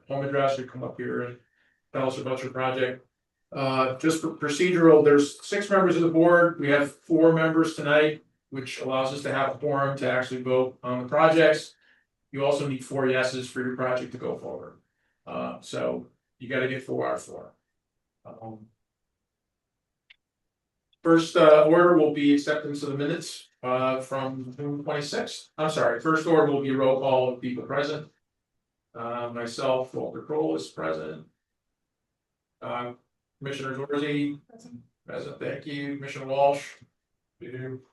home address, or come up here and tell us about your project. Just for procedural, there's 6 members of the board. We have 4 members tonight, which allows us to have a quorum to actually vote on the projects. You also need 4 yeses for your project to go forward. So you got to get 4 out of 4. First order will be acceptance of the minutes from June 26th. I'm sorry, first order will be roll call of people present. Myself, Walter Kroll is present. Commissioner Dorsey, present, thank you. Commissioner Walsh,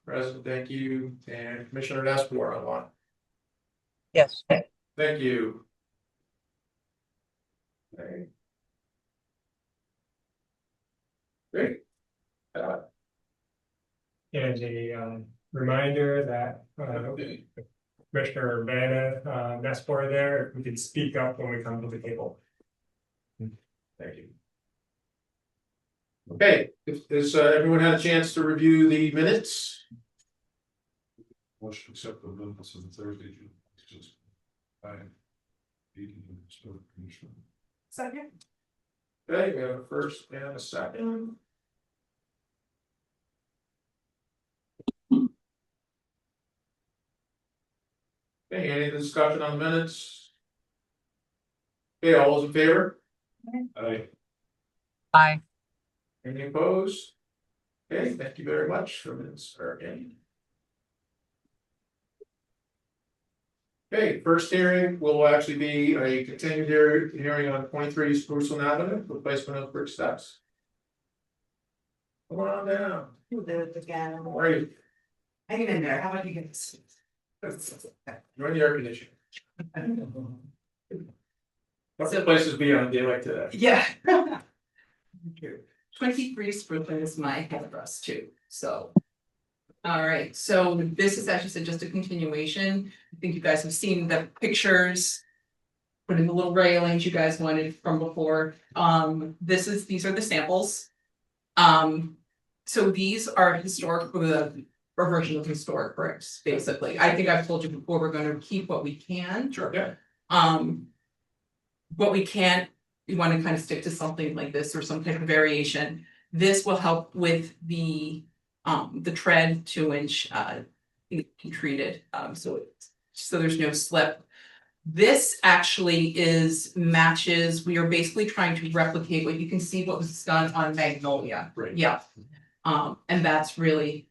present, thank you. And Commissioner Nespor online. Yes. Thank you. Okay. Great. And a reminder that Commissioner Vanna Nespor there, we can speak up when we come to the table. Thank you. Okay, has everyone had a chance to review the minutes? Motion to accept the minutes of the Thursday, June. Second. Okay, we have a first and a second. Okay, any discussion on the minutes? Okay, all those in favor? Aye. Aye. Any opposed? Okay, thank you very much for minutes are in. Okay, first hearing will actually be a continued hearing on 23 Spruceland Avenue, replacement of brick steps. Come on down. You did it again. How are you? Hang in there. How about you get this? You're in the air conditioning. What's the places be on a day like today? Yeah. 23 Springfield is my address too, so. All right, so this is actually just a continuation. I think you guys have seen the pictures. Put in the little railings you guys wanted from before. These are the samples. So these are historic, the version of historic bricks, basically. I think I've told you before, we're gonna keep what we can. Sure, yeah. What we can't, you want to kind of stick to something like this or some kind of variation. This will help with the tread 2-inch treated, so there's no slip. This actually matches. We are basically trying to replicate what you can see what was done on Magnolia. Right. Yeah. And that's really,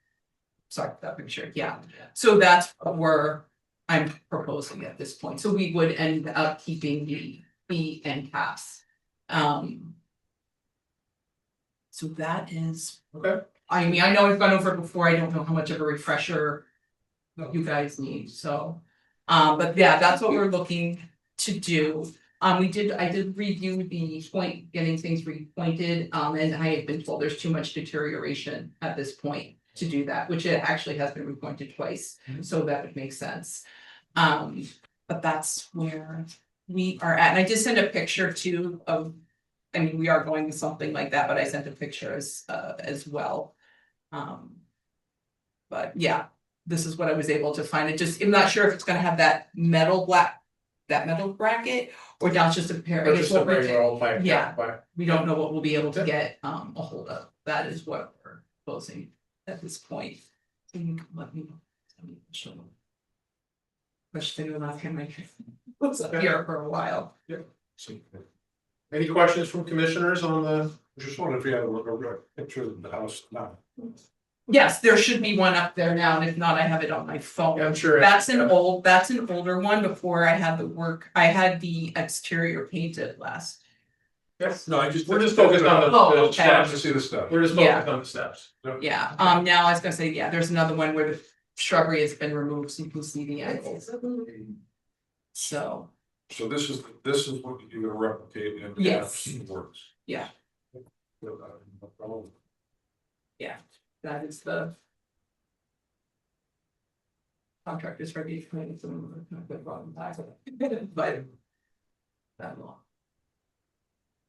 sorry for that picture. Yeah. So that's what I'm proposing at this point. So we would end up keeping the feet and caps. So that is, Okay. I mean, I know I've gone over it before. I don't know how much of a refresher you guys need, so. But yeah, that's what we're looking to do. I did review the getting things repointed, and I have been told there's too much deterioration at this point to do that, which it actually has been repointed twice, so that would make sense. But that's where we are at, and I did send a picture too of, I mean, we are going with something like that, but I sent a picture as well. But yeah, this is what I was able to find. I'm not sure if it's gonna have that metal bracket, or now it's just a pair. Or just a regular old pipe. Yeah. We don't know what we'll be able to get a hold of. That is what we're proposing at this point. So you can let me know. Question the last time I was up here for a while. Yeah. Any questions from commissioners on the? Just wondering if you have a picture of the house now. Yes, there should be one up there now, and if not, I have it on my phone. Yeah, I'm sure. That's an older one. Before I had I had the exterior painted last. Yes. No, We're just focused on the Oh, okay. steps. To see the stuff. We're just focused on the steps. Yeah, now I was gonna say, yeah, there's another one where the shrubbery has been removed, so you can see the angles. So, So this is what you're gonna replicate and Yes. have works. yeah, yeah, that is the. Contractors ready to claim some good problem, but. That long.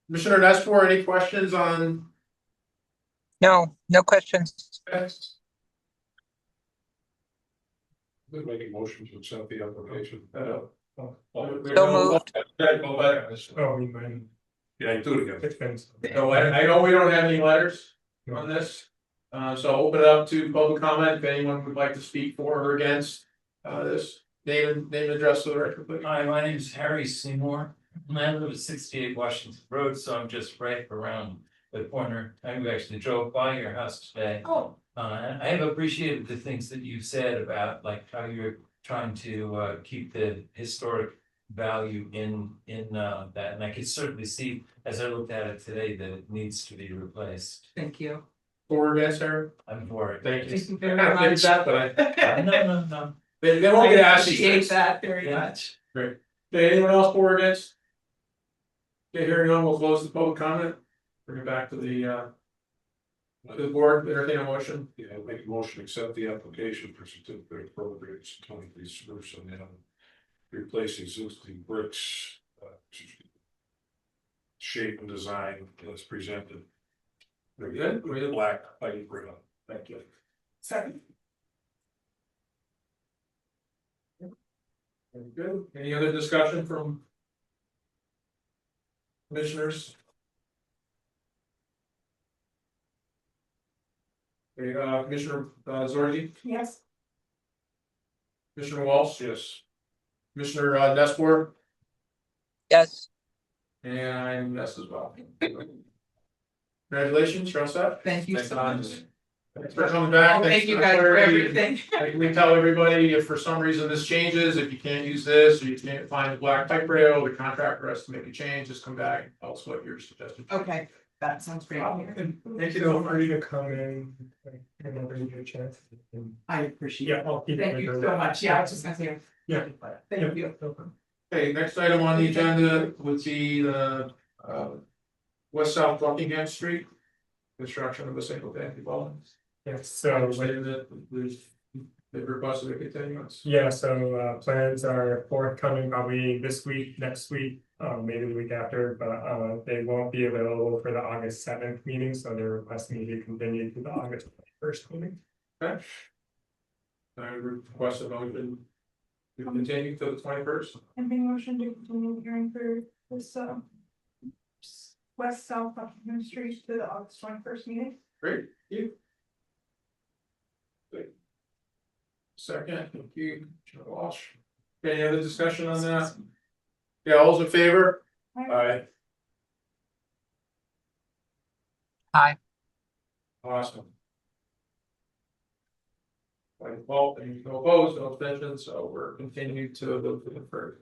Commissioner Nespor, any questions on? No questions. Make a motion to accept the application. So moved. Oh, we might, Yeah, do it again. it's been. So I know we don't have any letters on this. So I'll open it up to public comment, if anyone would like to speak for or against, this. Name and address for the record, please. Hi, my name is Harry Seymour, and I live at 68 Washington Road, so I'm just right around the corner. I actually drove by your house today. Oh, And I have appreciated the things that you've said about like how you're trying to keep the historic value in that, and I could certainly see, as I looked at it today, that it needs to be replaced. thank you. For or against, Harry? I'm for it. Thank you. Thank you very I kinda figured much. that, but No. they won't get asked these Appreciate things. that very Yeah. much. Okay, anyone else for or against? Okay, hearing none, we'll close the public comment, bring it back to the board, entertain a motion. Yeah, I make a motion to accept the application for certificate of appropriateness, 23 spruce and then replace existing bricks. Shape and design as presented. Very good. With the black pipe rail. Thank you. Second. Very good. Any other discussion from commissioners? Okay, Commissioner Zorgi, Yes. Commissioner Walsh, Yes. Commissioner Nespor, Yes, and I'm yes as well. Congratulations, you're all set. Thank you Thanks, so Don. much. Thanks for coming back. Thanks Thank you for guys for clarity. everything. Like we tell everybody, if for some reason this changes, if you can't use this, or you can't find the black pipe rail, the contractor has to make a change, just come back and tell us what you're suggesting. Okay, that sounds great. Thank you, feel free to come in, whenever you get a chance. I appreciate Yeah, it. I'll keep. Thank you so much. Yeah, I was just gonna say. Yeah. Thank you. Okay, next item on the agenda would be the West South Buckingham Street. Construction of a single family dwelling. Yeah, I so, understand that they've requested a continuance. yeah, so plans are forthcoming probably this week, next week, maybe the week after, but they won't be available for the August 7th meeting, so they're requesting me to continue to the August 1st meeting. Okay. I request a motion to continue till the 21st. I make a motion to continue hearing for this West South Buckingham Street to the August 21st meeting. Great, thank you. Great. Second, thank you, Chair Walsh. Any other discussion on that? Yeah, all's in favor? Aye. Aye. Awesome. Well, and no opposed, no abstentions, so we're continuing to vote for the first.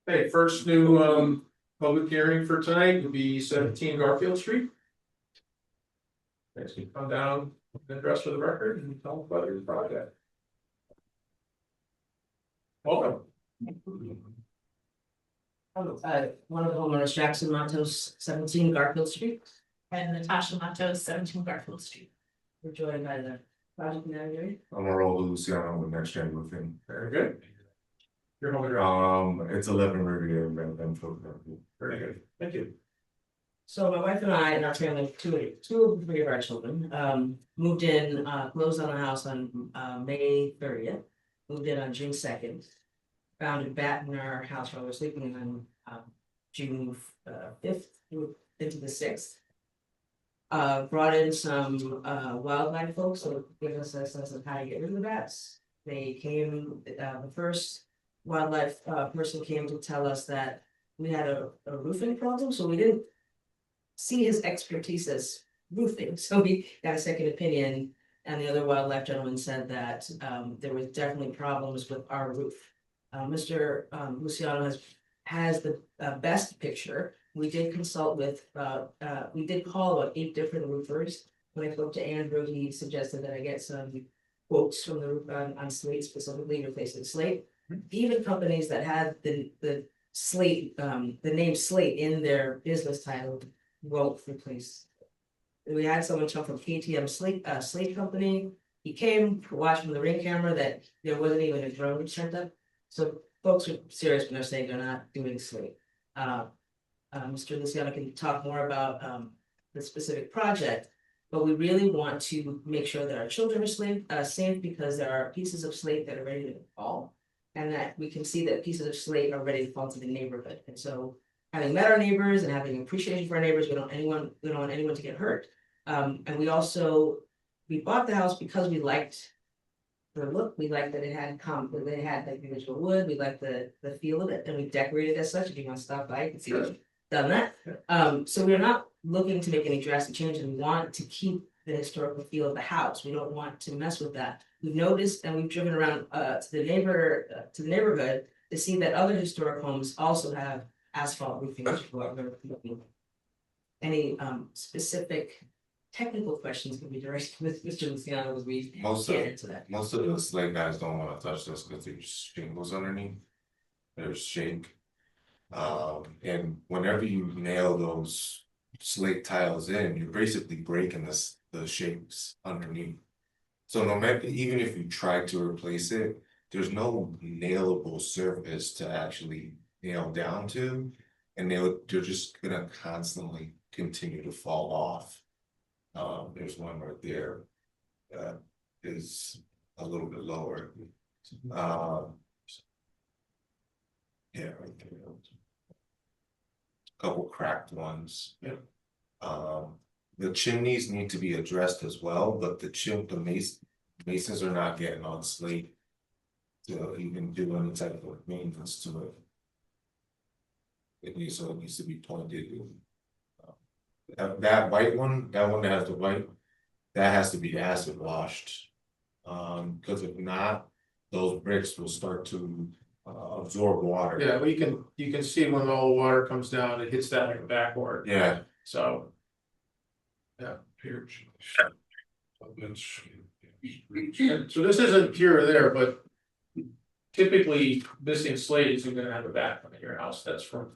Okay, first new public hearing for tonight would be 17 Garfield Street. Thanks, you come down, address for the record and tell us about your project. Welcome. One of the homeowners, Jackson Matos, 17 Garfield Street. And Natasha Matos, 17 Garfield Street. We're joined by the project manager. I'm Raul Luciano with Next Gen Roofing. Very good. Your home address. It's 11 Riverdale, Benfield. Very good. Thank you. So my wife and I and our family, two of the three of our children, moved in, closed on a house on May 30th. Moved in on June 2nd. Found a bat in our house while we were sleeping on June 5th into the 6th. Brought in some wildlife folks to give us a sense of how to get rid of the bats. They came, the first wildlife person came to tell us that we had a roofing problem, so we didn't see his expertise as roofing, so we got a second opinion. And the other wildlife gentleman said that there was definitely problems with our roof. Mr. Luciano has the best picture. We did consult with we did call about 8 different roofers. When I spoke to Andrew, he suggested that I get some quotes from the roof on slate, specifically replacing slate. Even companies that had the slate, the name slate in their business title won't replace. We had someone come from KTM slate company. He came, watched from the ring camera that there wasn't even a drone turned up. So folks are serious when they're saying they're not doing slate. Mr. Luciano can talk more about the specific project, But we really want to make sure that our children are safe because there are pieces of slate that are ready to fall. And that we can see that pieces of slate are ready to fall to the neighborhood. And so having met our neighbors and having appreciation for our neighbors, we don't want anyone to get hurt. And we bought the house because we liked the look, we liked that it had like the original wood, we liked the feel of it, and we decorated as such. If you want to stop by, you can see we've done that. So we're not looking to make any drastic changes. We want to keep the historical feel of the house. We don't want to mess with that. We've noticed and we've driven around to the neighborhood to see that other historic homes also have asphalt roofing. Any specific technical questions can be directed with Mr. Luciano as we Most get of, into that. most of the slate guys don't wanna touch this because there's shingles underneath. There's shake. And whenever you nail those slate tiles in, you're basically breaking the shapes underneath. So no matter, even if you try to replace it, there's no nailable surface to actually nail down to. And they're just gonna constantly continue to fall off. There's one right there that is a little bit lower. Yeah, right there. Couple cracked ones. Yeah. The chimneys need to be addressed as well, but masons are not getting on slate to even do any type of maintenance to it. It needs to be pointed. That white one, that one that has the white, that has to be acid washed. Because if not, those bricks will start to absorb water. Yeah, well, you can see when all the water comes down, it hits that like a backboard, Yeah, so. Yeah, here. So this isn't here or there, but. Typically, missing slate isn't gonna have a back on your house, that's from.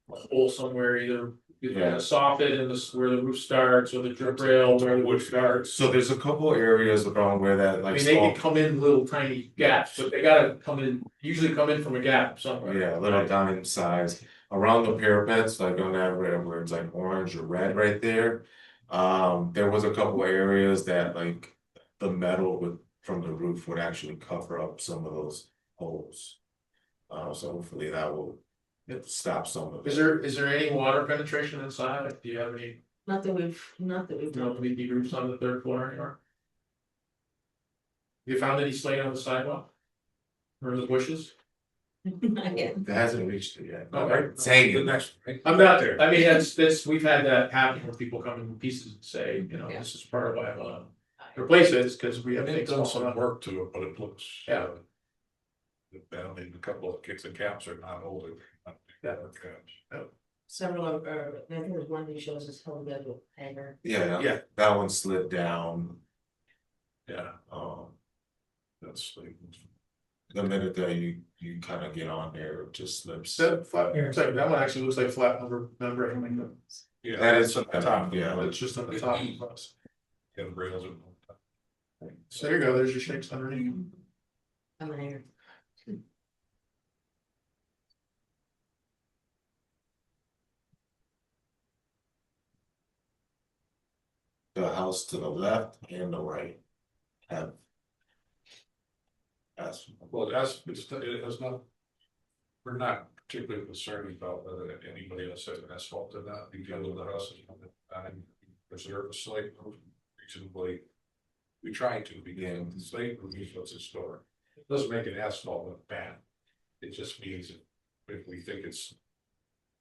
A hole somewhere, either in the soffit and where the roof starts, or the drip rail where the wood starts. so there's a couple areas around where that I like. mean, they can come in little tiny gaps, but they gotta usually come in from a gap somewhere. Yeah, a little dime size around the parapets, like on that red where it's like orange or red right there. There was a couple areas that like the metal from the roof would actually cover up some of those holes. So hopefully that will stop some of it. Is there any water penetration inside? Like, do you have any, Not that we've done. leaky roofs on the third floor anymore? You found any slate on the sidewalk? Or the bushes? Not yet. It hasn't reached it yet. Okay. It's hanging. The next, right? I'm not there. I mean, that's, we've had that happen where people come in pieces and say, Yeah. this is part of why I wanna replace this, cause we have They've things done falling some up. work to it, but it looks. Yeah. I mean, a couple of kicks and caps are not older. Yeah. Several of, I think there's one that shows us held together with hanger. Yeah. That one slid down. Yeah, That's like. The minute that you kind of get on there, it just slips. That flat, it's like, that one actually looks like flat membrane, like yeah. That is on the top, yeah. it's just on the top of us. Yeah, the rails are. So there you go, there's your shakes underneath. On the hanger. The house to the left and the right have. Well, it's not. We're not particularly concerned about whether anybody else has an asphalt or not, because of the house and preserve a slate reasonably. We try to begin, the slate reviews what's historic. It doesn't make an asphalt look bad. It just means that if we think it's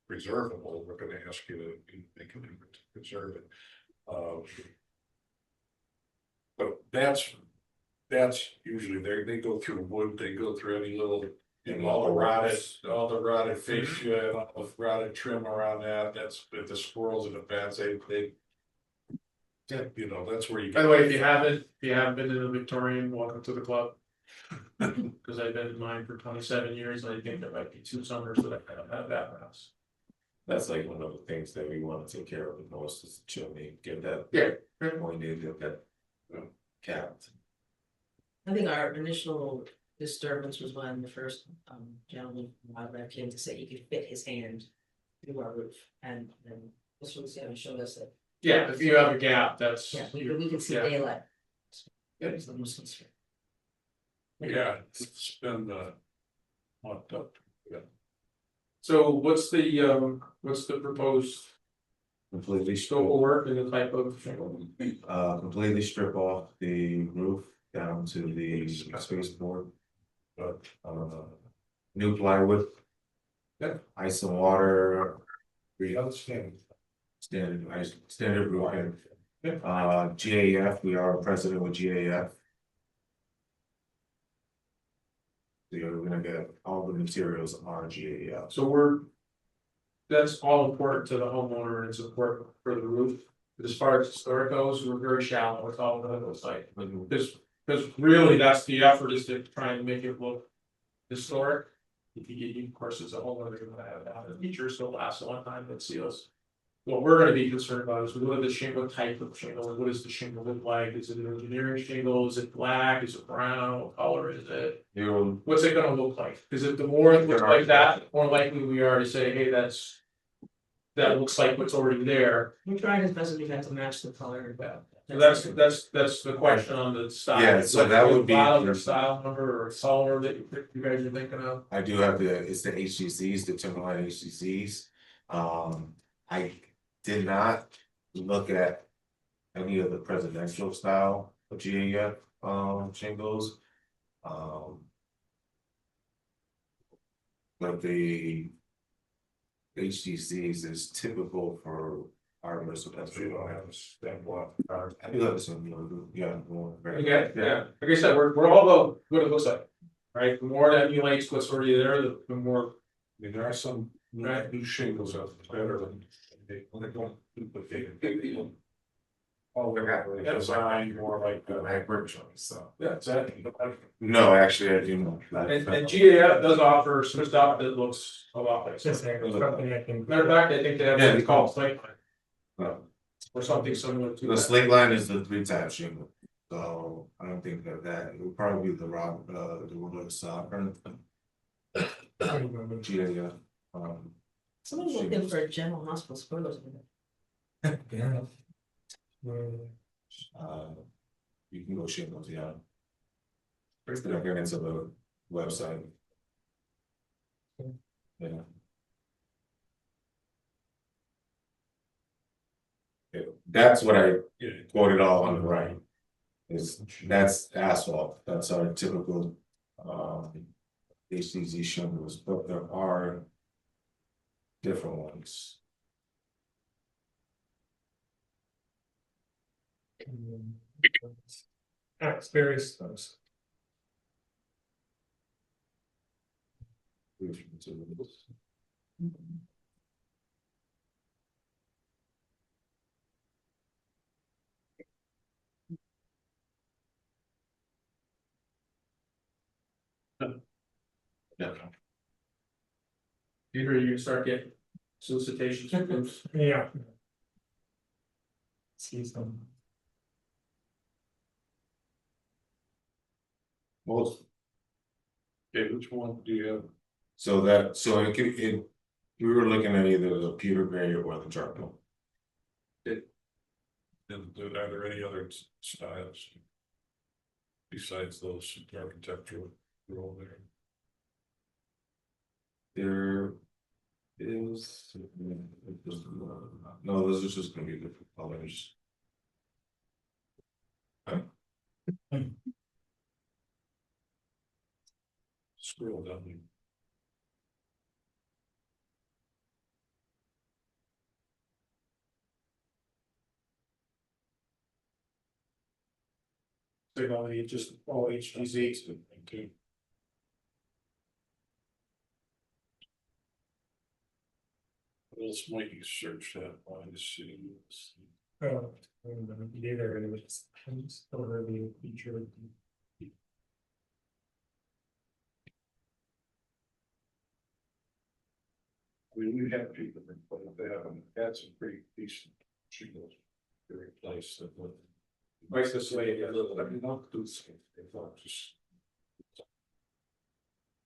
preservable, we're gonna ask you to make an effort to preserve it. But that's usually they go through wood, they go through any little, all the rotted fascia, and all the rotted trim around that, that's if the squirrels and the bats, they. Yeah. That's where you. By the way, if you haven't been to the Victorian, welcome to the club. Cause I've been in mine for 27 years, and I think there might be 2 summers that I don't have that house. That's like one of the things that we want to take care of the most is the chimney, get that. Yeah. Pointed, get that. Capped. I think our initial disturbance was when the first gentleman from Wildlife came to say he could fit his hand through our roof, and then this was showed us that Yeah, if you have a gap, that's. Yeah, we can see Yeah. daylight. Yeah. It's the most concern. Yeah, it's been, locked up. So what's the proposed Completely scope strip, of work and the type of shingle? completely strip off the roof down to the spaceport. But, New plywood. Yeah. Ice and water, outstanding. standard roofing. GAF, we are president with GAF. So you're gonna get all the materials on GAF. So that's all important to the homeowner and it's important for the roof. But as far as historic goes, we're very shallow with all the other site. Because really, that's the effort is to try and make it look historic. If you get, of course, as a homeowner, you're gonna have the features still last a long time, but seals. What we're gonna be concerned about is what are the shingle type of shingle, what does the shingle look like? Is it an engineering shingle? Is it black? Is it brown? What color is it? You, What's it gonna look like? Because if the more it looks like that, more likely we are to say, hey, that looks like what's already there. We're trying as best as we can to match the color. So that's the question on the style. Yeah, so that would be- File or style number or color that you guys are thinking of. I do have it's the HGCs, the Timberline HGCs. I did not look at any of the presidential style of GAF, shingles. But the HGCs is typical for our municipality. You don't have a stamp block. I do have some, yeah. more very- Yeah, like I said, we're all about what it looks like, right? The more that emulates what's already there, the more. I mean, there are some new shingles out there better than when they don't duplicate it. Oh, they're designed more like, I work on so. Yeah, exactly. No, actually, I do not. And GAF does offer some stuff that looks a lot like. Just saying, it's something I can. Matter of fact, I think they have Yeah, what's called slate line No. or something similar to The that. slate line is the 3-type shingle, so I don't think that it would probably be the one of the soccer. GAF, Someone looking for a general hospital spoilers. Yeah. you can go shingles, yeah. First, I get into the website. Yeah. Yeah, that's what I quoted all on the right. That's asphalt, that's our typical HDZ shingles, but there are different ones. Various those. Yeah. Peter, you start getting solicitations from groups. Yeah. See some. Most, okay, which one do you have? so we were looking at either the pewter gray or the charcoal. And are there any other styles? Besides those architectural, role there? There is, no, those are just gonna be different colors. Scroll down. They're only just all HGZs. Okay. What else might you search that by the city? Either it was still really featured. I mean, we have people that they haven't had some pretty decent shingles. To replace that with. Like this lady, I mean, not do something, they thought just.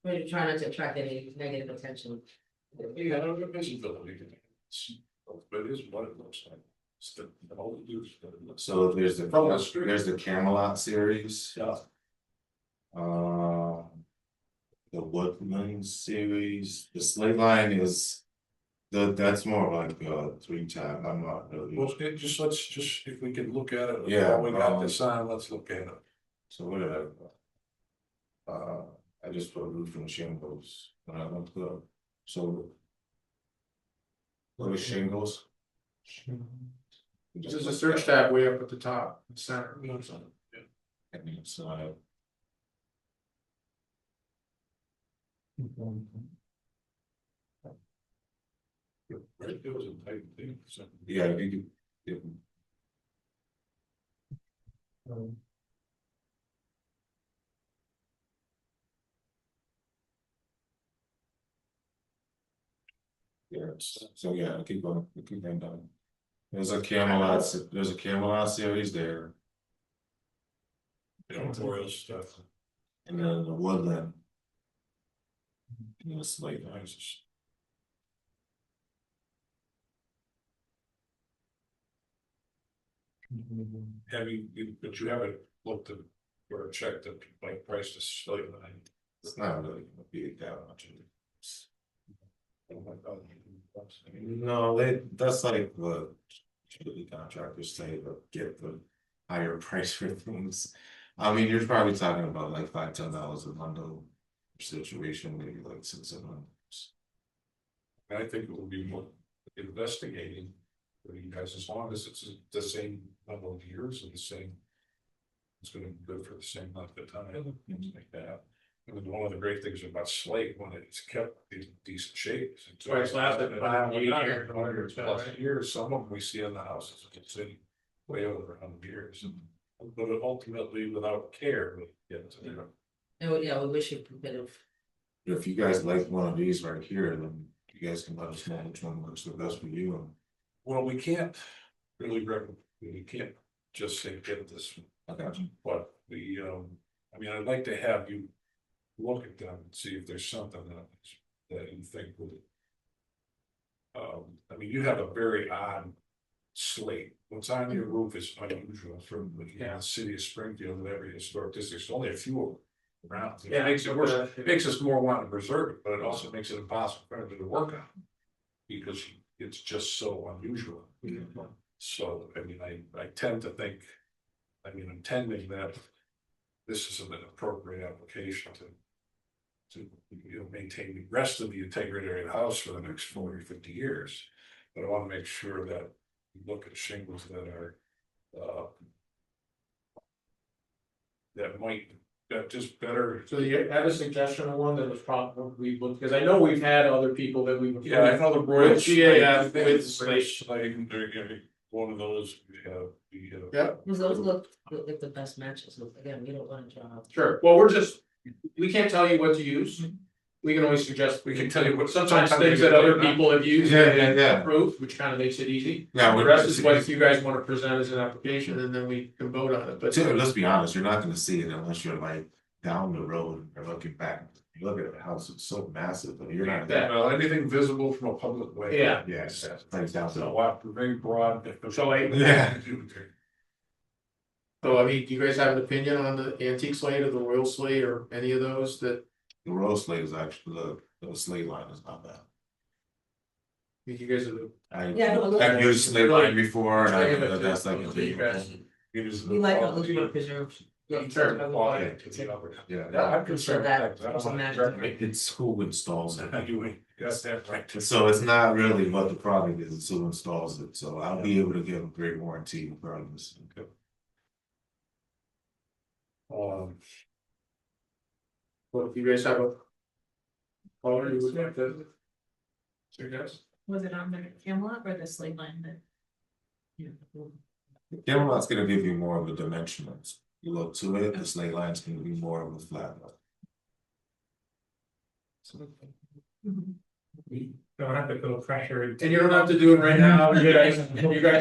We're trying not to attract any negative attention. Yeah, I don't get visibility. But it is what it looks like. So there's From the street. there's the Camelot series. Yeah. The Woodland series, the Slate Line is. That's more like 3 time, I'm not really. Well, let's just, if we can look at it. Yeah, while we got this on, let's look at it. So what did I just put roof and shingles when I went to the, so. What is shingles? There's a search tab way up at the top, center. And it's Right, it was a tight thing, so. yeah, you could. Yeah, so yeah, keep going down. There's a Camelot series there, Royal stuff. and then the Woodland. And the Slate Lines. But you haven't looked at or checked the like price to slate line. It's not really gonna be that much. No, that's like what usually contractors say to get the higher price for things. I mean, you're probably talking about like $5-10 a bundle situation, maybe like $6-7. I think it will be more investigating for you guys, as long as it's the same number of years and the same. It's gonna be good for the same length of time, things like that. I mean, one of the great things about slate, when it's kept in decent shape. Well, it's lasted 5 years, 100+ years, some of them we see in the houses, it's in way over 100 years. But ultimately, without care, we get to the. And yeah, we wish you could have. If you guys like one of these right here, then you guys can let us know which one works the best for you. Well, we can't really we can't just say get this one. I got you. But we, I mean, I'd like to have you look at them and see if there's something that you think would. I mean, you have a very odd slate. What's on your roof is unusual for the city of Springfield and every historic district. There's only a few of them around. Yeah, it makes us more want to preserve it, but it also makes it impossible for everybody to work on. Because it's just so unusual. So, I mean, I tend to think, I mean, I'm tending that this is an appropriate application to maintain the rest of the integrity of the house for the next 40 or 50 years. But I want to make sure that we look at shingles that are that just better. So you had a suggestion of one that was probably, because I know we've had other people that we've. Yeah, I know the Royal With GAF, with slate, they're gonna one of those we have. Yeah, Because those look like the best matches, again, we don't wanna draw. sure, well, we can't tell you what to use. We can only suggest, We can tell you what sometimes things that other people have used. Yeah. Approved, which kind of makes it easy. Yeah, The rest is what you guys want to present as an application, and then we can vote on it, but. let's be honest, you're not gonna see it unless you're like down the road or looking back. You look at the house, it's so massive, but you're not. Yeah. Well, anything visible from a public way. Yeah. Yes, like down So the. wow, very broad. So, Yeah. So, I mean, do you guys have an opinion on the antique slate or the royal slate or any of those that The royal slate is actually, the slate line is not bad. you guys are? Yeah, no, I've used slate line before, and I Really? know that's like. You guys- We like how those were preserved. Yeah, sure. Yeah. Yeah, I'm concerned. that with that. I don't was a want magic. to recommend It's who installs it. you got that right. So it's not really what the product is, it's who installs it, so I'll be able to give a great warranty regardless. Well, if you guys have a. Color you would like to. Suggest? Was it on the Camelot or the slate line that? Camelot's gonna give you more of a dimensional look to it, the slate line's gonna be more of a flat look. Don't have to feel pressure. And you don't have to do it right now, you guys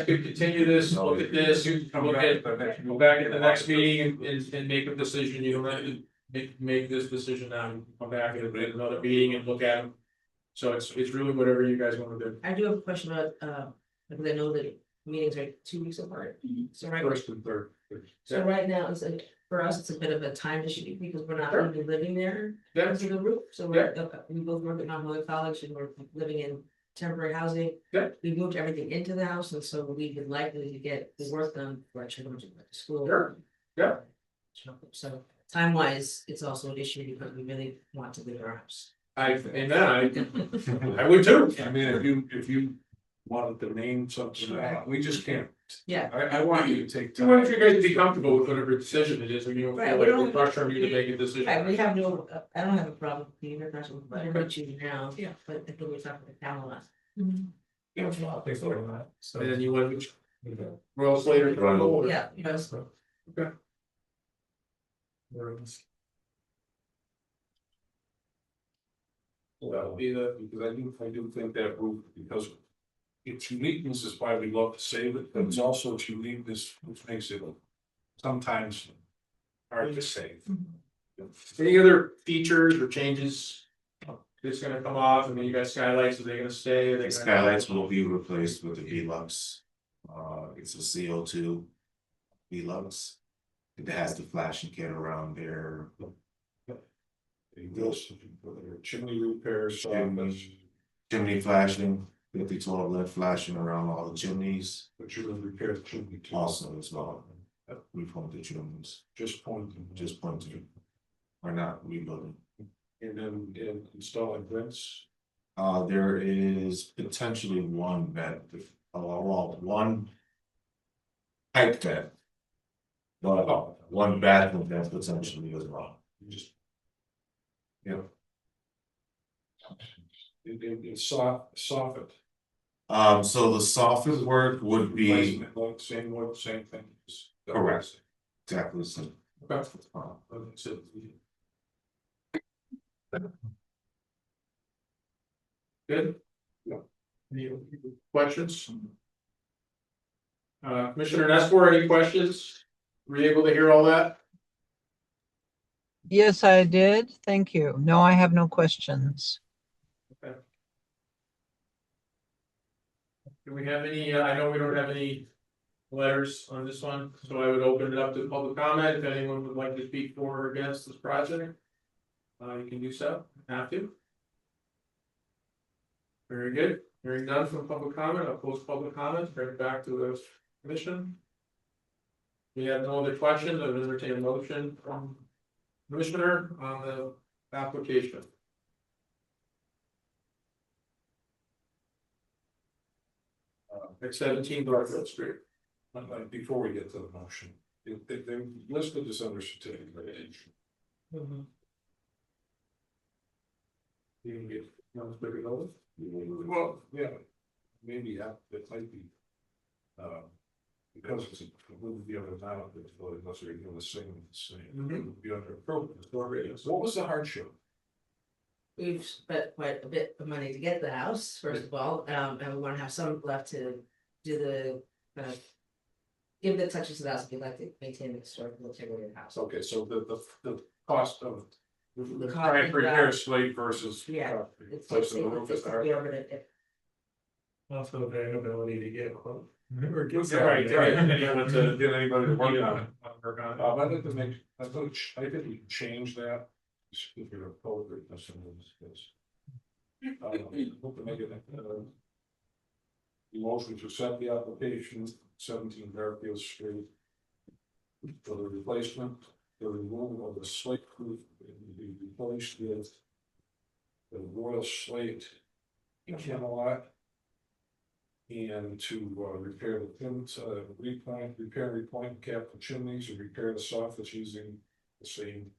could continue this, look at this, go back at the next meeting and make a decision, you don't have to make this decision now, you can come back at another meeting and look at them. So it's really whatever you guys wanna do. I do have a question about, because I know that meetings are 2 weeks apart. So right, First and third. so right now, it's like, for us, it's a bit of a time issue because we're not Sure. even living there. Yeah. Because of the roof, so we're, we both work at Mount Holyoke College and we're living in temporary housing. Yeah. We moved everything into the house, and so we've been likely to get the work done for our children to go to school. Sure. Yeah. So time wise, it's also an issue because we really want to live in our house. I would too. I mean, if you wanted to name something, we just can't. Yeah. I want you to take I want time. you guys to be comfortable with whatever decision it is, when you Right, feel we like don't- we're pressuring you to make a decision. Right, we have no, I don't have a problem being a person, but I Okay. don't choose now. Yeah. But I think we're talking about Camelot. Yeah, well, thanks for that. So. And then you went which, Royal Slater. Royal. Yeah, you know, That would be the, because I do think that roof, because its uniqueness is why we love to save it, but it's also its uniqueness which makes it sometimes hard to save. Any other features or changes? It's gonna come off, I mean, you got skylights, are they gonna stay? Are they The gonna- skylights will be replaced with the Velux. It's a CO2 Velux. It has the flashing kit around there. Chimney repairs, Chimney flashing, 50-12 LED flashing around all the chimneys but you're gonna repair the chimney too. also as well. Reform the chimneys, Just pointing. just pointing. We're not rebuilding. And then installing vents. There is potentially one bed, well, one pipe bed. But one bathroom bed potentially as well. You just. Yeah. It's softened. So the softest work would be Placement, like same wood, same thing. correct, exactly the same. Okay. That's it. Good? Yeah. Any questions? Commissioner Nestor, any questions? Were you able to hear all that? Yes, I did. Thank you. No, I have no questions. Do we have any, I know we don't have any letters on this one, so I would open it up to public comment, if anyone would like to speak for or against this project. You can do so, have to. Very good, hearing none from public comment, I'll close public comment, bring it back to the commission. We have no other questions, I would entertain a motion from Commissioner on the application. Next 17 Garfield Street. Before we get to the motion, they listed this under certificate of age. You can get, Let's bring it over. well, yeah, maybe, yeah, it might be. Because it's, it wouldn't be under now, unless they're doing the same, it would be under appropriate. What was the hardship? we've spent quite a bit of money to get the house, first of all, and we wanna have some left to do the. Give the touches to the house if you'd like to maintain the historical integrity of the house. Okay, so the cost of. The cost Trying of to repair slate versus. Yeah, It's Replacing the roof is it's hard. we already- Also the inability to get a quote. Or get Right, somebody. right, anyone to Get anybody to work on it. work on it. I'd like to make, I think we can change that. If you're appropriate, that's some of this. Hope to make it. Motion to accept the application, 17 Garfield Street. For the replacement, the removal of the slate roof, and be replaced with. The royal slate. Camelot. And to repair the pins, repair cap the chimneys and repair the soffits using the same.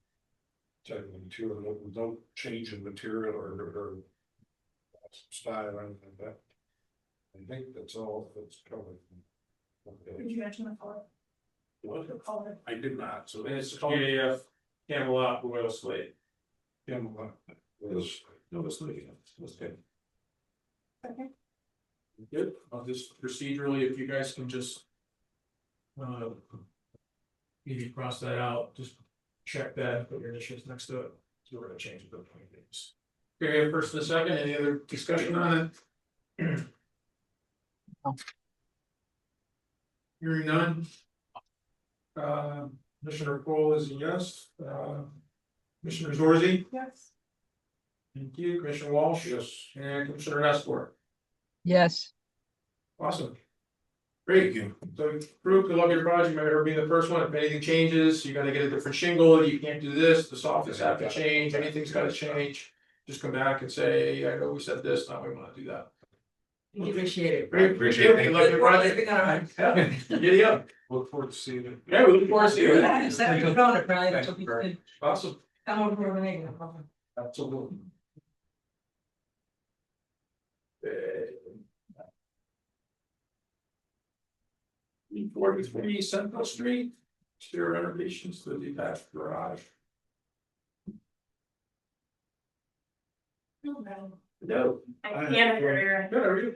Type of material, no change in material or. Style or anything like that. I think that's all that's covered. Did Okay. you mention the color? What? The color? I did not, so And it's it's called. GAF Camelot Royal Slate. Camelot. No, it's not, it's good. Okay. Good, I'll just procedurally, if you guys can just. Maybe cross that out, just check that, put your initials next to it, so we're gonna change it to 20 days. Okay, first and a second, any other discussion on it? Hearing none. Commissioner Cole is a yes, Commissioner Zorzi, Yes. thank you, Commissioner Walsh. Yes. And Commissioner Nestor. Yes, Awesome. Great, you. so Drew, good luck with your project, remember being the first one, if anything changes, you gotta get a different shingle, you can't do this, the soffits have to change, anything's gotta change. Just come back and say, I know we said this, now we wanna do that. We appreciate it. Great, appreciate it, good luck with your project. Yeah, giddy up, Look forward to seeing it. yeah, we look forward to seeing it. Yeah, just have your phone, probably, that'll be good. Awesome, Come over here when I get home. absolutely. 43 Central Street, exterior renovations to the detached garage. No. I can't hear. Good, how are you?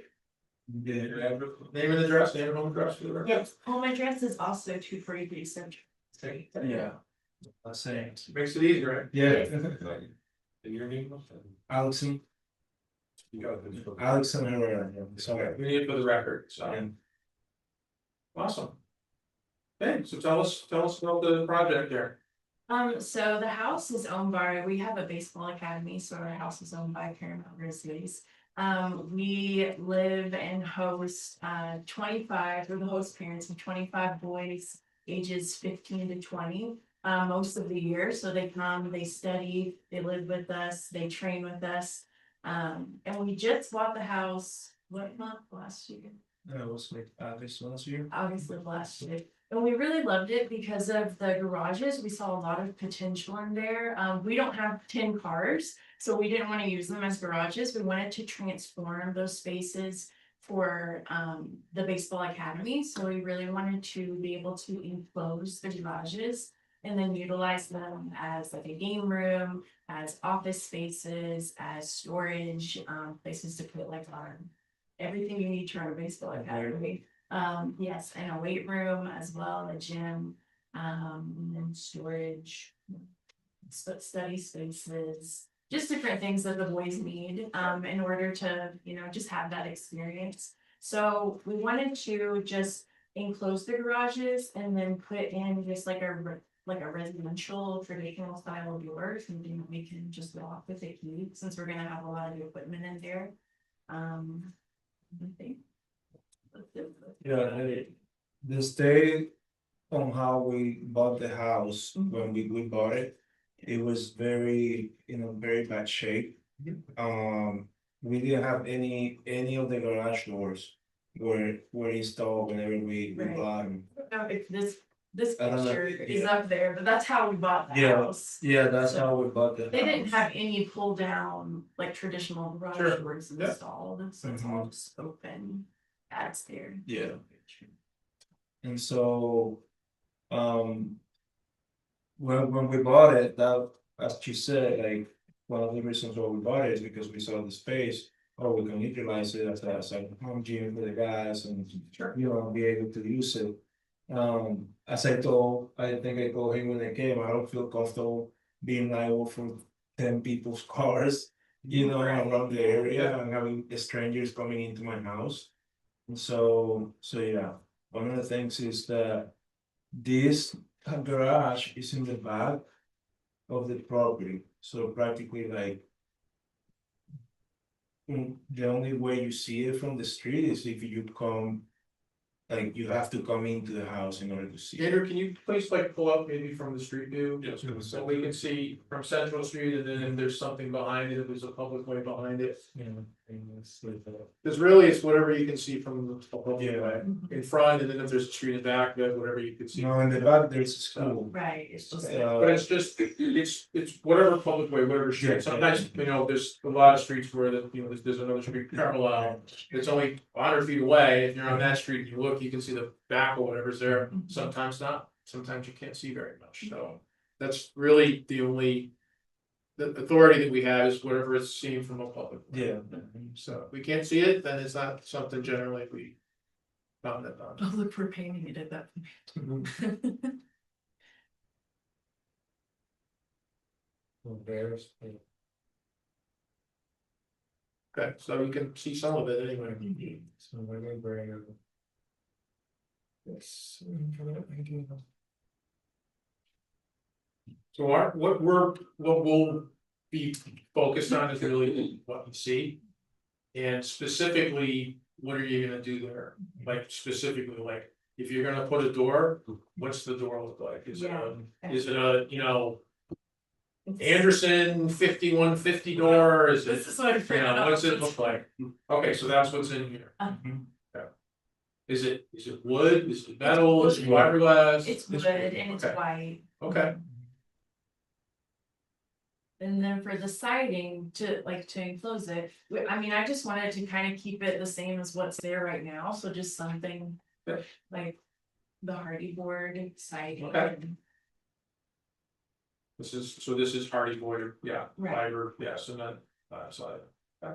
Name and address, name and home address for the record. Yes, home address is also 243 Central Street. Yeah. Let's say. Makes it easier, right? Yeah. And your name? Alexon, You got it. Alexon Herrera, sorry. We need it for the record, so. Yeah. Awesome. Okay, so tell us about the project there. So the house is owned by, we have a baseball academy, so our house is owned by Paramount Grizzlies. We live and host 25, we're the host parents of 25 boys ages 15 to 20. Most of the year, so they come, they study, they live with us, they train with us. And we just bought the house, what month last year? That was like August last year. August of last year. And we really loved it because of the garages. We saw a lot of potential in there. We don't have 10 cars, so we didn't want to use them as garages. We wanted to transform those spaces for the baseball academy. So we really wanted to be able to enclose the garages and then utilize them as like a game room, as office spaces, as storage, places to put like everything you need to run a baseball academy. Yes, and a weight room as well, a gym, and then storage, study spaces, just different things that the boys need, in order to, just have that experience. So we wanted to just enclose the garages and then put in just like a residential traditional style doors, and then we can just lock with a key, since we're gonna have a lot of equipment in there. I think. Yeah, the state on how we bought the house, when we bought it, it was very, very bad shape. We didn't have any of the garage doors were installed whenever we Right. bought them. No, if this I don't know, picture is yeah. up there, but that's how we bought the Yeah. house. Yeah, that's how we bought the house. They didn't have any pull down, like traditional garage Sure. doors Yeah. installed, so it's all just open. That's there. Yeah. And so, when we bought it, that, as you said, like, one of the reasons why we bought it is because we saw the space. Oh, we can utilize it as a home gym for the guys and, be able to use it. As I think I told him when I came, I don't feel comfortable being liable for 10 people's cars, around the area and having strangers coming into my house. And so yeah, one of the things is that this garage is in the back of the property, so practically like the only way you see it from the street is if you come, like you have to come into the house in order to see it. Andrew, can you please pull up maybe from the street view? Yes, it was- So we can see from Central Street, and then if there's something behind it, if there's a public way behind it. Because really, it's whatever you can see from the public way in front, and then if there's a street in back, that's whatever you can see. No, in the back there's a school. Right, it's just. But it's just, it's whatever public way, whatever Yeah. street, sometimes, there's a lot of streets where there's another street parallel. It's only 100 feet away, if you're on that street, you look, you can see the back or whatever's there, sometimes not, sometimes you can't see very much, so. That's really the only. The authority that we have is whatever is seen from a public. way. Yeah. So if we can't see it, then it's not something generally we. Found it on. I'll look for painting it at that point. Okay, so you can see some of it anyway. So let me bring it. Yes. So what we'll be focused on is really what you see. And specifically, what are you gonna do there? Like specifically, like, if you're gonna put a door, what's the door look like? Is it a, you know, Anderson 5150 door, is it, This is what I you printed know, what's off. it look like? Okay, so that's what's in here. Mhm. Yeah. Is it wood, is it metal, is it fiberglass? It's wood and it's Okay. white. Okay, And then for the siding to enclose it, I mean, I just wanted to kind of keep it the same as what's there right now, so just something. Yeah. Like the hardy board siding. Okay. this is hardy board, yeah, Right. fiber, yes, and then, side. Okay.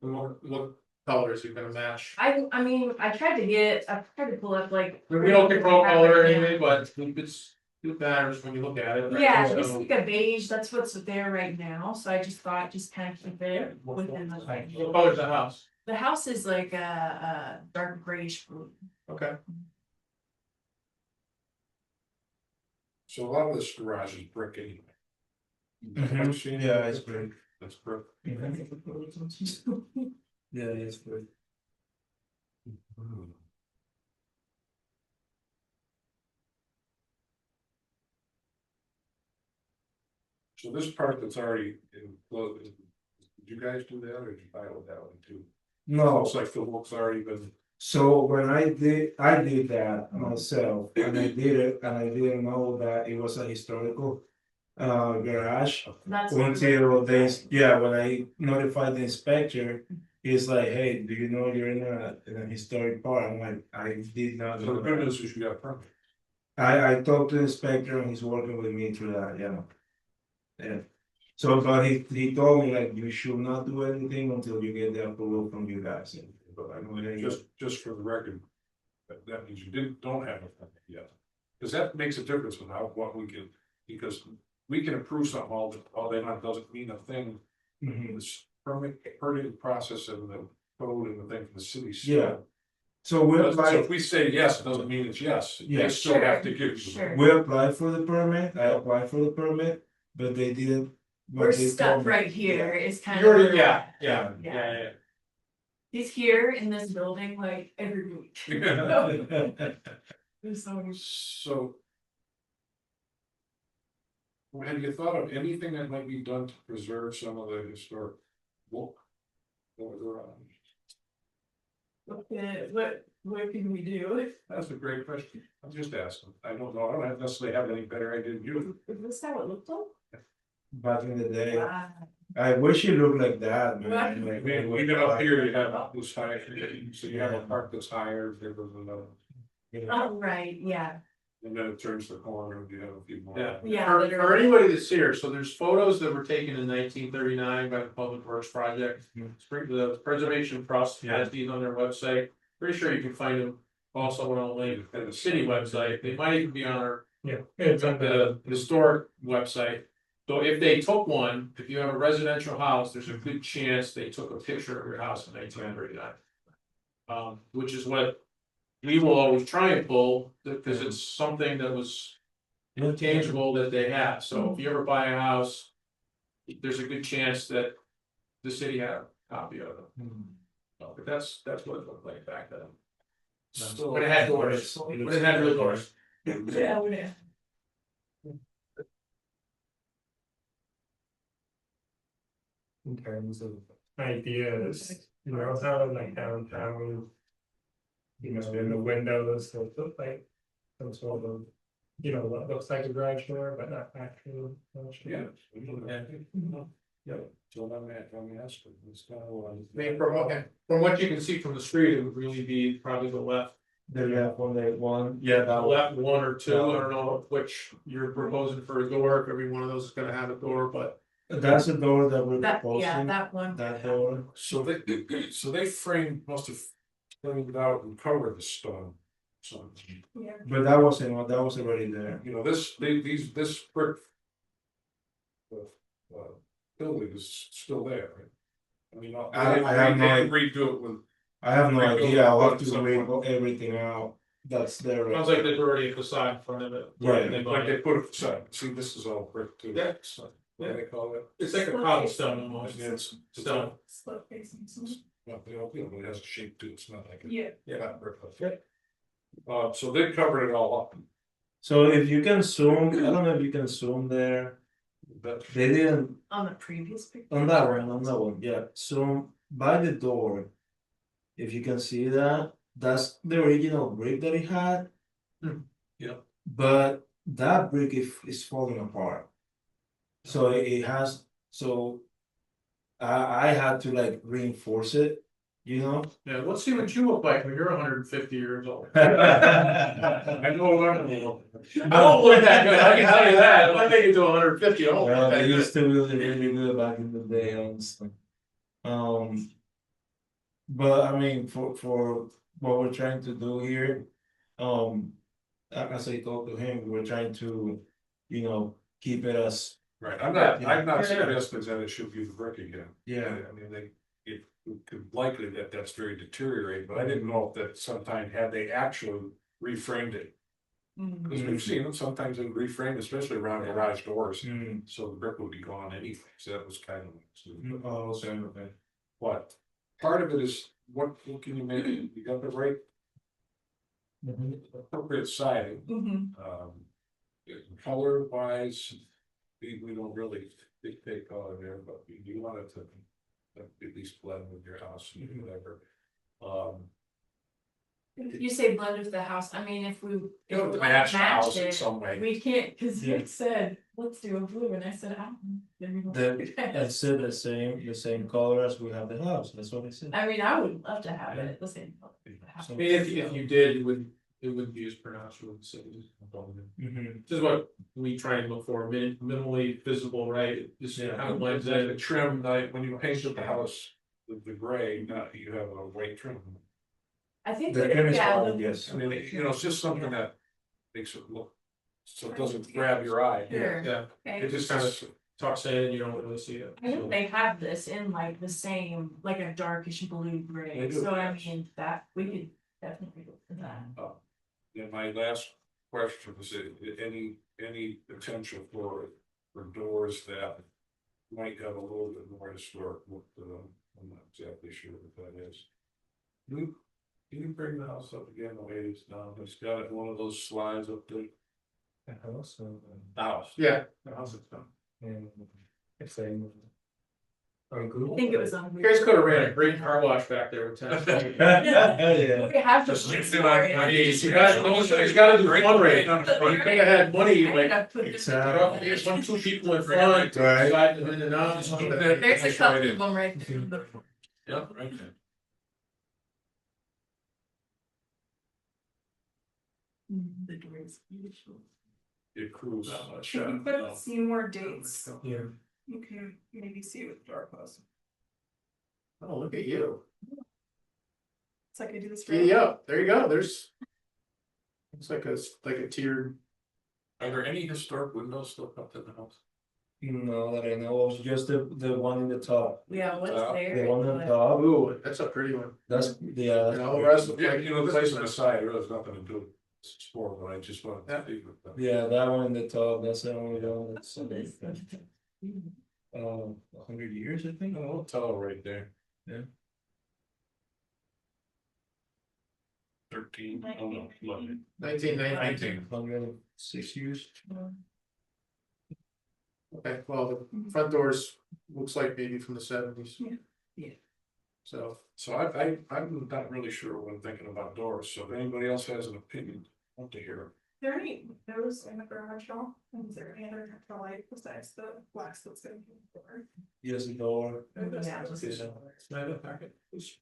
And what colors you gonna match? I mean, I tried to pull up like. We don't control color anyway, but it matters when you look at it. right? Yeah, So- just like a beige, that's what's there right now, so I just thought, just kind of keep it within the. What color's the house? The house is like a dark grayish blue. Okay. So a lot of this garage is brick anyway. Mhm. Have you seen it? Yeah, it's brick. That's brick. Yeah, it's good. So this part that's already enclosed, did you guys do that or did you file that one too? No, Looks like the work's already been, so when I did that myself, and I did it, and I didn't know that it was a historical. Garage, That's. what- until they, yeah, when I notified the inspector. He's like, hey, do you know you're in a historic part? I'm like, I did not so know the good that. news is you got a permit. I talked to the inspector and he's working with me through that, yeah. Yeah, so, but he told me like, you should not do anything until you get the approval from you guys. But I know Just for the record, that means you don't have a permit yet. Cause that makes a difference with what we can, because we can approve something all day long, doesn't mean a thing. Mhm. This permitting process and the code and the thing from the city. Yeah. So we So applied, if we say yes, it doesn't mean it's yes, Yeah. they still have to give you. Sure. we applied for the permit, I applied for the permit, but they didn't. what We're they stuck told me- right here, it's kind of. You're, where we're yeah, at. yeah, Yeah. yeah, yeah. He's here in this building like every week. So, So. Well, have you thought of anything that might be done to preserve some of the historic look? Of the garage? what can we do? That's a great question. I'm just asking. I don't know. I don't necessarily have any better idea than you. Is this how it looked like? Back in the day, Wow. I wish it looked like that, man. Right. Like, I mean, even up here, you have this high, so you have a park that's higher, there was another, Oh, right, yeah, and then it turns the corner, and you have a few more. Yeah. Yeah, For literally. anybody that's here, so there's photos that were taken in 1939 by the Public Works Project. The Preservation Trust has these on their website, pretty sure you can find them also on a link at the city website, they might even be on our Yeah, it's on the, the historic website. So if they took one, if you have a residential house, there's a good chance they took a picture of your house in 1939. Which is what we will always try and pull, because it's something that was tangible that they have, so if you ever buy a house. There's a good chance that the city had a copy of it. So, but that's what it looked like back then. So- When it had doors, when it had real doors. Yeah, we're. in terms of ideas, you know, how like downtown. You know, in the windows, they look like some sort of, you know, what looks like a garage door, but not actually. Yeah. Yeah. So let me ask you, it's kind of. I mean, from what you can see from the street, it would really be probably the left, The left one, the one, yeah, the that one. left one or two, I don't know which you're proposing for a door, if every one of those is gonna have a door, but. That's the door that we're Yeah, proposing, that one. that door. So they must have framed it out and covered the stone. So, Yeah. But that was already there. you know, this brick. Building is still there, right? I mean, I have they can redo it with I have no Right, idea, I'll have to somewhere. read everything out, that's there. Sounds like there's already a facade in front of it. Yeah. They Like bought they it. put it, so, see, this is all brick too. Yeah. So, what do they call it? It's like a cobblestone almost. Yeah, it's Stone. Split facing. Well, it has a shape to it, it's not like. Yeah. Yeah. Brick. So they covered it all up. So if you can zoom, I don't know if you can zoom there, That, they didn't, On the previous picture. on that one, yeah, so by the door. If you can see that, that's the original brick that he had. Yeah. But that brick is falling apart. So it has, so. I had to like reinforce it, you know? Yeah, let's see what you look like when you're 150 years old. I know I'm a little. I won't look that good, I can tell you that, if I make it to 150, I won't Well, look that they good. used to really, really good back in the day, honestly. But I mean, for what we're trying to do here, as I talked to him, we're trying to, keep it as, Right, I'm Yeah. not suggesting that it should be the brick again. yeah. I mean, it could likely that's very deteriorated, but I didn't know if that sometime had they actually reframed it. Because we've seen them, sometimes they reframe, especially around garage doors, Mm. so the brick would be gone anyway, so that was kind of. Oh, okay. But part of it is, what can you make, you got the right appropriate siding, color wise. We don't really dictate color there, but you want it to at least blend with your house and whatever. You say blend with the house, I mean, if we. You if know, we match the matched house in it, some way. We can't, cause Yeah. Rick said, let's do a blue, and I said, I don't. I said the same color as we have the house, that's what I said. I mean, I would love to have it the same color. as the house. So- I mean, if you did, it wouldn't be as pronounced, you wouldn't say. Mhm. This is what we try and look for, minimally visible, right? Just Yeah. how it blends Like the in. trim, like when you painted the house, the gray, now you have a white trim. I think The that, trim is yeah, fine, the- yes. I mean, it's just something that makes it look, so it doesn't grab your eye. Sure. Yeah, Okay. it just kind of tucks in and you don't really see it. I think they have this in like the same, like a darkish blue gray, They do, so I yes. mean, that, we could definitely go for that. And my last question was, any potential for doors that might have a little bit more historic look to them? I'm not exactly sure what that is. Can you bring the house up again, the way it's done? It's got it, one of those slides up there. The house, The house. Yeah. the house is done. it's saying. On I Google? think it was on. You guys could have ran a great car wash back there with tennis. Yeah. We have Just to. leave it on- I mean, you gotta do fundraising, you think I had money, like, Exactly. there's 2 people in front, Right. side and in and out. There's a couple of them right there. Yeah, right there. The door is beautiful. It cruise. Can you put see more dates? Yeah. You can maybe see with dark clothes. Oh, look at you. It's like I do this. Giddy up, there you go, there's. It's like a tiered. Are there any historic windows still up to the house? No, that I know of, just the one in the top, Yeah, what's Uh, there? the one on but- top, Ooh, that's a pretty one. that's, yeah. You know, the rest of Yeah, like, you know, this is an aside, it really has nothing to do with sport, but I just wanted to speak with them. Yeah, that one in the top, that's the only one that's, What is that? 100 years, I think. Oh, tell right there. Yeah. 13, oh no, 11. 1990. 106 years. Okay, well, the front doors looks like maybe from the 70s. Yeah. Yeah. So, So I'm not really sure what I'm thinking about doors, so if anybody else has an opinion, I want to hear it. There any those in the garage at all? And is there any other natural light besides the glass that's gonna be in the door? Yes, the door. Yeah, just- can I have a packet, please?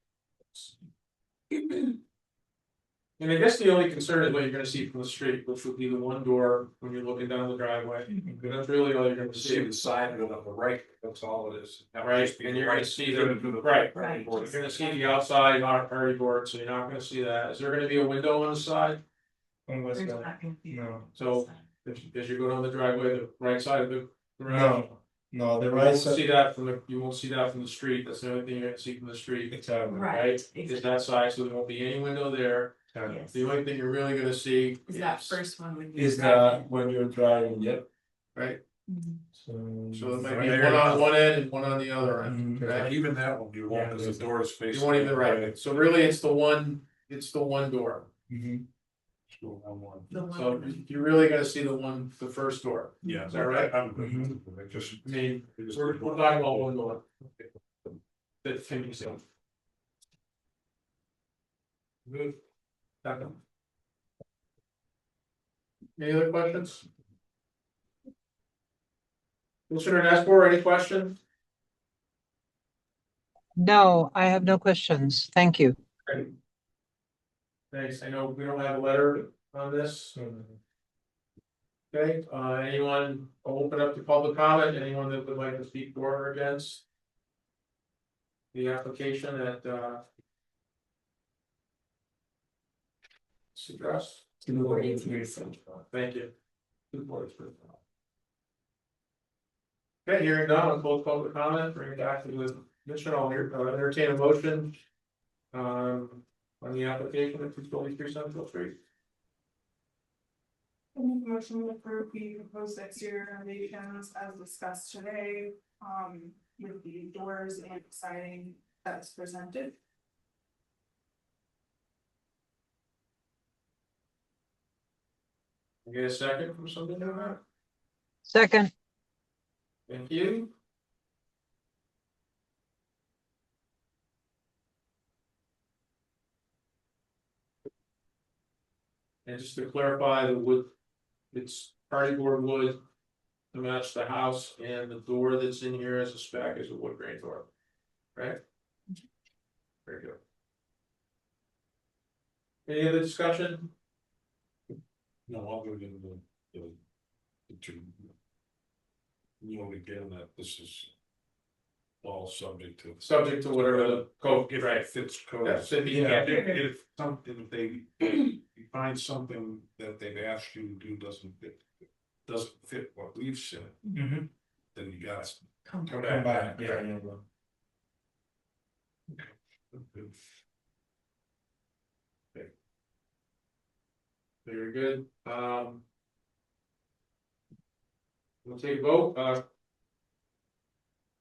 And I guess the only concern is what you're gonna see from the street, which would be the one door when you're looking down the driveway. That's really all you're gonna See see. the side of it on the right, that's all it is. That would Right, just be and the you're gonna right see to the, the right, Right. you're gonna see the outside area board, so you're not gonna see that. Is there gonna be a window on the side? On west There's side. not gonna be. No. So, as you go down the driveway, the right side of the garage? No. No, the You right won't side. see that from the, you won't see that from the street, that's the only thing you're gonna see from the street. Exactly. Right, is that side, so there won't be any window there, Yes. the only thing you're really gonna see Is that first one when you. Is that when you're driving, yep. Right, So. so it might Right be there one you on go. one end and one on the other end, Mhm. right? Even that one, you won't, because the door is facing. You won't even right, so really it's the one door, Mhm. The one. so you're really gonna see the first door. Yeah. Is that right? I'm good with it, just. I mean, we're talking about one door. That can be seen. Good. Second. Any other questions? Commissioner Nestor, any questions? No, I have no questions. Thank you. Thanks, I know we don't have a letter on this. Okay, anyone, I'll open up to public comment, anyone that would like to speak for or against? The application that, addressed. Thank you. Okay, hearing none, I'll close public comment, bring it back to the commission, I'll entertain a motion. On the application of 223 Central Street. I make a motion to approve the proposed exterior renovations as discussed today, with the doors and siding that's presented. Get a second from somebody on that? Second, Thank you. And just to clarify, the wood, it's party board wood to match the house, and the door that's in here as a spec is a wood grain door, right? Very good. Any other discussion? No, other than the two. You know, again, that this is all subject to. Subject to whatever the code, If right? it fits code. Yeah, so Yeah, if something, if they, you find something that they've asked you to do doesn't fit what we've said, Mhm. then you got. Come Come back. back, yeah. Very good, we'll take a vote,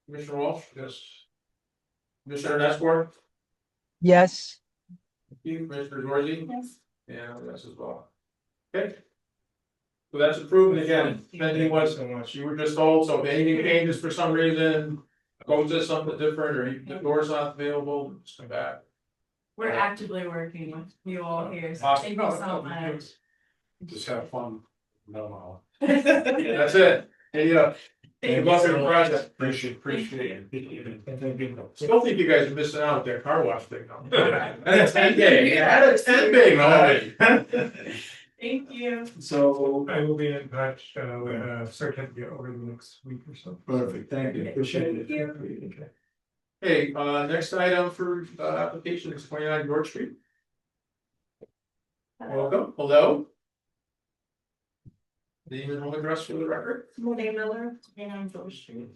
Commissioner Walsh, yes. Commissioner Nestor, yes. Commissioner Dorsey, Yes. and yes as well. Okay. So that's approved, and again, pending what So much. you were just told, so if anything changes for some reason, code says something different, or the door's not available, just come back. We're actively working with you all here, so Awesome. thank you so much. Just have fun. No. That's it, hey, good luck with the project. Appreciate it. Still think you guys are missing out with that car wash thing though. And a 10-day, yeah, a 10 big already. Thank you. So I will be in touch with a certificate over the next week or so. Perfect, thank you, appreciate it. Thank you. Okay, next item for application is 29 George Street. Welcome, hello. Name and home address for the record. Monet Miller, 29 George Street.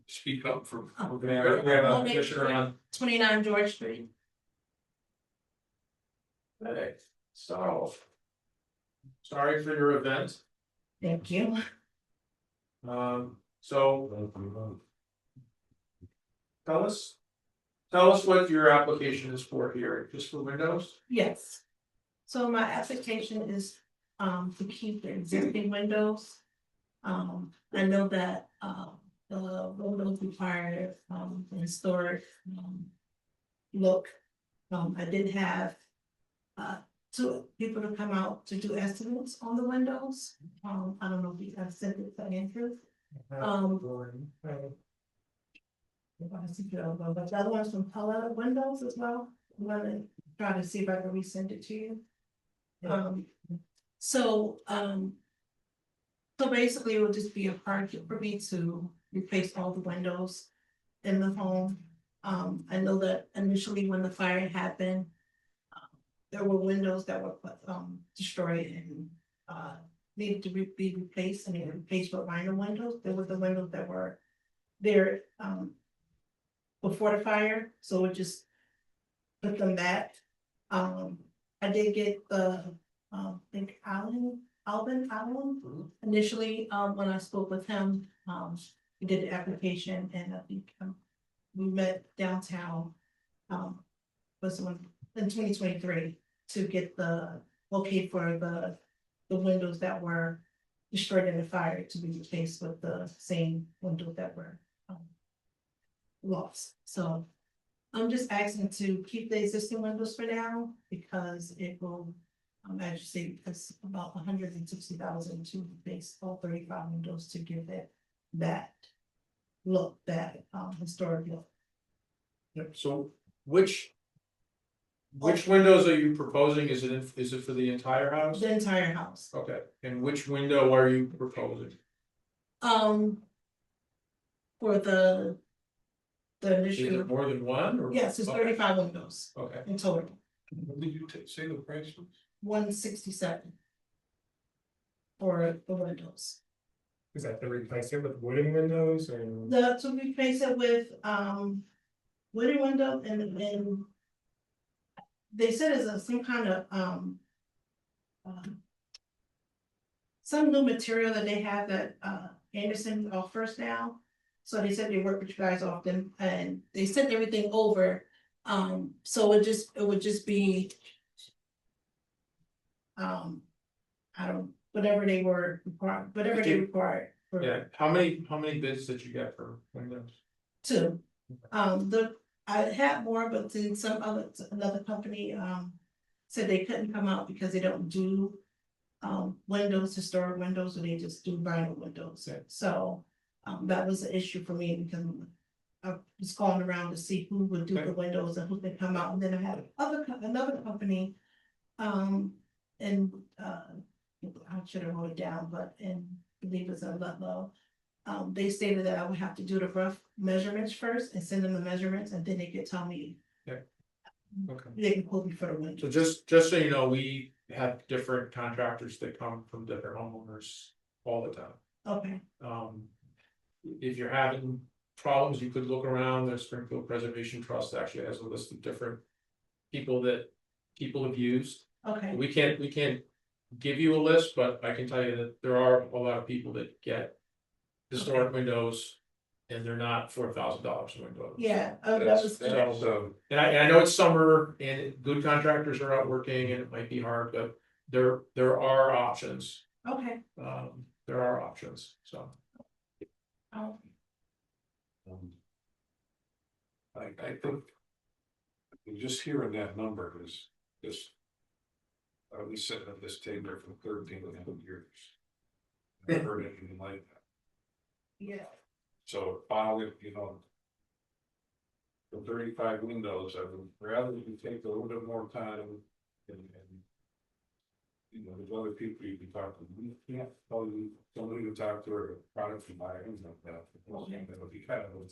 Speak up for. We have a commissioner on. 29 George Street. Okay, so. Sorry for your event, Thank you. so tell us what your application is for here, just for windows? Yes. So my application is to keep the existing windows. I know that the windows require a historic look. I did have two people to come out to do estimates on the windows. I don't know if you have sent it to Andrew. If I see it, but the other one's from Color Windows as well. I'm gonna try to see if I can resend it to you. So basically it would just be a project for me to replace all the windows in the home. I know that initially when the fire happened, there were windows that were destroyed and needed to be replaced, and they were replaced with vinyl windows. There were the windows that were there, before the fire, so it just put them back. I did get the, I think Alvin, initially, when I spoke with him, we did the application, and I think, we met downtown, was in 2023 to get the, okay for the windows that were destroyed in the fire to be replaced with the same windows that were, lost. So I'm just asking to keep the existing windows for now, because it will, as you say, because about 160,000 to replace all 35 windows to give it that look, that historic look. Yep, so which windows are you proposing? Is it for the entire house? The entire house. Okay, and which window are you proposing? For the Is initial, it more than one or? yes, it's Okay. 35 windows Okay, in total, What did you say the price was? 167 for the windows. Is that to replace it with wooden windows or? To replace it with wooden window, and they said it's some kind of some new material that they have that Anderson offers now. So they said they work with you guys often, and they sent everything over. So it would just be whatever they were required, whatever they required for. yeah, how many bids did you get for windows? Two. I had more, but then another company, said they couldn't come out because they don't do windows, historic windows, or they just do vinyl windows. Yeah. So, that was an issue for me, because I was calling around to see who would do the windows and who could come out, and then I had another company, and I should have wrote it down, but I believe it's in Ludlow. They stated that I would have to do the rough measurements first and send them the measurements, and then they could tell me. Yeah. Okay. They can quote me for the window. So just so you know, we have different contractors that come from different homeowners all the time. Okay, If you're having problems, you could look around. The Springfield Preservation Trust actually has a list of different people that people have used. okay, We can't give you a list, but I can tell you that there are a lot of people that get historic windows, and they're not $4,000 a window. yeah, that was. So, and I know it's summer and good contractors are out working and it might be hard, but there are options. Okay. There are options, so. Oh, I think. Just hearing that number is just. I was sitting at this table for 13 years. Never heard anything like that. yeah, So finally, the 35 windows, I would rather you take a little bit more time and there's other people you can talk to. You can't tell you somebody to talk to or a product from buy things like that. That'll be kind of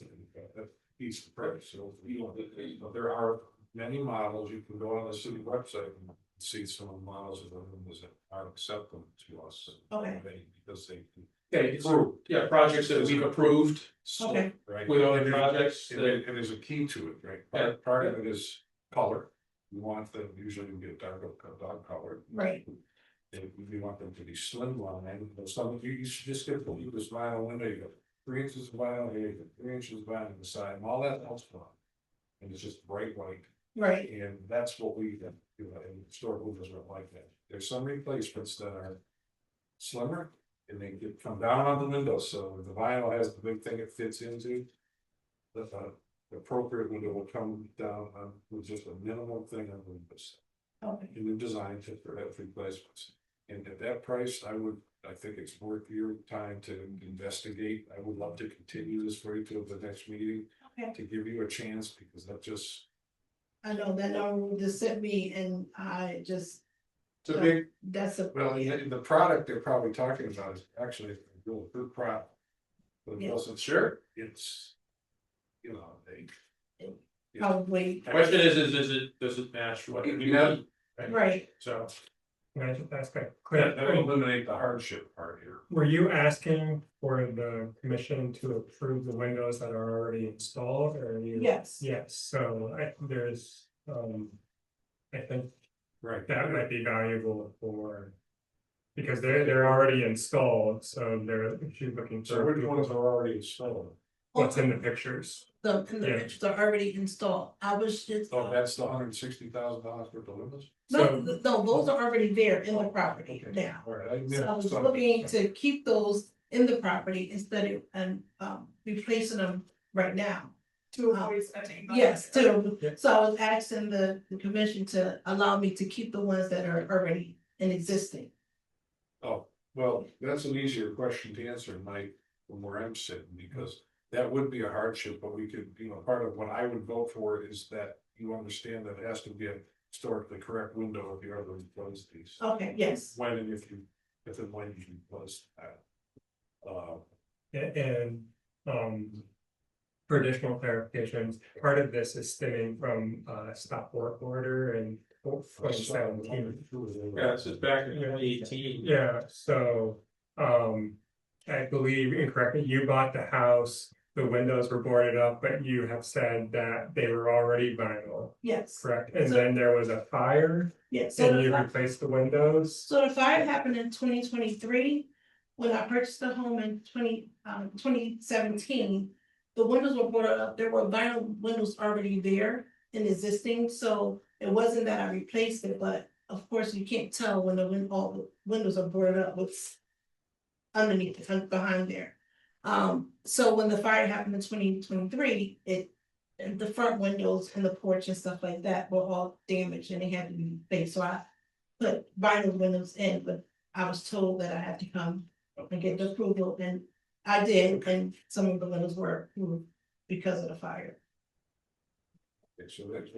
that piece of price. So there are many models. You can go on the city website and see some of the models of the windows that are acceptable to us. Okay. Because they. Yeah, projects that we've approved. Okay. Right. With other projects And that- there's a key to it, right? Yeah. Part of it is color. You want them, usually you get dark color. right, And we want them to be slimline, and some, you should just get this vinyl window, you got 3 inches of vinyl here, you got 3 inches of vinyl on the side, and all that else on. And it's just bright white, right, and that's what we, and store windows are like that. There's some replacements that are slimmer, and they come down on the window, so the vinyl has the big thing it fits into. The appropriate window will come down on with just a minimal thing on the windows. okay, In the design to for that replacements. And at that price, I think it's worth your time to investigate. I would love to continue this for you till the next meeting. Okay. To give you a chance, because that just. I know that number just sent me, and I just, It's a big, that's a. Well, the product they're probably talking about is actually a real good product. But it Yeah. wasn't sure, it's. They. Probably, question is does it match what we Yeah. need? right, So, Can I just ask a That quick, that'll eliminate the hardship part here. were you asking for the commission to approve the windows that are already installed, or are you? Yes. Yes, so there's, I think Right. that might be valuable for. Because they're already installed, so she's looking So for. which ones are already installed? What's in the pictures? The Yeah. pictures are already installed. I was just. Oh, that's the $160,000 worth of windows? No, no, those are already there in the property now. All right. So I was looking to keep those in the property instead of, and, replacing them right now. To avoid spending. money. Yes, too. Yeah. So I was asking the commission to allow me to keep the ones that are already in existing. Oh, well, that's an easier question to answer, Mike, from where I'm sitting, because that would be a hardship, but we could, part of what I would vote for is that you understand that it has to be a historically correct window if you ever replace these. Okay, yes. When and if and when you replace that. And, for additional clarifications, part of this is stemming from stop work order in 2017. Yeah, this is back in 2018. Yeah, so, I believe incorrectly, you bought the house, the windows were boarded up, but you have said that they were already vinyl, Yes, correct? And So- then there was a fire yes. and you replaced the windows? So the fire happened in 2023, when I purchased the home in 2017. The windows were boarded up, there were vinyl windows already there and existing, so it wasn't that I replaced it, but of course you can't tell when all the windows are boarded up, what's underneath, behind there. So when the fire happened in 2023, and the front windows and the porch and stuff like that were all damaged and they had to be replaced, so I put vinyl windows in, but I was told that I had to come and get the approval, and I did, and some of the windows were approved because of the fire. Okay, so that's.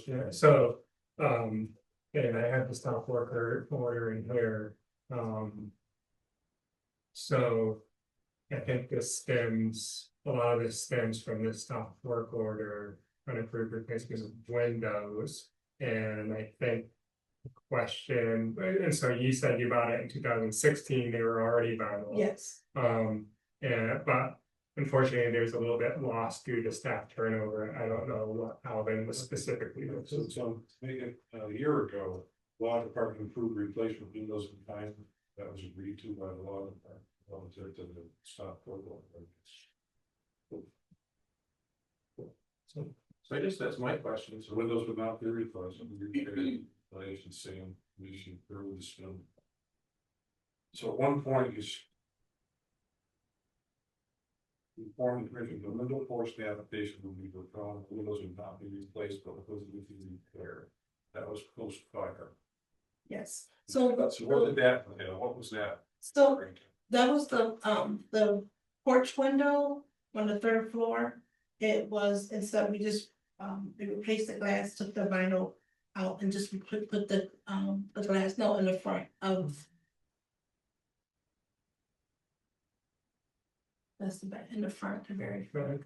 Yeah, so, and I have the stop worker order in here, so. I think a lot of this stems from the stop work order, unapproved replacement of windows, and I think. The question, and so you said you bought it in 2016, they were already vinyl. Yes, But unfortunately, there's a little bit lost due to staff turnover. I don't know what Alvin was specifically. So make it a year ago, law department approved replacement windows in kind, that was agreed to by the law department. Relative to the stop program. So I guess that's my question, so windows would not be replaced, relation same, we should approve this film. So at one point you. Informed the commission, the window portion of the application will be withdrawn, windows would not be replaced, but windows would be repaired. That was post fire. yes. So what did that, what was that? So that was the porch window on the third floor. It was, instead we just, we replaced the glass, took the vinyl out and just put the glass, no, in the front of. That's the back, in the front, the very front.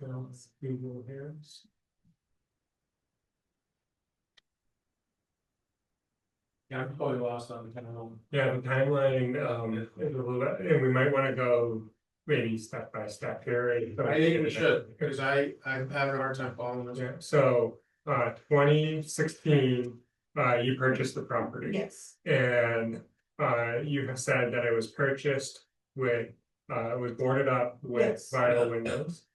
Google here. Yeah, I'm probably lost on the kind of. Yeah, the timeline, is a little bit, and we might wanna go maybe step by step here. I think we should, because I'm having a hard time following this. Yeah, so, 2016, you purchased the property. Yes, And, you have said that it was purchased with, it was boarded up with Yes. vinyl windows.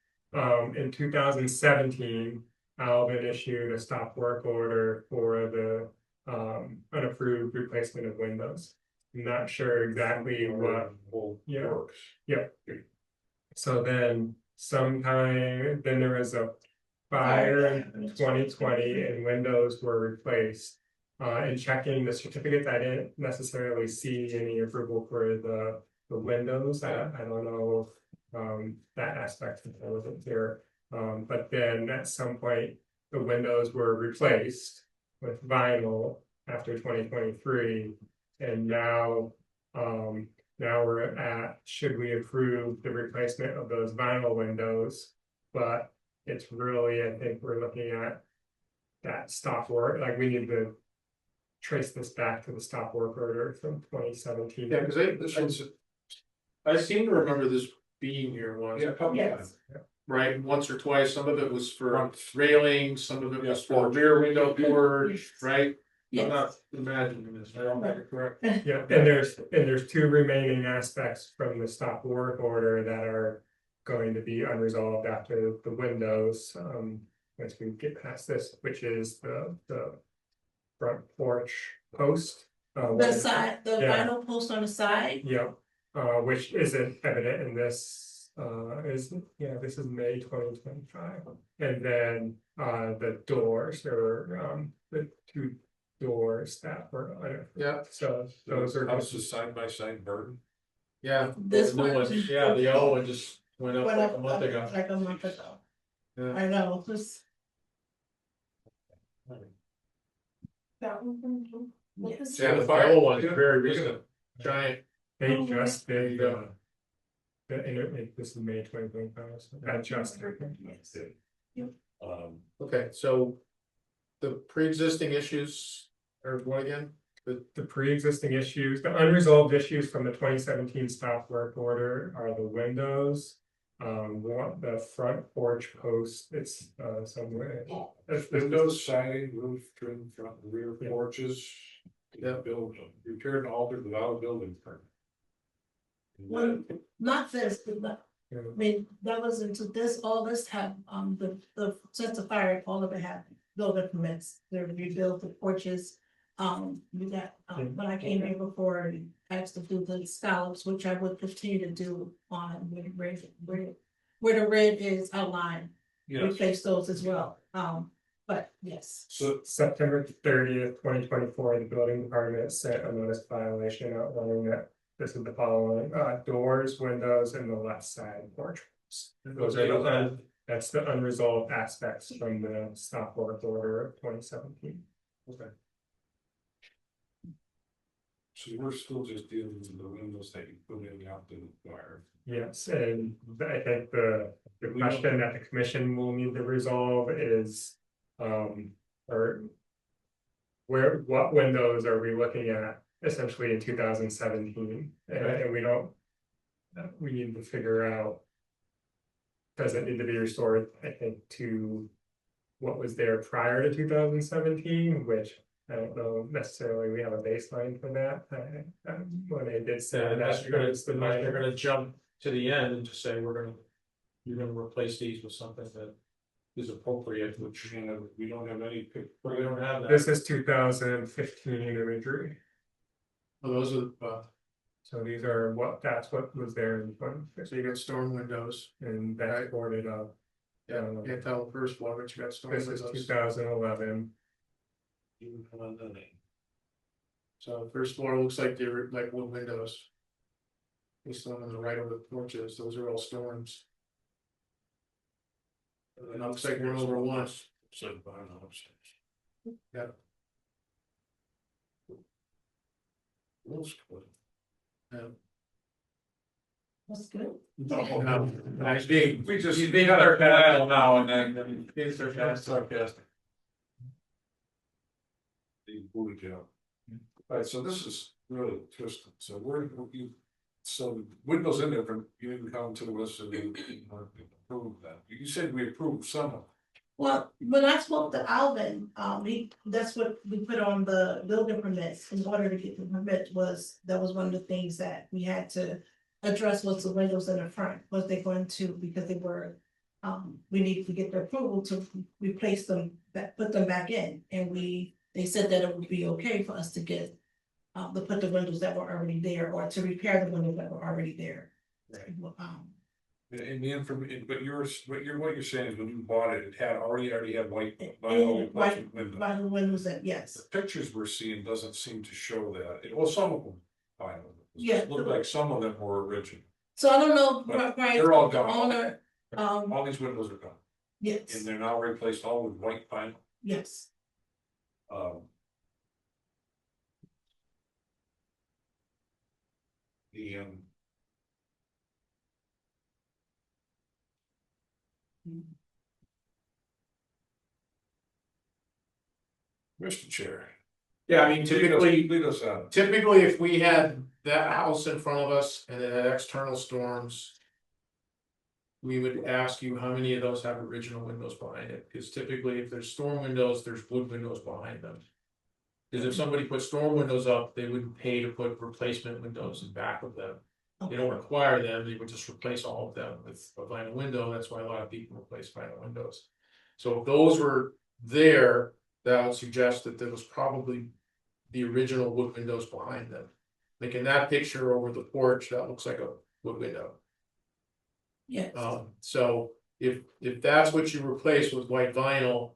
In 2017, Alvin issued a stop work order for the, unapproved replacement of windows. Not sure exactly what. Yeah. Works. So then then there was a fire in 2020 and windows were replaced. In checking the certificates, I didn't necessarily see any approval for the windows. I don't know that aspect of it here. But then at some point, the windows were replaced with vinyl after 2023. And now we're at, should we approve the replacement of those vinyl windows? But it's really, I think we're looking at that stop work, like we need to trace this back to the stop work order from 2017. Yeah, because This one's, I seem to remember this being here once. yeah, a couple Yes. times. Right, once or twice, some of it was for Once. railings, some of it was Yeah, for porch. rear window porch, right? I'm Yes. not imagining this, I don't think it's correct. Yeah, and there's two remaining aspects from the stop work order that are going to be unresolved after the windows, once we get past this, which is the front porch post. The side, the Yeah. vinyl post on the side, Yep, which isn't evident in this, this is May 2025. And then, the doors, or, the two doors that were, Yeah, so those are. House is side by side burden. yeah. This the new one- Yeah, the yellow one just went up went like up a month ago. like a month ago. Yeah. I know, just, That one from you? What yes. is- Yeah, the yellow one's very recent, giant. They Oh, just There did, you go. this is May 2025, so that just. Yes. Okay, so the pre-existing issues are what again? The pre-existing issues, the unresolved issues from the 2017 stop work order are the windows. The front porch post, it's somewhere. Windows, siding, roof, trim, front, and rear Yeah. porches. Yeah. Build, repaired and altered without a building permit. Well, not this, but not, Yeah. I mean, that was into this, all this have, since the fire, all of it had building permits, they rebuilt the porches. We got, when I came here before, and asked to do the scallops, which I would continue to do on where the red is outlined. Yes, Replace those as well, but yes, so September 30th, 2024, the building department sent a notice violation outlining that this is the following, doors, windows, and the left side porch. Those are that's the unresolved aspects from the stop work order of 2017. so we're still just dealing with the windows that you put in after the fire. Yes, and I think the question that the commission will need to resolve is, or what windows are we looking at essentially in 2017? And we don't, we need to figure out, does it need to be restored, I think, to what was there prior to 2017, which I don't know necessarily we have a baseline for that. When they did say Unless that, you're gonna, it's the unless minor. you're gonna jump to the end and just say, you're gonna replace these with something that is appropriate, which, You know, we don't have any. we don't have that. This is 2015 imagery, Oh, those are, so these are that's what was there in 2015, so you got storm windows, and that's boarded up. yeah, you can't tell the first floor, but you got storm This is windows. 2011. So first floor looks like they're like wood windows. This one on the right of the porches, those are all storms. And it looks like we're over once. So, I don't know. Yeah. Rules code. that's good. He's being, We just. he's being sarcastic now and then. Being sarcastic. The booty jail. Alright, so this is really interesting, so you, so windows in there, but you didn't come to us and you approved that, you said we approved some of it. Well, when I spoke to Alvin, that's what we put on the building permits in order to get the permit that was one of the things that we had to address was the windows in the front, was they going to, because they were, we needed to get the approval to replace them, put them back in, and they said that it would be okay for us to get, to put the windows that were already there, or to repair the windows that were already there. In the information, but what you're saying is when you bought it, it had already had white And vinyl white replacement windows. vinyl windows, that, yes, The pictures we're seeing doesn't seem to show that, well, some of them, vinyl. Yeah. It looked like some of them were original, so I don't know, But Brian, they're all the gone. owner, all these windows are gone, yes, and they're now replaced all with white vinyl. yes. The Mr. Chair, Yeah, I mean, typically, Lead us on. typically if we had that house in front of us and it had external storms. We would ask you how many of those have original windows behind it, because typically if there's storm windows, there's wood windows behind them. Because if somebody put storm windows up, they wouldn't pay to put replacement windows in back of them. They don't require them, they would just replace all of them with a vinyl window, that's why a lot of people replace vinyl windows. So if those were there, that would suggest that there was probably the original wood windows behind them. Like in that picture over the porch, that looks like a wood window. Yes, So if that's what you replace with white vinyl.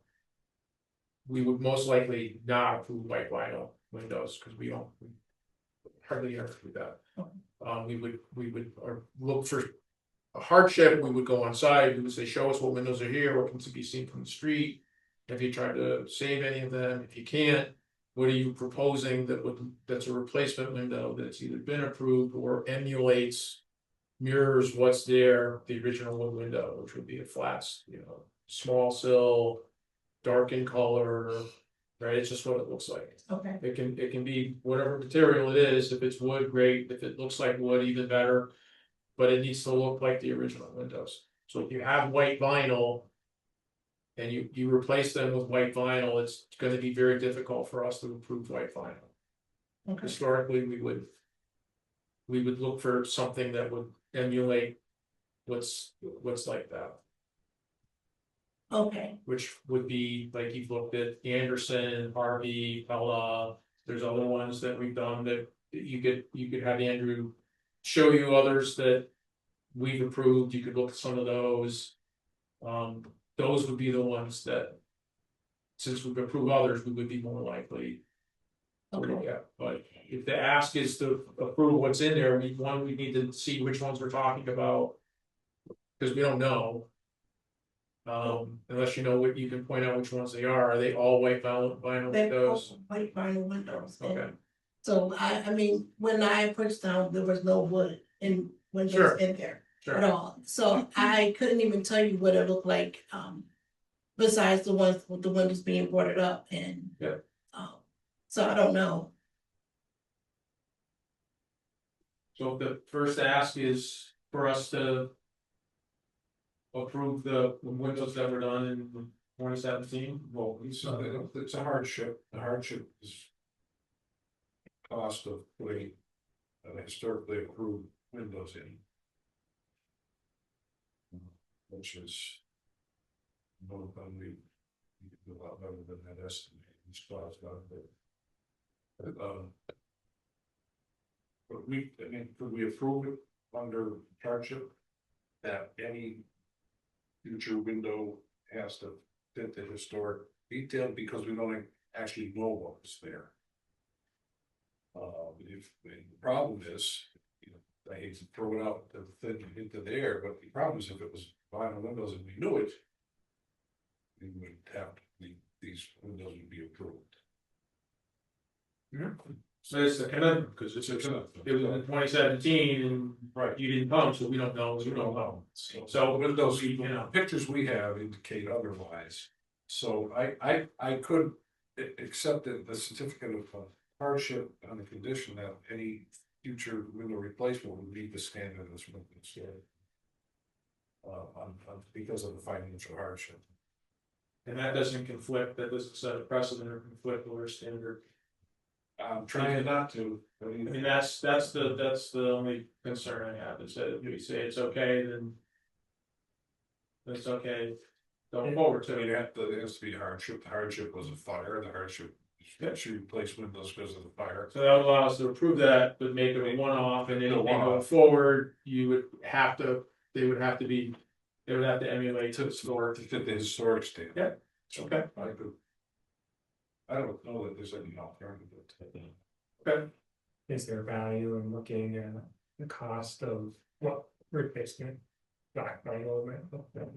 We would most likely not approve white vinyl windows, because we hardly ever do that. We would or look for a hardship, we would go on site, we would say, show us what windows are here, what can be seen from the street. Have you tried to save any of them? If you can't, what are you proposing that's a replacement window that's either been approved or emulates. Mirrors what's there, the original wood window, which would be a flat, small sill, dark in color, right? It's just what it looks like. okay, It can be whatever material it is. If it's wood, great. If it looks like wood, even better. But it needs to look like the original windows. So if you have white vinyl. And you replace them with white vinyl, it's gonna be very difficult for us to approve white vinyl. okay, Historically, we would look for something that would emulate what's like that, okay, which would be like you've looked at Anderson, Harvey, Pella. There's other ones that we've done that you could have Andrew show you others that we've approved. You could look at some of those. Those would be the ones that, since we've approved others, we would be more likely to look at. But if the ask is to approve what's in there, we need to see which ones we're talking about. Because we don't know. Unless you know what, you can point out which ones they are. Are they all white vinyl they're windows? all white vinyl windows. and Okay, So I mean, when I pushed down, there was no wood in windows Sure. in there at sure. all, so I couldn't even tell you what it looked like, besides the ones with the windows being boarded up and. Yeah. So I don't know, So the first ask is for us to approve the windows that were done in 2017. Well, it's a hardship, the hardship is. Cost of putting historically approved windows in. Which is. More than we do a lot better than that estimate, these costs out there. But could we approve it under hardship? That any future window has to fit the historic detail, because we don't actually know what was there. If the problem is, I hate to throw it out into the air, but the problem is if it was vinyl windows and we knew it. We would have these windows would be approved. So it's the conundrum, because it was in 2017 and Right. you didn't come, so we don't know, we don't know. So So the windows, you pictures we have indicate otherwise. So I could accept the certificate of hardship on the condition that any future window replacement would meet the standard of this window. Because of the financial hardship. And that doesn't conflict, that doesn't set a precedent or conflict with our standard. I'm trying not to. I mean, that's the only concern I have, is that if we say it's okay, then. It's okay, going forward I to mean, it. there has to be hardship. The hardship was a fire. The hardship should replace windows because of the fire. So that would allow us to approve that, but make it a one-off, and anything going one-off. forward, they would have to emulate To fit the historic standard. Yeah. Okay. I don't know that there's any alternative to that. Okay, Is there value in looking at the cost of what replacement? Black vinyl might look like?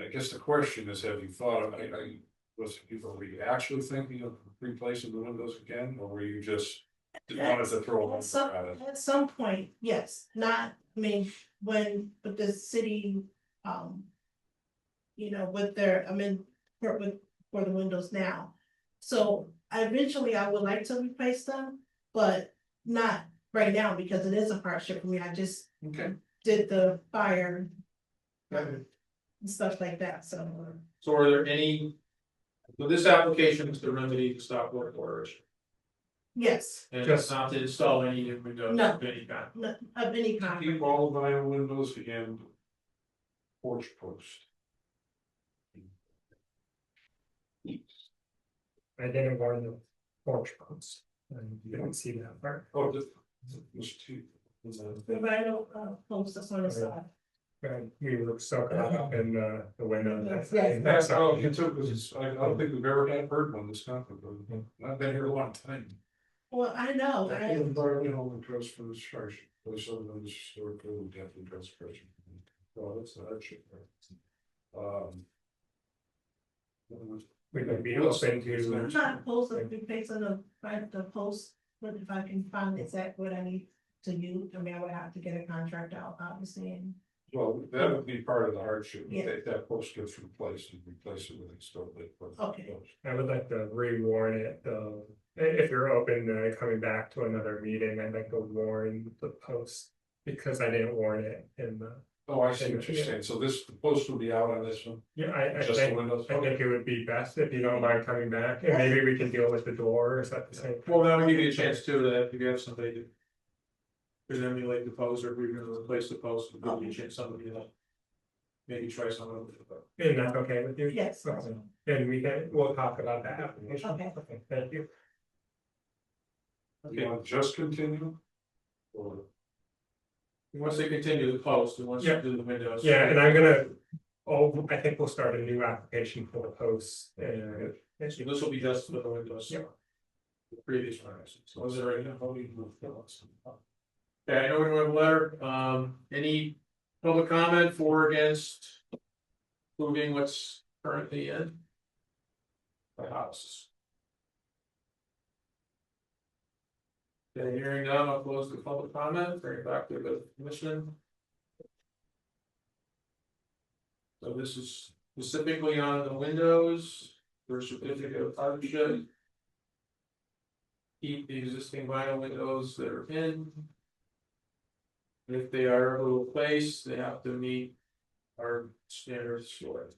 I guess the question is, have you thought of, were you actually thinking of replacing the windows again, or were you just wanted to throw them at it? at some point, yes, not, I mean, but the city, you know, with their, for the windows now. So eventually I would like to replace them, but not right now because it is a hardship for me. I just Okay. did the fire Okay. and stuff like that, so. So are there any? So this application is to remedy the stop work orders, Yes, and Just- it's not to install any new windows No. of any kind. of any kind. Keep all the vinyl windows and porch post. I didn't warn the porch posts, and you don't see that part. Oh, there's two. The vinyl post that's on the side. And we were so caught up in the window. Yes. That's how it took, I don't think we've ever had heard one this complicated. I've been here a long time. Well, I know, Environmental interest for the structure, there's some of the historical death and transgression. Well, that's the hardship. We could be open I'm to. not opposed to replacing the post, but if I can find exactly what I need to use, I mean, I would have to get a contract out, obviously, and. Well, that would be part of the hardship, Yeah. that post gets replaced and replace it with a stone. Okay. I would like to re-warn it, if you're open to coming back to another meeting, I'd like to warn the post. Because I didn't warn it in the, Oh, I see what you're saying, so this, the post will be out on this one, yeah, I just the think, windows. I think it would be best if you don't mind coming back, and maybe we can deal with the doors at the same. Well, that'll give you a chance too, that if you have somebody to. Could emulate the post, or if you're gonna replace the post, it'll give you a chance, somebody to. Maybe try some of it. And that's okay with you? Yes. Okay. And we'll talk about that application. Okay. Thank you. You want to just continue? Or, Once they continue the post, and once you Yeah. do the windows. Yeah, and I'm gonna, I think we'll start a new application for the posts and. So this will be just for the windows. Yeah. The previous one, so was there any? Okay, I know we don't have a letter, any public comment for or against? Moving what's currently in. The house. Okay, hearing none, I'll close the public comment, bring it back to the commission. So this is specifically on the windows, for certificate of hardship. Keep the existing vinyl windows that are in. If they are ever replaced, they have to meet our standards for it.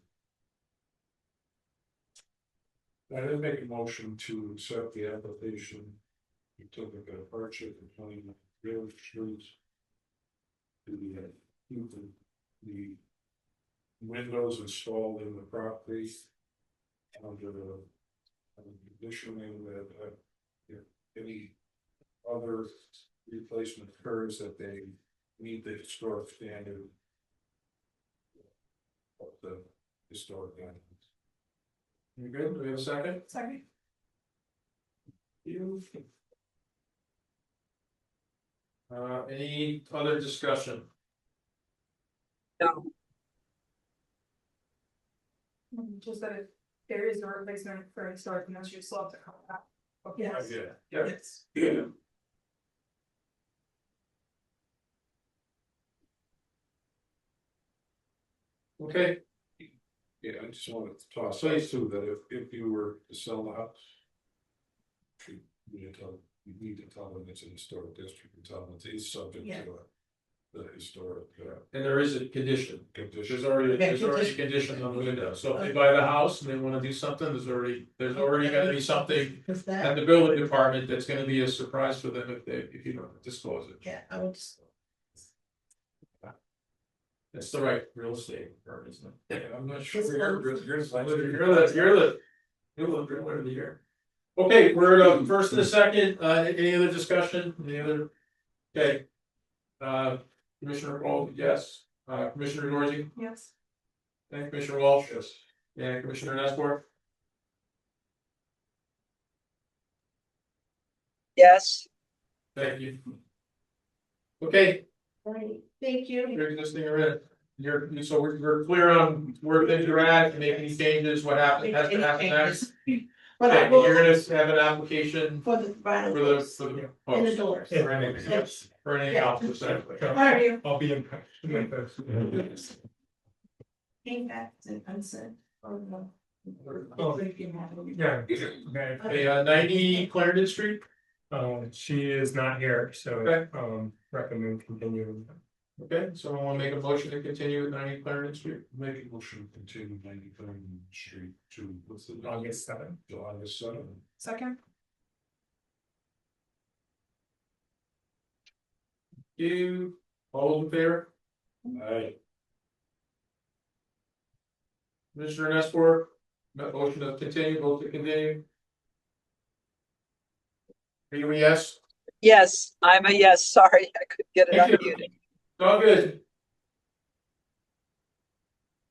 I didn't make a motion to accept the application. We took a hardship and planning real streets. The windows installed in the property. Under the conditioning that if any other replacement occurs that they meet the historic standard. Of the historic guidelines. You good? Do we have a second? Sorry. You. Any other discussion? Just that if there is a replacement for historic, then you still have to come back. Yes. Yeah. Yes. Yeah. Okay, Yeah, I just wanted to toss out too, that if you were to sell the house. You need to tell them it's an historic district, and tell them it's subject Yeah. to the historic and there is a condition. condition. There's already conditions on the window, so if they buy the house and they wanna do something, there's already gonna be something. Cause At that, the building department, that's gonna be a surprise for them if you don't disclose it. yeah, I would just. It's the right real estate firm, isn't it? Yeah, I'm not sure. It's You're the driller of the year. Okay, we're first and a second, any other discussion, any other? Okay. Commissioner Wall, yes, Commissioner Dorsey, Yes. and Commissioner Walsh, yes, and Commissioner Nestor. Yes. Thank you. Okay, Right, thank you. you're existing already. So we're clear on where things are at, make any changes, what happens, has to happen next. But Okay, I and will, you're gonna have an application for the vinyl for the, posts for the and the post, doors. for anything else, for anything else, essentially. How are you? I'll be in touch with this. came back to consent or no? Oh, If you have any. yeah, okay. Hey, 90 Clarendon Street, She is not here, so, Okay. recommend continuing. okay, someone wanna make a motion to continue at 90 Clarendon Street? Make a motion to continue 93rd Street to, what's the? August 7th. To August 7th. Second, You, all in favor? Aye. Commissioner Nestor, motion to continue, vote to continue. Are you a yes? Yes, I'm a yes. Sorry, I couldn't get it Thank you. unmuted. All good.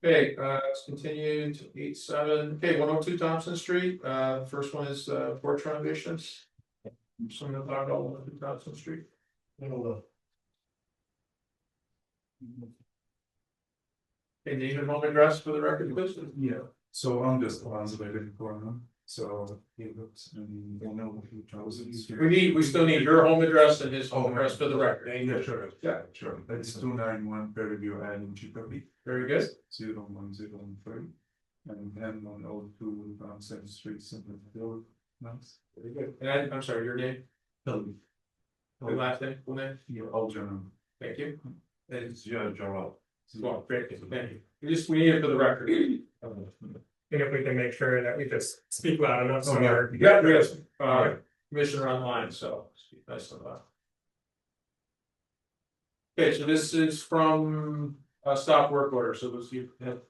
Okay, let's continue to 8-7, okay, 102 Thompson Street, first one is porch renovations. Someone to talk about 102 Thompson Street. Okay, name and home address for the record, please. Yeah, so I'm just translating for him, so he looks and they know who chose it. We still need your home address and his home address for the record. Yeah, sure. Yeah. Sure, that's 291 Fairview Island, Chicago, Very good. 01013. And then 102 Thompson Street, Springfield, nice. Very good. And I'm sorry, your name, Philly. your last name, full name, Yeah, all general. thank you. It's Gerald. Well, great, thank you. We need it for the record. And if we can make sure that we just speak loud enough, so. Oh, yeah. our- Yeah, we have, commissioner online, so speak nice and loud. Okay, so this is from a stop work order, so this you have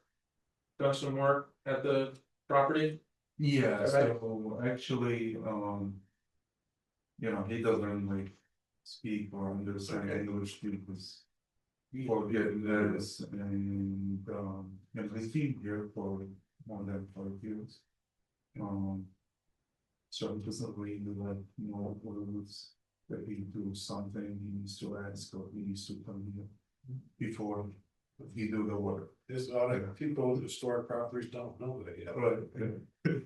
done some work at the property? Yeah, Okay. so actually, you know, he doesn't like speak or understand English because forget this and he's been here for more than 5 years. So he doesn't really like know words that he do something, he needs to ask or he needs to come here before he do the work. There's a lot of people with historic properties don't know that yet. Right.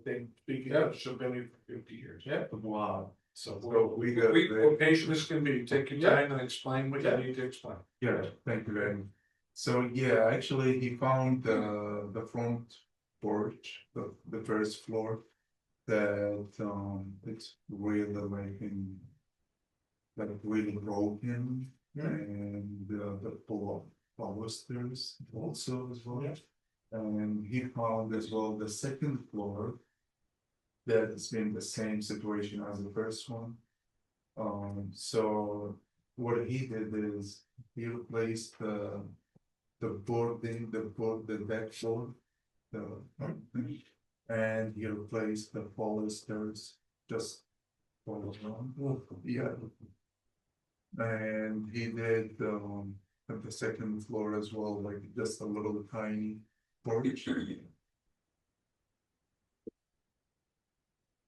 They speak English, have been here for 50 years. Yeah. Wow. So So we got. we're patient as can be, take your Yeah. time and explain what you need to explain. Yeah, thank you very much. So, yeah, actually, he found the front porch, the first floor. That it's really like really broken. And the balusters also as well. And he found as well the second floor. That has been the same situation as the first one. So what he did is he replaced the boarding, the deck floor. And he replaced the balusters just for yeah. And he did at the second floor as well, like just a little tiny porch.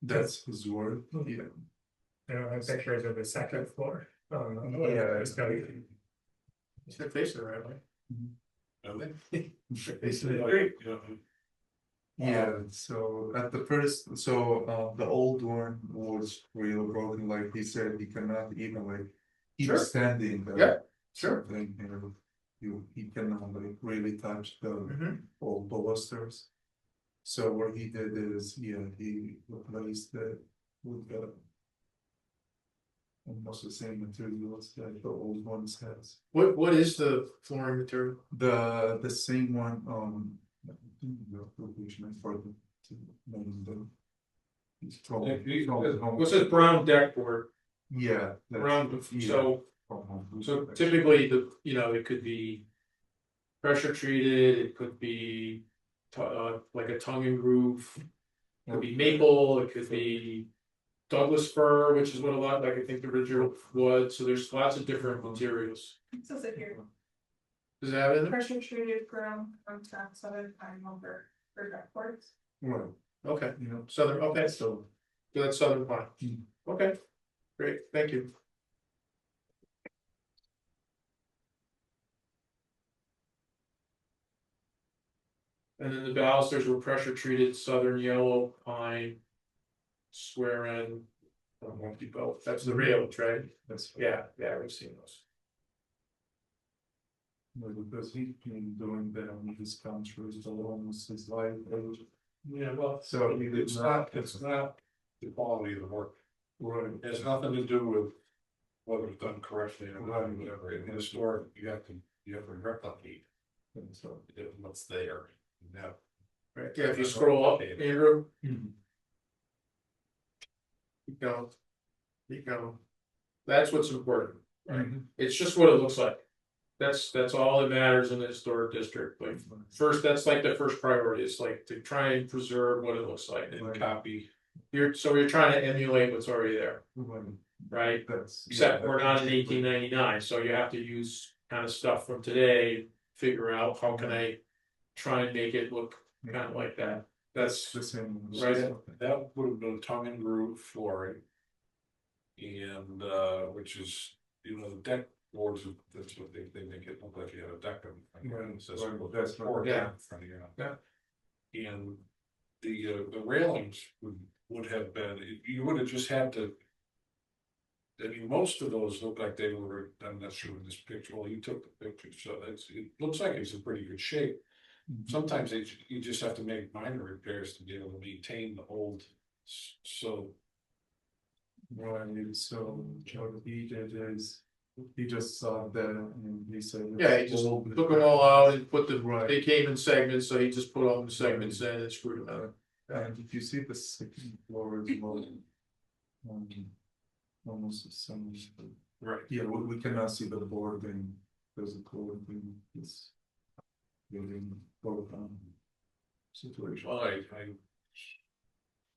That's his word, yeah. I don't have pictures of the second floor. Yeah. It's gonna be- You should face it right way. Great. Yeah, so at the first, so the old one was real broken, like he said, he cannot even like keep Sure. standing. Yeah, sure. Thing, he cannot like really touch the Mhm. old balusters. So what he did is, yeah, he replaced it with the almost the same materials that the old ones has. What is the flooring material? The same one, I think the appropriation I forgot to name them. It's from- What's this brown deck board? Yeah. that's- Brown, yeah, so from home. So typically it could be. Pressure treated, it could be like a tongue and groove. It could be maple, it could be Douglas fir, which is what a lot, like I think the original wood, so there's lots of different materials. it says it here, Does it have it in there? pressure treated ground contact southern pine lumber for backwards. Right, Okay, you know, southern, okay, so that's southern pine, okay, great, thank you. And then the balusters were pressure treated southern yellow pine. Square end. Home Depot, that's the rails, right? that's. Yeah, we've seen those. Because he's been doing that in his country, so almost his life. Yeah, well, So he did it's not the quality of the work. Right. It has nothing to do with whether it's done correctly or not, or whatever. In historic, you have to replicate what's there. Now, Right, yeah, if you scroll up, Andrew. Mhm. Keep going. Keep going. That's what's important, right? Mhm. It's just what it looks like. That's all that matters in the historic district, like, first, that's like the first priority, is like to try and preserve what it looks like. and copy. So you're trying to emulate what's already there, right? That's. Except we're not in 1899, so you have to use kind of stuff from today, figure out how can I try and make it look kind of like that. That's The same. right. That would have been tongue and groove flooring. And which is, the deck boards, that's what they make it look like you have a deck of. Right, It says, right, well, that's right. or Yeah. down in front of you. And the railings would have been, you would have just had to. I mean, most of those look like they were, I'm not sure in this picture, well, you took the picture, so it looks like it's in pretty good shape. Sometimes you just have to make minor repairs to be able to maintain the old, so. Right, so what he did is, he just saw that and he said. Yeah, he just took them all out and put Right. they came in segments, so he just put all the segments in and screwed them out. And if you see the second floor is more. Almost the same. Right. Yeah, we cannot see the board and there's a code in this. Building board situation. Well, I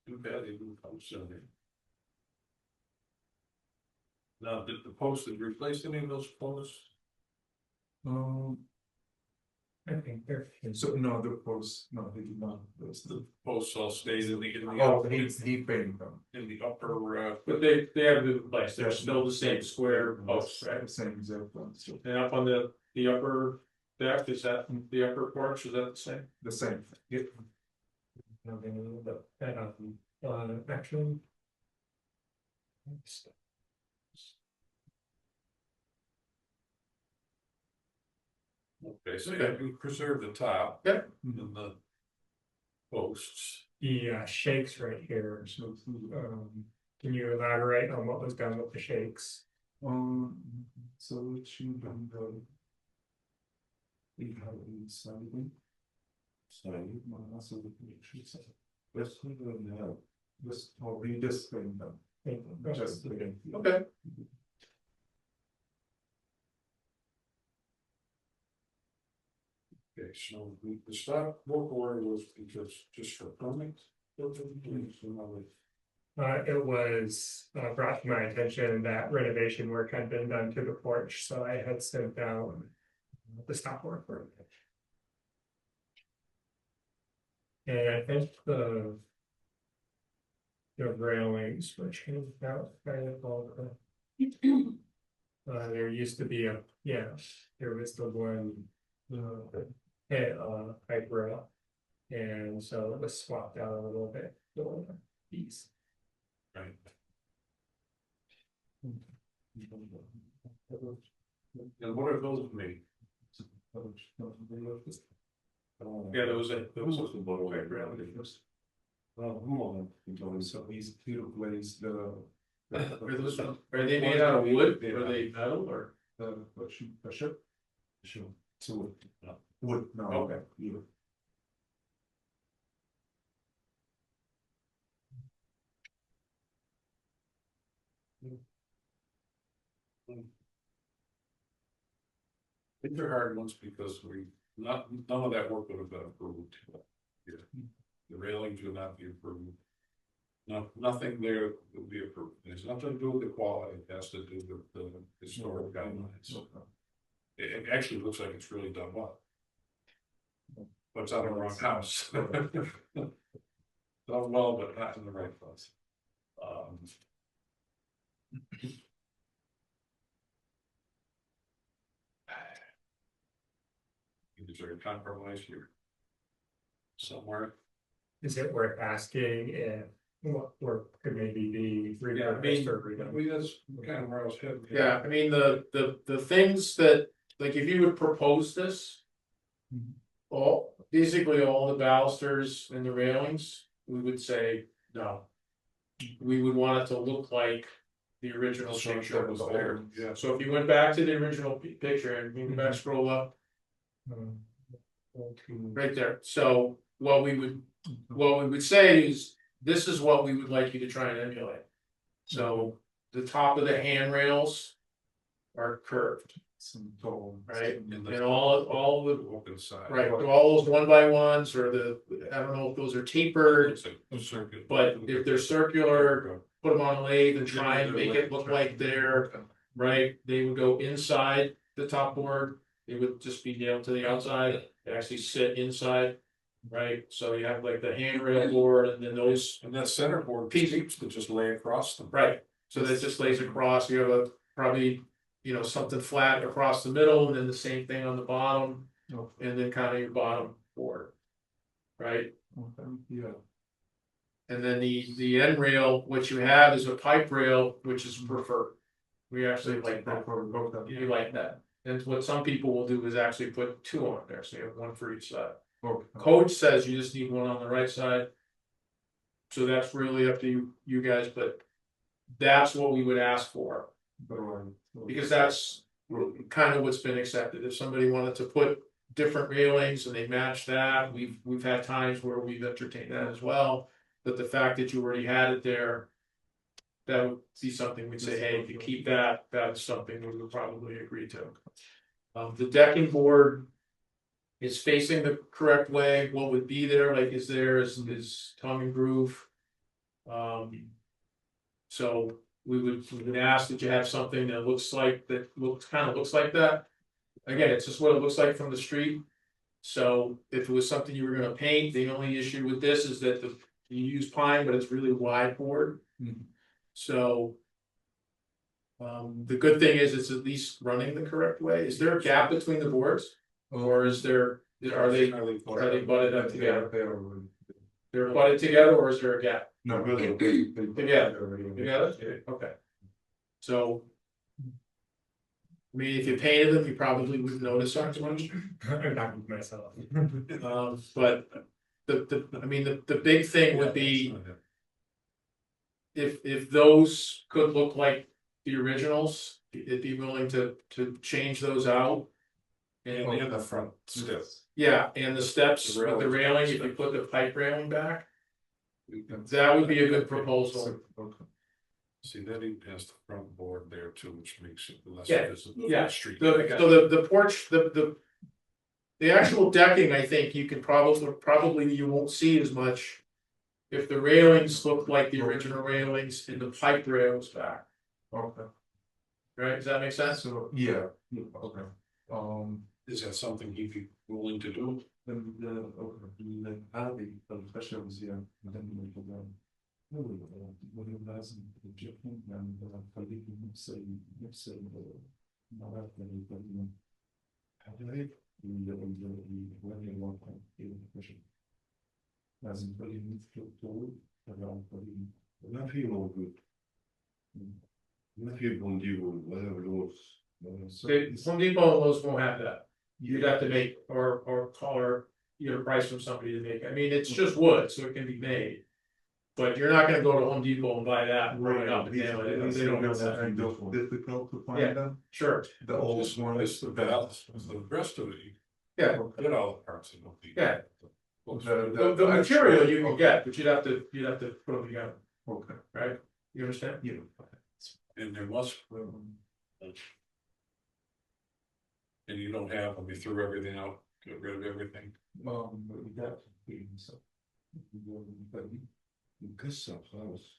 too bad they moved posts in there. Now, did the post, did you replace any of those posts? I think they're. So no, the post, no, they did not, those The posts all stayed in the oh, upper, he painted them. in the upper, But they haven't been replaced, they're still the same square posts, right? The same exact one, so And up on the upper deck, is that the upper porch, is that the same? the same, Yep. Actually. okay, so yeah, you preserve the top. Yep. And the posts. The shakes right here, so can you elaborate on what was done with the shakes? so it should be the. We have something. Sorry, my muscle should say. Let's put it now, this, or we just bring them. Just again. Okay. Okay, so the stop work order was just for permit. It was brought to my attention that renovation work had been done to the porch, so I had sent out the stop work for it. And I think the railings were changed out kind of all there used to be there was the one pipe rail. And so it was swapped out a little bit, these. Right. And what are those made? Yeah, there was a Okay, really. Well, so he's to replace the. Are they made out of wood, are they metal or? The ship? Sure. So, wood, no, okay, yeah. These are hard ones because none of that work would have been approved. Yeah. The railings would not be approved. No, nothing there would be approved. There's nothing to do with the quality, it has to do with the historic guidelines. It actually looks like it's really done well. But it's on the wrong house. Done well, but not in the right place. Is there a compromise here? Somewhere? Is it worth asking if what work could maybe be Yeah, I mean, repurposed or redone? That's kind of where I was heading. Yeah, I mean, the things that like if you would propose this. Basically all the balusters and the railings, we would say no. We would want it to look like the original picture was there. Yeah. So if you went back to the original picture and you go back, scroll up. Right there, so what we would say is, this is what we would like you to try and emulate. So the top of the handrails are curved, right? And all the, Open side. right, all those 1x1s or I don't know if those are tapered, It's a circuit. but if they're circular, put them on a lathe and try and make it look like they're, right? They would go inside the top board, it would just be nailed to the outside, they actually sit inside, right? So you have like the handrail board and then those, And that center board keeps to just lay across them. right? So that just lays across, you have a probably, something flat across the middle and then the same thing on the bottom. And then kind of your bottom board. Right? Yeah. And then the end rail, what you have is a pipe rail, which is preferred. We actually like that. You like that. And what some people will do is actually put two on there, so you have one for each side. Code says you just need one on the right side. So that's really up to you guys, but that's what we would ask for. Because that's kind of what's been accepted. If somebody wanted to put different railings and they match that, we've had times where we've entertained that as well. But the fact that you already had it there, that would be something we'd say, hey, if you keep that, that's something we would probably agree to. The decking board is facing the correct way. What would be there, like, is tongue and groove. So we would ask that you have something that kind of looks like that. Again, it's just what it looks like from the street. So if it was something you were gonna paint, the only issue with this is that you use pine, but it's really wide board. So. The good thing is it's at least running the correct way. Is there a gap between the boards? Or are they butted up together? They're butted together, or is there a gap? No, really. Together? Okay. So. I mean, if you painted them, you probably wouldn't notice so much. Not with myself. But the big thing would be. If those could look like the originals, it'd be willing to change those out. And the front steps. Yeah, and the steps with the railing, if you put the pipe railing back, that would be a good proposal. See, that even has the front board there too, which makes it less Yeah, visible. yeah. Street. So the porch, the actual decking, I think you can probably you won't see as much. If the railings look like the original railings and the pipe rails back. Okay. Right, does that make sense? So, yeah, okay. Is that something he'd be willing to do? The Harvey, the specials, yeah, then we go down. What you guys in the Japan and verlegen say, Home Depot and Lowe's won't have that. You'd have to make or call or get a price from somebody to make it. I mean, it's just wood, so it can be made. But you're not gonna go to Home Depot and buy that and bring it up and nail it. They don't have that. difficult to Yeah. find them, Sure, the old one It's is the the balance, best. the rest of it. yeah, Get all the parts of it. Yeah. the material you can get, but you'd have to put them together, Okay, right? You understand? yeah. And there must. And you don't have, when you threw everything out, get rid of everything. But we got so. Because of house.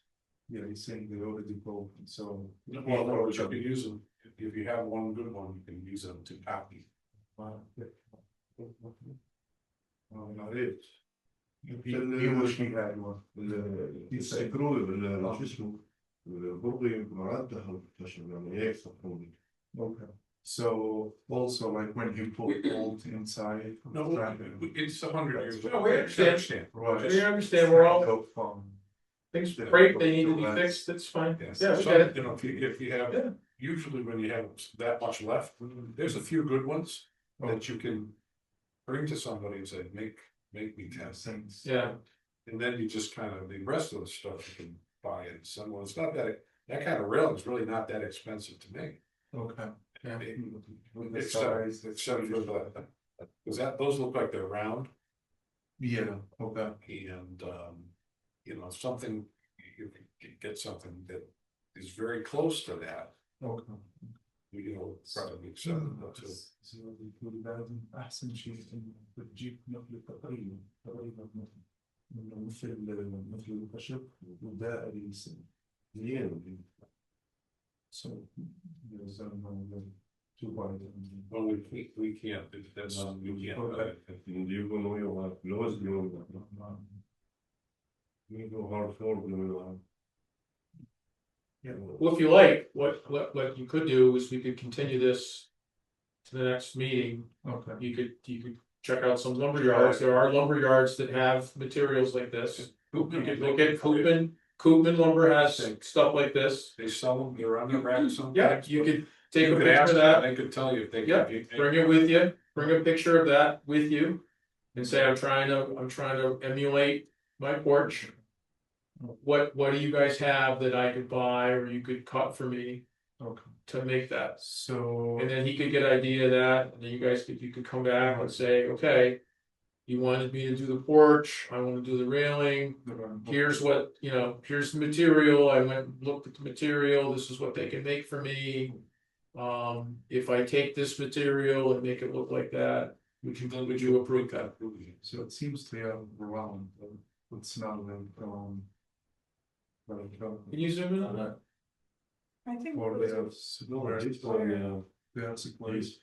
Yeah, he's saying they already broke, so. Well, no, you can use them, if you have one good one, you can use them to copy. Not it. He wish he had one. It's a Okay, so also like when you put bolt inside. No, it's 100 years. No, we understand. Right. We understand, we're all, Go from- things break, they need to be fixed, it's fine. Yes. Yeah, we So, get it. you know, if you have. Yeah. usually when you have that much left, there's a few good ones that you can bring to somebody and say, make me 10 cents. Yeah, And then you just kind of, the rest of the stuff you can buy it somewhere. It's not that kind of railing is really not that expensive to make. Okay. yeah. With the Except size, except for because those look like they're round yeah, okay. and, something, you can get something that is very close to that, Okay. probably acceptable too. أحسن شيء إنه بتجيب نقل تقريبا إنه مثل الخشب ودائري زين. So there's two by Well, we can't, that's, we can't. Well, if you like, what you could do is we could continue this to the next meeting. Okay. You could check out some lumber yards. There are lumber yards that have materials like this. You could look at Koopman lumber has stuff like this. They sell them, they're on the rack sometimes. Yeah, you could take a You could picture ask of them, that. they could tell you if they. Yeah, bring it with you, bring a picture of that with you. And say, I'm trying to emulate my porch. What do you guys have that I could buy or you could cut for me Okay. to make that? So. And then he could get idea of that, and then you could come back and say, okay. You wanted me to do the porch, I wanna do the railing, here's what, here's the material, I went and looked at the material, this is what they can make for me. If I take this material and make it look like that, would you approve that? So it seems to have around, it's not Can you zoom in on that? I think. or they have sequoias.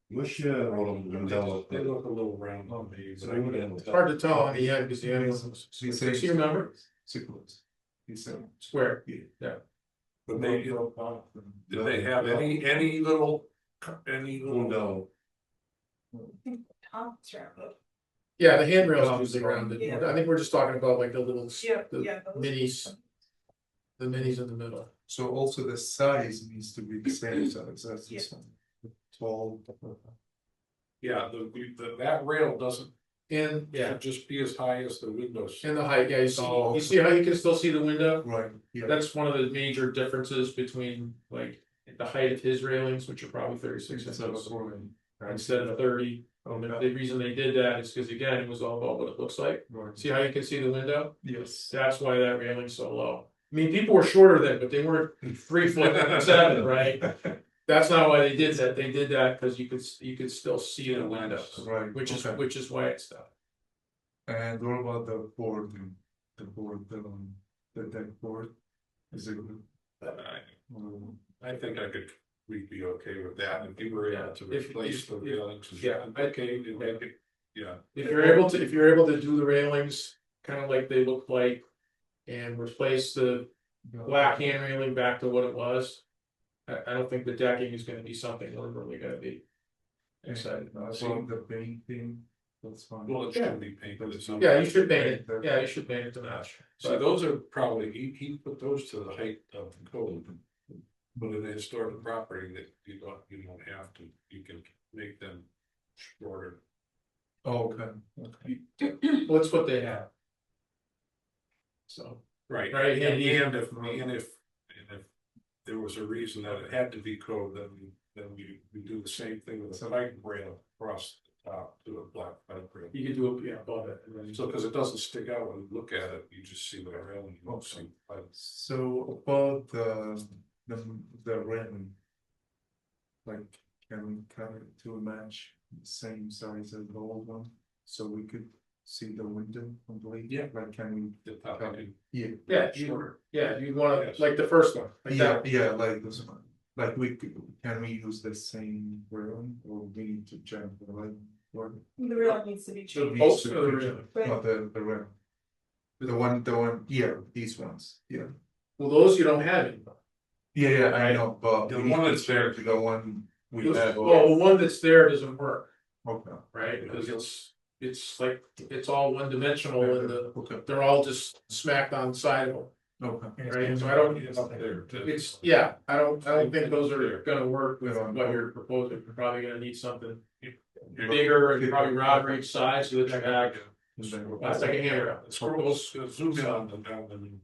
They look a little round on me, but I wouldn't. It's hard to tell on the end, because the end is, do you remember? Sequoias. He said. Square, But they, did they have any little? No. Tom's round. yeah, the handrails are usually rounded, Yeah. I think we're just talking about like the little, Yeah, the yeah. minis. The minis in the middle. So also the size needs to be the same size as this one. Tall. Yeah, that rail doesn't, And, should just be as high as the windows. and the height, yeah, Oh. you see how you can still see the window? Right, yeah. That's one of the major differences between like the height of his railings, which are probably 36 Instead of inches 40. instead of 30. And Okay. the reason they did that is because again, it was all about what it looks like. Right. See how you can see the window? Yes. That's why that railing's so low. I mean, people were shorter then, but they weren't 3'7", right? That's not why they did that. They did that because you could still see the windows, Right. which is okay. why it's that. And what about the board? The deck board? Is it? I think we'd be okay with that, if you were able to If- replace the if- railings. yeah, Okay, to make it, yeah. If you're able to do the railings kind of like they look like. And replace the black hand railing back to what it was. I don't think the decking is gonna be something we're really gonna be excited about. So the painting, that's fine. Well, it should be painted. at some Yeah, you point. should paint it, yeah, you should paint it to match. So those are probably, he put those to the height of the code. But in a historic property that you don't have to, you can make them shorter. Oh, okay. Well, it's what they have. So, Right, Right, and and if there was a reason that it had to be code, then we do the same thing with a pipe rail across the top to a black pipe rail. you could do it, yeah, above it. and then- So, cause it doesn't stick out when you look at it, you just see the rail and you don't see pipes. So about the railing. Like, can we cut it to match the same size as the old one? So we could see the window completely? Yeah. Like, can we? The top cut end. Yeah. You'd wanna, Yes. like the first one, like Yeah, that. yeah, like this one. Like can we use the same railing or we need to change the railing? Or The rail needs to be The changed. post or the railing? no, the railing. The one, yeah, these ones, yeah. Well, those you don't have anymore. Yeah, I Right. know, but The we one need to that's there- change the one we have. Well, the one that's there doesn't work, Okay. right, because it's like, it's all one dimensional and Okay, they're all just smacked on the side of them. Okay. right? So I don't, It's up there, too. it's, yeah, I don't think those are gonna work with what you're proposing. You're probably gonna need something bigger and probably Roderick's size so that you have. That's like a hammer. Scrolls, zoom in on the down and.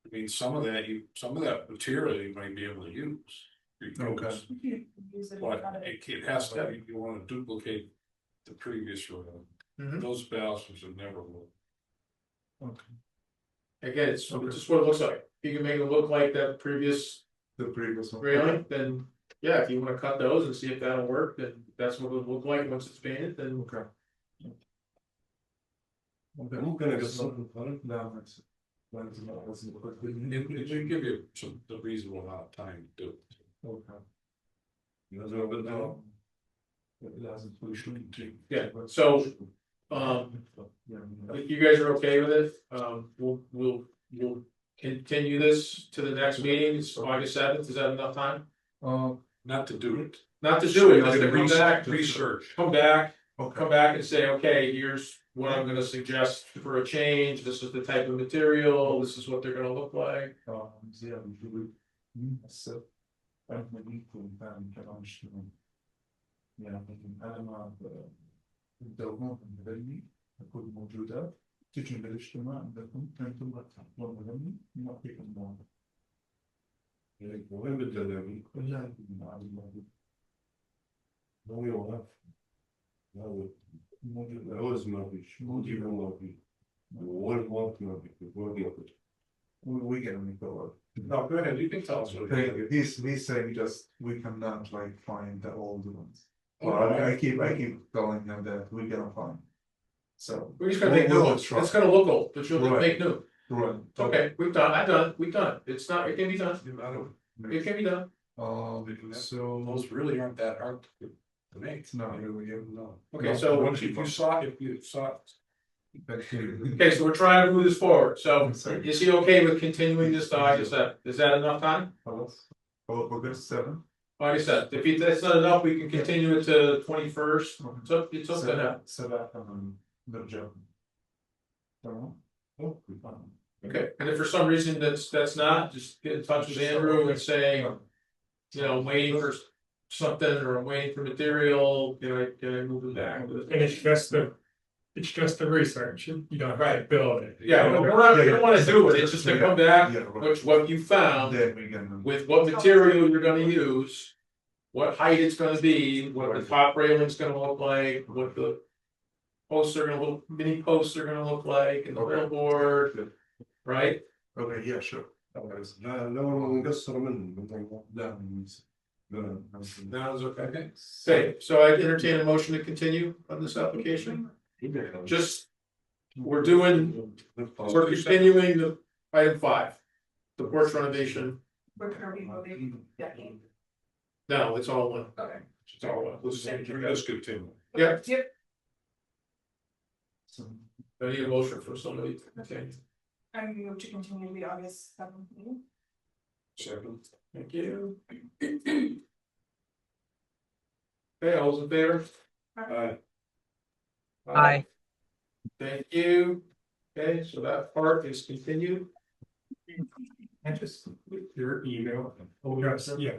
I mean, some of that material you might be able to use. Because, Use it but on it. it has to, you wanna duplicate the previous road. Mhm. Those balances would never work. Again, it's just what it looks like. If you can make it look like that previous The previous one. railing, then yeah, if you wanna cut those and see if that'll work, then that's what it'll look like once it's painted, then. Okay. Okay, I'm gonna get something on it now. It should give you some, the reasonable amount of time to do it. Okay. You guys are over now? It hasn't pushed into. Yeah, so, if you guys are okay with it, we'll continue this to the next meeting, it's August 7th, is that enough time? Not to do it. Not to do it, just to come back, Research. come back Okay. and say, okay, here's what I'm gonna suggest for a change, this is the type of material, this is what they're gonna look like. Yeah, we do it. So. I'm gonna need to understand. يعني أنا مع الدوام المدني أكون موجودة تجي للاجتماع عندكم أنتم تحضرون مدني نعطيكم الموضوع. وين بالدلالي؟ ولا مع الموضوع. هو يوقف. هو موجود. عوز ما فيش. موجود ما فيش. وين ما فيش. وين we get him forward. No, go ahead, you can tell us what. Thank you. He's saying just we cannot like find the old ones. Well, I keep telling him that we're gonna find. So. We're just gonna make new ones, it's gonna look old, but you'll Right. make new. Right. It's okay, we've done it, it's not, it can be done, it can be done. So. Those really aren't that hard to make. It's not really, No. Okay, No, so once if you saw. Okay, so we're trying to move this forward, so is he okay with continuing this to August 7th? Is that enough time? We're good 7. August 7th, if that's not enough, we can continue it to 21st, it's up to him. So that, no joke. Oh, we found. Okay, and if for some reason that's not, just get in touch with Andrew and say, you know, I'm waiting for something, or I'm waiting for material, can I move it back? And it's just the research, you don't have to build it. Yeah, we don't wanna do it, it's just to come back, Yeah, right. which what you found, Then we can. with what material you're gonna use. What height it's gonna be, what the top railing's gonna look like, what the. Posts are gonna look, mini posts are gonna look like, and the Okay. billboard, right? Okay, yeah, sure. لا نقصر منه. لا That is okay. Okay, so I entertain a motion to continue on this application, just, we're continuing the item 5. The porch renovation, Are we voting? Yeah. no, it's all one, Okay. it's all one, let's Let's continue. Yeah. Yep. I need a motion for somebody to continue. I move to continue the August 7th meeting. Second. Thank you. Okay, all those in favor? Aye. Thank you. Okay, so that part is continued. And just your email. Oh, yes, yeah.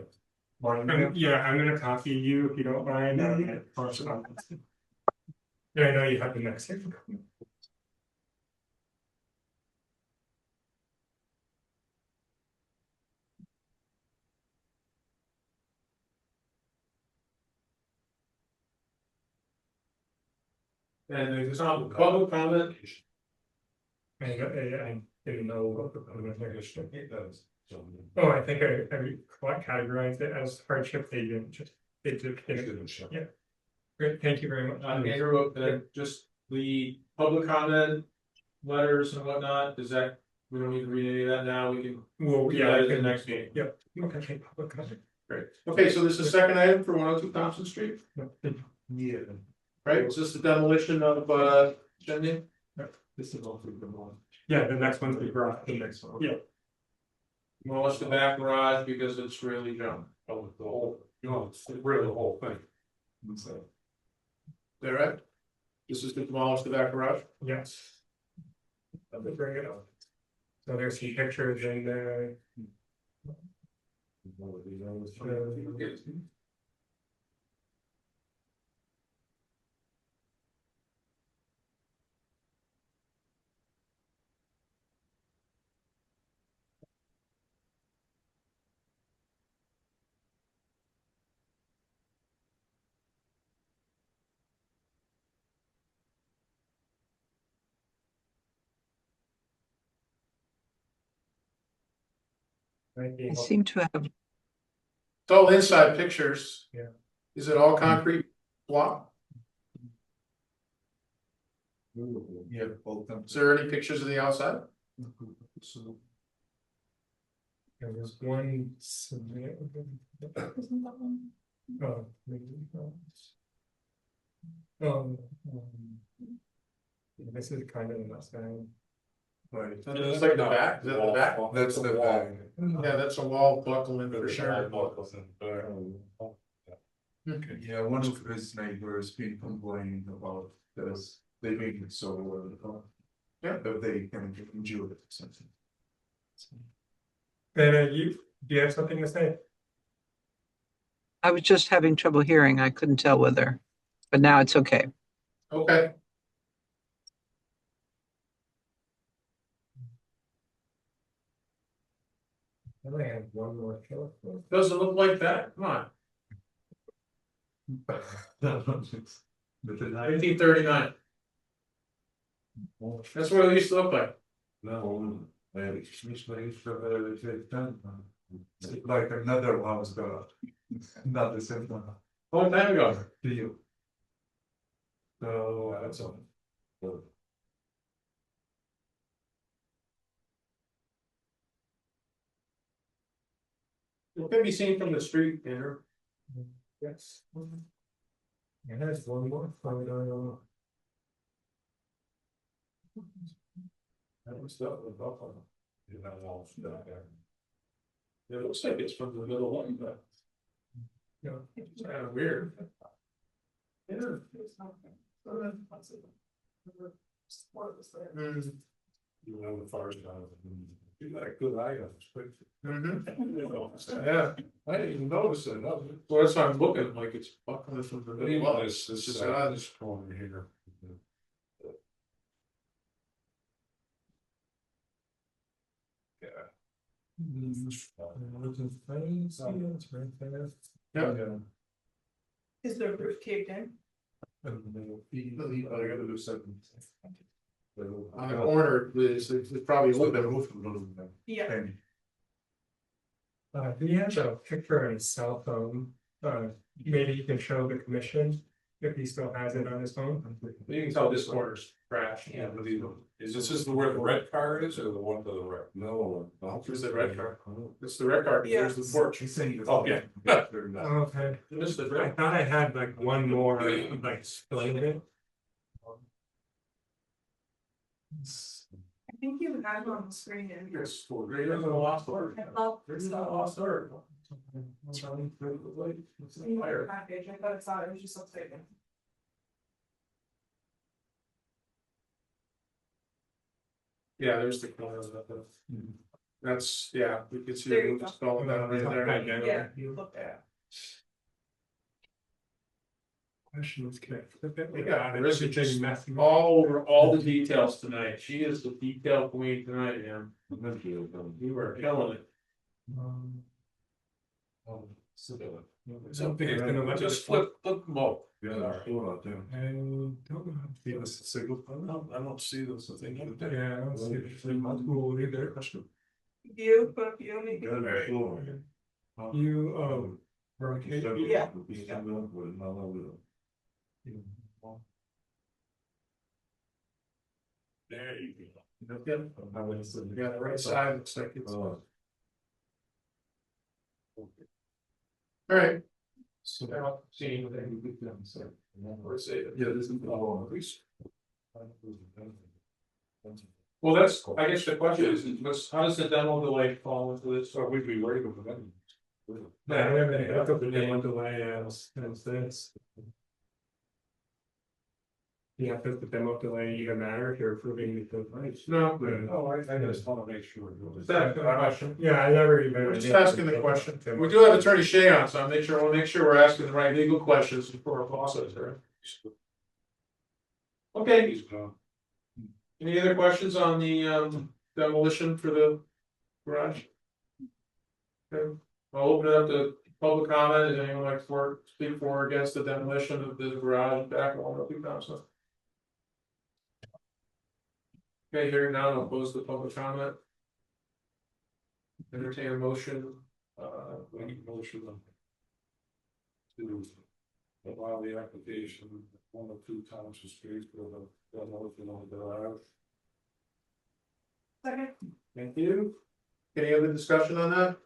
I'm gonna copy you if you don't mind. Yeah, I know you have the next thing. And there's some public comment. I didn't know what the Oh, I think I categorized it as hardship, they didn't just, they did. Yeah. Great, thank you very much. Andrew, just the public comment, letters and whatnot, is that, we don't need to read any of that now, we can Well, do yeah, that I at the can, next meeting. yep, okay, public comment. Great. Okay, so this is the second item for 102 Thompson Street, Yeah. right? Is this the demolition of Jenny? This is also the one. Yeah, the next one's the garage. The next one. Yeah. Demolish the back garage because it's really junk. Oh, the whole, it's really the whole thing. Is that right? This is to demolish the back garage? Yes. Let me bring it up. So there's some pictures in there. Might be I seem to have, It's all inside pictures. Yeah. Is it all concrete block? Yeah, both them. Is there any pictures of the outside? There was one. submit- Oh, maybe not. This is kind of the same. Right. It's like the back, is that the back? That's the back. Yeah, that's a wall buckling for sure. Okay, yeah, one of his neighbors been complaining about this, they make it so, Yeah. that they can enjoy it or something. And do you have something to say? I was just having trouble hearing. I couldn't tell whether, but now it's okay. Okay. I only have one more kill. Doesn't look like that, come on, But the night, 1939. That's what it used to look like. no, like another house, but not the same one. A long time ago. To you. So, that's all. It can be seen from the street, Andrew. Yes. And there's one more photo. That was the buffalo. You know, walls down there. It looks like it's from the middle one, but. You know, it's kind of weird. Yeah. You know, the fires down. You got a good eye on this. Yeah, I didn't even notice it, no. well, that's why I'm looking, like it's buckling from the But middle. even up. this, It's just odd, odd. this corner here. Yeah. Yeah. Is the roof caved in? On the corner, it's probably a little bit. Yeah. Do you have a picture on his cell phone? Maybe you can show the commission if he still has it on his phone. You can tell this corner's crashed. Yeah, but even, is this where the red car is or the one to the right? No. Here's the red car. It's the red car, there's the porch. Oh, yeah. Okay. This is the I red. thought I had like one more, like explain it. I think you had it on the screen in here. It's for great, it's a lost word. I thought It's not a lost word. It's in your package, I thought it's not, it was just updated. Yeah, there's the corner of the. That's, yeah, we can see There the you roof go. is falling down right there. Yeah, you looked at. Question is, can I flip it? Yeah, there is Everything messy. All over all the details tonight. She is the detail queen tonight, man. You were killing it. Something is gonna let Just us flip them up. Yeah, I don't know how to Give us a signal. I don't see this thing. Yeah, I don't see it. Not cool either. You, but you only. You, okay. Yeah. There you go. Yeah, the right side looks like it's. All right. So now, seeing what they can do, so. Or say it. Yeah, this is the whole. Well, that's, I guess the question is, how does the demo delay fall into this? So we'd be worried about that. Yeah, I don't have any hookup in one delay as this. Yeah, does the demo delay even matter if you're approving the price? No, Oh, I just wanna make sure. just asking the question. Yeah, I never even. We're just asking the question. We do have Attorney Shea on, so I wanna make sure we're asking the right legal questions before our process, right? Okay, He's gone. any other questions on the demolition for the garage? Okay, I'll open it up to public comment, and anyone like to speak for or against the demolition of the garage back on 102 Thompson? Okay, hearing none, I'll close the public comment. Entertain a motion, Any motion to allow the application 102 Thompson Street for the demolition of the garage. Second. thank you. Any other discussion on that?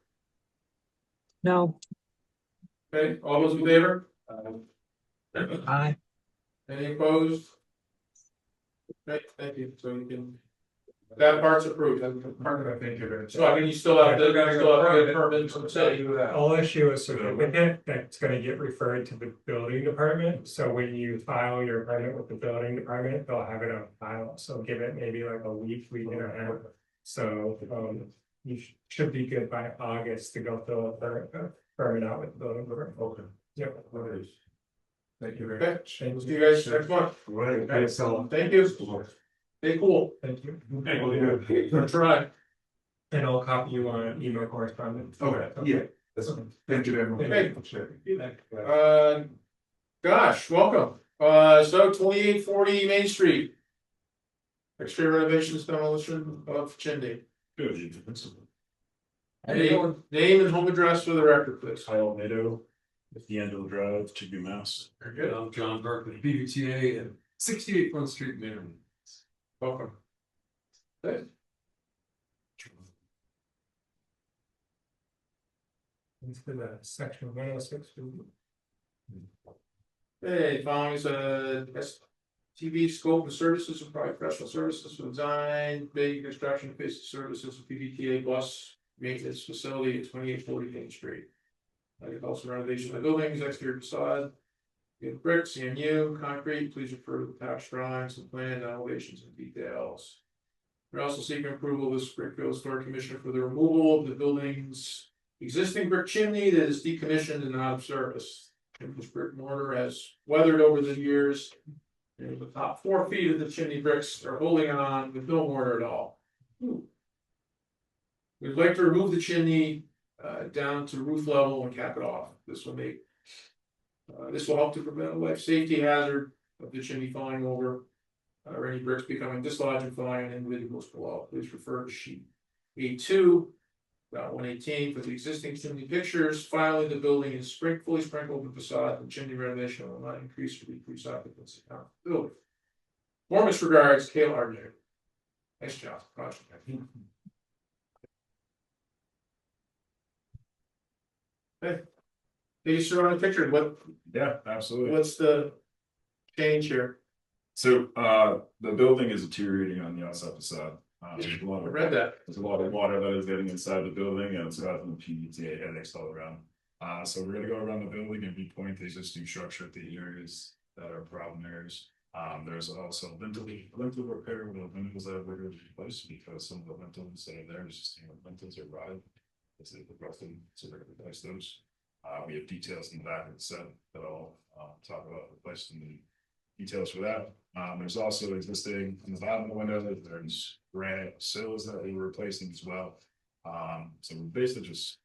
No, Okay, all those in favor? I, Any opposed? Okay, thank you, so you can. That part's approved. Part of it, I think you're gonna. So I mean, you still have to get a permit from the city. I'll issue a certificate that's gonna get referred to the building department, so when you file your permit with the building department, they'll have it on file, so give it maybe like a week and a half. So, you should be good by August to go fill a permit out with the building department. Okay. Yep. Thank you very Okay, much. we'll see you guys next month. Right, Okay, so. thank you. Stay cool. Thank you. That's right. And I'll copy you on email correspondence. Okay, yeah, that's, thank you very much. Okay. Gosh, welcome. So 2840 Main Street. Exterior renovations, demolition of chimney. Name and home address for the record, please. Kyle Nadeau, at the end of the drive, Chigby, Mass. Very good. I'm John Burke with BVTA and 68 Front Street, Maynard. Welcome. Good. Into the section 106. Hey, following is TV scope and services and provide professional services for design, big construction, basic services, PVTA bus maintenance facility at 2840 Main Street. Also renovation of the buildings, exterior facade. Get bricks, CMU, concrete, please refer to the attached drawings and plan elevations and details. We're also seeking approval of the Springfield Historic Commission for the removal of the building's existing brick chimney that is decommissioned and out of service. This brick mortar has weathered over the years. And the top 4 feet of the chimney bricks are holding on with no mortar at all. We'd like to remove the chimney down to roof level and cap it off. This will help to prevent a life safety hazard of the chimney falling over. Or any bricks becoming dislodged and falling on individuals below. Please refer to sheet A2. About 118 for the existing chimney pictures. Finally, the building is fully sprinkled with facade and chimney renovation will not increase or decrease occupancy of the building. Warmest regards, Kale Arden. Nice job, project. Hey, these are on the picture. Yeah, absolutely. What's the change here? So, the building is deteriorating on the outside facade. There's a lot I of, read that. there's a lot of water that is getting inside the building and it's causing PVTA headaches all around. So we're gonna go around the building and repoint the existing structure at the areas that are problem areas. There's also lintel repair with the windows that we're going to replace because some of the lintels that are there is just, lintels are rotted. It's rusted, so they're gonna replace those. We have details in the back of the set that I'll talk about replacing the details for that. There's also existing on the bottom of the window, there's granite sills that we're replacing as well. So we're basically just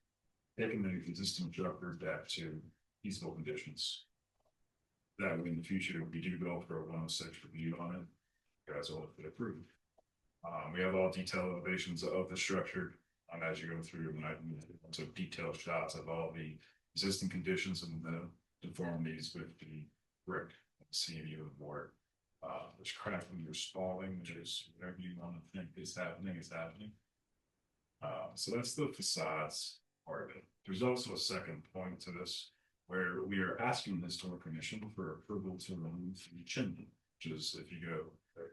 taking the existing structure back to feasible conditions. That way in the future, if we do go for a 106 review on it, you guys will get approved. We have all detailed elevations of the structure. As you go through, and I took detailed shots of all the existing conditions and the deformities with the brick, CMU and board. There's cracking or spalling, which is whatever you want to think is happening, is happening. So that's the facades part of it. There's also a second point to this, where we are asking the historic commission for approval to remove the chimney, which is if you go.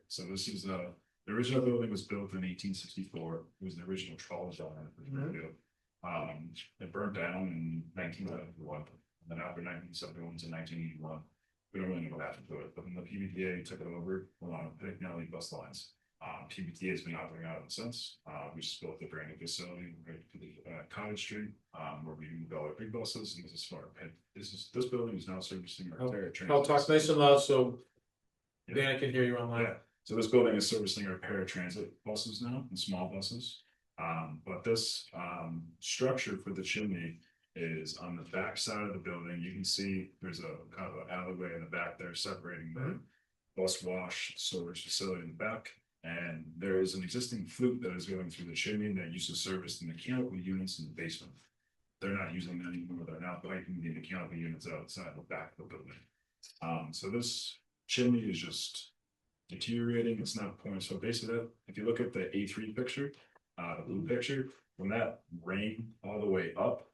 So this is the original building was built in 1864. It was the original trolley line. It burned down in 1971, and then after 1971 to 1981. we don't really know what happened to it, but then the PBTA took it over along with Pignelli bus lines. PBTA has been operating out of it since, we just built the brand new facility right to the Cottage Street, where we moved all our big buses, and this is smart. This building is now servicing our paratransit. I'll talk nice and loud so Dan can hear you online. Yeah, so this building is servicing our paratransit buses now, and small buses. But this structure for the chimney is on the back side of the building. You can see there's a kind of an alleyway in the back there separating the bus wash storage facility in the back. And there is an existing flute that is going through the chimney that used to service the mechanical units in the basement. They're not using that anymore. They're now piping the mechanical units outside the back of the building. So this chimney is just deteriorating. It's not a point. So basically, if you look at the A3 picture, the blue picture, when that rained all the way up,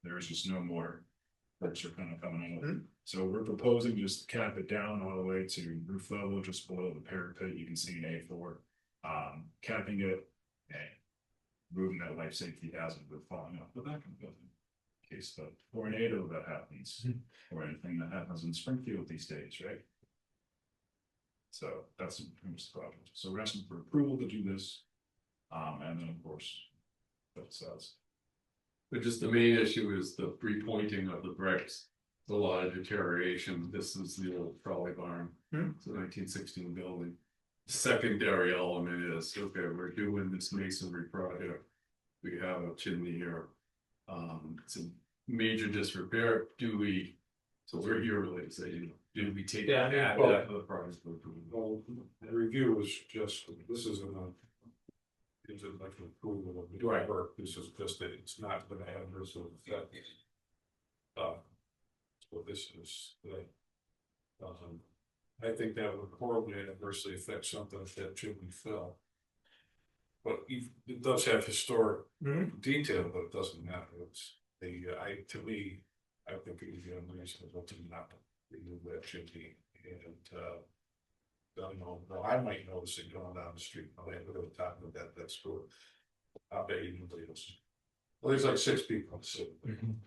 there's just no more bricks are kind of coming out. So we're proposing just to cap it down all the way to roof level, just below the parapet. You can see an A4, capping it and moving that life safety hazard with falling off the back of the building. In case the tornado that happens, or anything that happens in Springfield these days, right? So that's pretty much the project. So we're asking for approval to do this. And then of course, that says. But just the main issue is the repointing of the bricks. There's a lot of deterioration. This is the old trolley barn. It's a 1916 building. Secondary element is, okay, we're doing this masonry project. We have a chimney here. It's a major disrepair. So we're here really to say, do we take that to the project? Well, the review was just, this isn't like an approval of the work. This is just that it's not gonna have this effect. What this is today. I think that would horribly adversely affect something if that chimney fell. But it does have historic detail, but it doesn't matter. It's to me, I think it would be unreasonable to not remove that chimney. And don't know, well, I might notice it going down the street. I mean, we're talking about that store. I bet you nobody else. Well, there's like 6 people sitting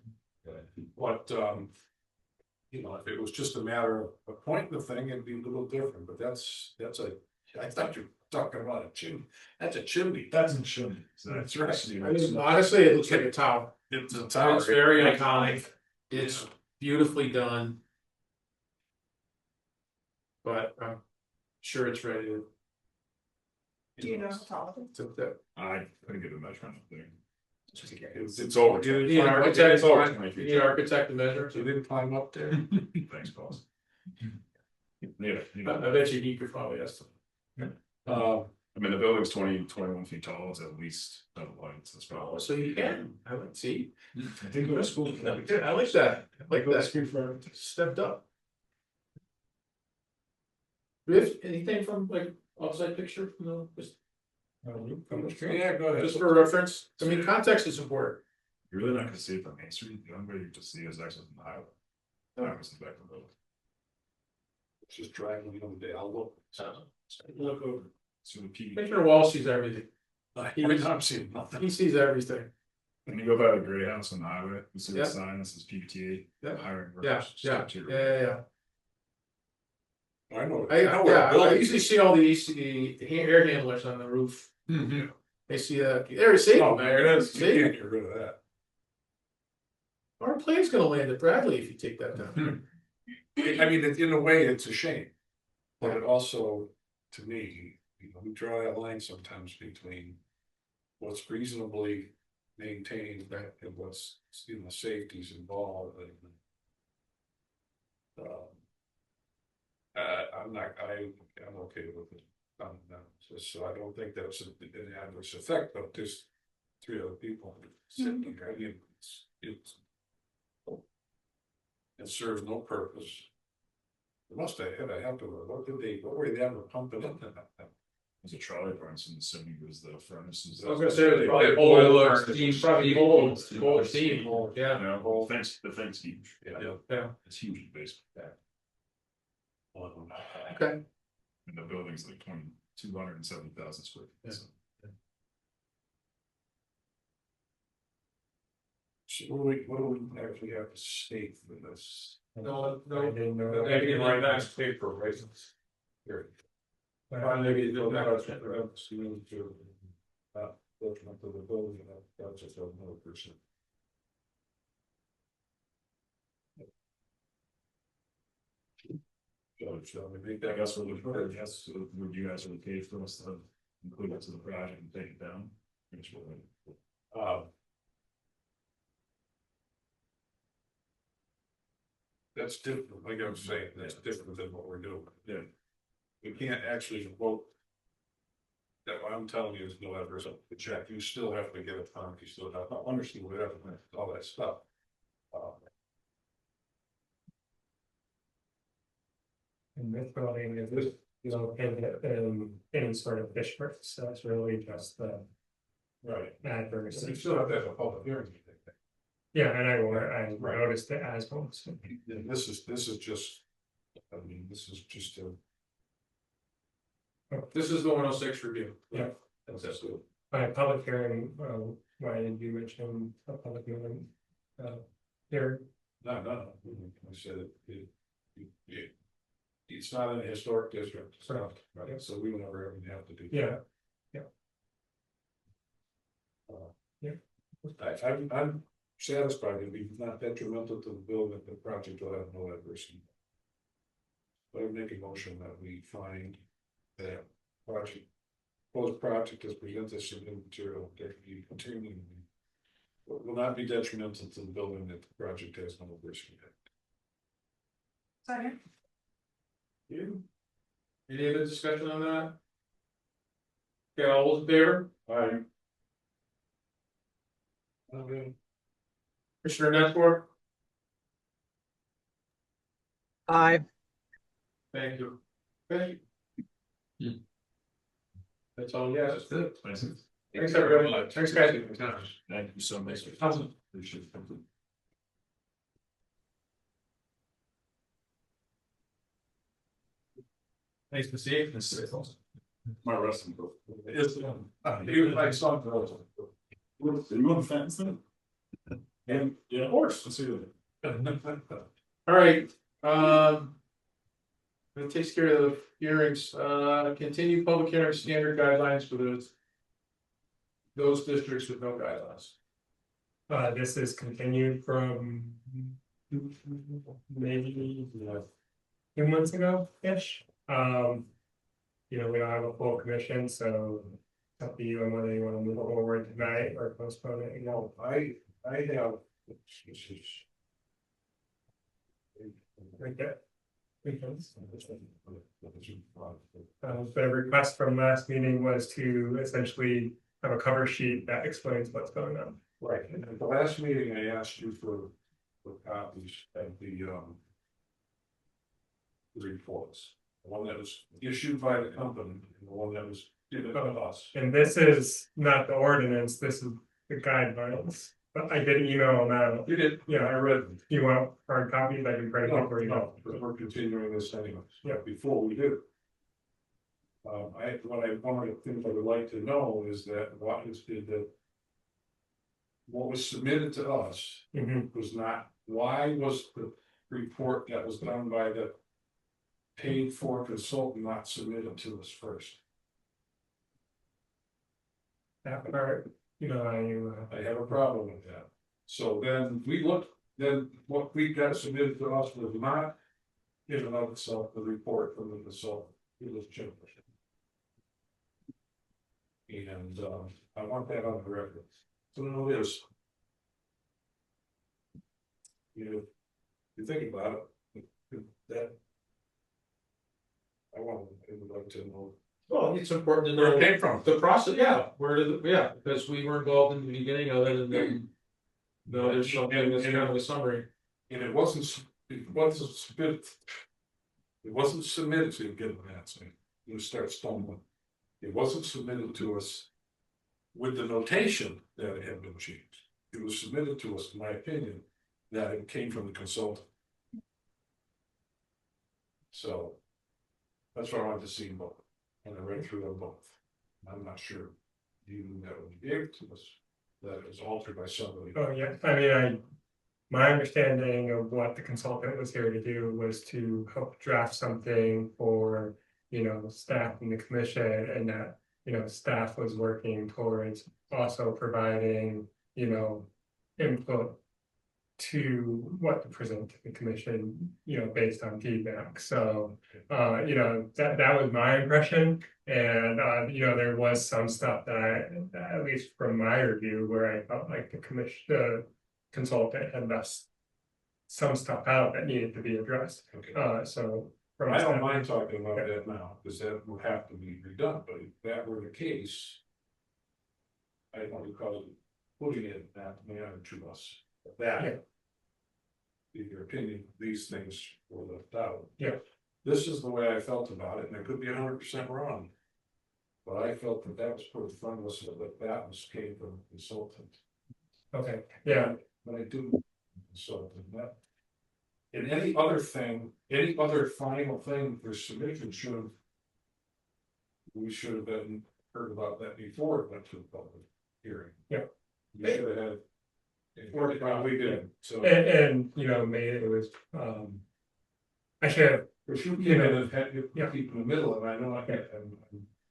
there. But you know, if it was just a matter of appointing the thing, it'd be a little different, but I thought you were talking about a chimney. That's a chimney. That's a chimney. So that's I mean, honestly, it looks like a tower. It's a tower. It's very iconic. It's beautifully done. But I'm sure it's ready to. Do you know how tall it is? I couldn't get a measurement up there. It's over. You need an architect, you need an architect to measure. You didn't climb up there? Thanks, boss. I bet you he could probably estimate. I mean, the building's 21 feet tall. It's at least double height. That's probably. So you can, I would see. I think go to school. I like that, I like that, stepped up. Do you have anything from like outside picture, just Yeah, go ahead. just for reference, I mean, context is important. You're really not gonna see it from Main Street. The only way you just see it is actually from the highway. That was the back of the building. Just driving the other day, I'll look. Look over, So the P. Commissioner Wall sees everything, I'm seeing nothing. he sees everything. When you go by the gray house on the highway, you see Yeah. the sign that says PBTA. Yeah. Hiring. Yeah, workers, yeah, step to- yeah. I know. I usually see all the air handlers on the roof. They see there, see. Oh, there it is. You See? can't get rid of that. Our plane's gonna land at Bradley if you take that down. I mean, in a way, it's a shame. But it also, to me, you know, we draw that line sometimes between what's reasonably maintained and what's, you know, safety's involved. And, I'm okay with it. So I don't think that's an adverse effect, but there's 3 other people sitting here. I mean, it serves no purpose. It must have had a help to it. What were they ever pumping into that? There's a trolley barn, so I'm assuming it was the furnaces. I was gonna say, it was probably boiler, probably cold steam, yeah. No, the thing's huge. Yeah. It's huge in the basement. Okay. And the building's like 270,000 square feet. Yeah. So. So what do we actually have to state for this? No, I didn't know. They can write back paper raisins. Here. Maybe they'll back up. Detriment to the building, that's just another person. Shall we make I that? guess we're looking for, yes, so would you guys are okay for us to include it to the project and take it down? Which will- That's different, like I was saying, that's different than what we're doing. Yeah. We can't actually vote. That what I'm telling you is no adverse on the check, you still have to get a fund, you still have to understand whatever, all that stuff. And this building is, you know, any sort of fish works, so it's really just the Right. adverse. You still have to have a public hearing, you think. Yeah, and I noticed it as well. So. And this is just, I mean, this is just a. This is the 106 review. Yeah. That's good. By a public hearing, why did you mention a public hearing? Here, No, I said it's not in a historic district, it's not, right, so we will never even have to do. yeah, I'm satisfied if it's not detrimental to the building, the project will have no adverse. But I make a motion that we find that project, proposed project is presented as new material, that can be continuing. Will not be detrimental to the building that the project has no adverse impact. Second. You? Any other discussion on that? Okay, all those in favor? Alright. Commissioner Network, Aye. thank you. Okay. That's all, yes, it's good. Thanks, everybody. Thanks, guys. Thank you so much. Awesome. Appreciate it. Nice to see you. My wrestling book. It's, you like something else. Are you on the fence then? And, Yeah, of course. let's see it. All right, that takes care of the hearings, continue public hearing standard guidelines for those districts with no guidelines. this is continued from maybe 2 months ago-ish. You know, we don't have a full commission, so it's up to you on whether you want to move forward tonight or postpone it. You know, I have. right there. The request from last meeting was to essentially have a cover sheet that explains what's going on. Right, and at the last meeting, I asked you for copies of the reports. The one that was issued by the company, and the one that was given to us. And this is not the ordinance, this is the guidelines, but I did email them out. You did, yeah, I read them. You want hard copies, I can print it for you. No, because we're continuing this anyway. Yeah. Before we do. One of the things I would like to know is that what was submitted to us Mhm. was not, why was the report that was done by the paid for consultant not submitted to us first? That part, you know, I have a problem with that. So then we looked, then what we got submitted to us was not in and of itself the report from the consultant, it was changed. And I want that on the record. So no, it is. You think about it, that. I would like to know. Well, it's important to know Where it came from. the process, yeah, because we were involved in the beginning of it and then. No, there's something that's kind of a summary. And it wasn't submitted. It wasn't submitted to get an answer. You start stumbling. It wasn't submitted to us with the notation that it had been changed. It was submitted to us, in my opinion, that it came from the consultant. So that's what I wanted to see both, and I read through them both. I'm not sure you knew that when you gave it to us. that is altered by somebody. Oh, yeah, I mean, my understanding of what the consultant was here to do was to help draft something for, staff and the commission, and that, staff was working towards also providing, input to what to present to the commission, based on feedback. So, that was my impression. And, there was some stuff that at least from my review, where I felt like the consultant had left some stuff out that needed to be addressed. Okay. So. I don't mind talking about that now, because that would have to be redone, but if that were the case. I don't recall putting it that manner to us, that. Yeah. In your opinion, these things were left out. Yeah. This is the way I felt about it, and I could be 100% wrong. But I felt that that was put in front of us, that was came from a consultant. Okay, yeah, But I do consultant that. And any other final thing for submission we should have been heard about that before it went to the public hearing. Yeah. We should have had. Well, we did, so. and maybe it was, I should have, But you came in and had Yeah. people in the middle, and I know I'm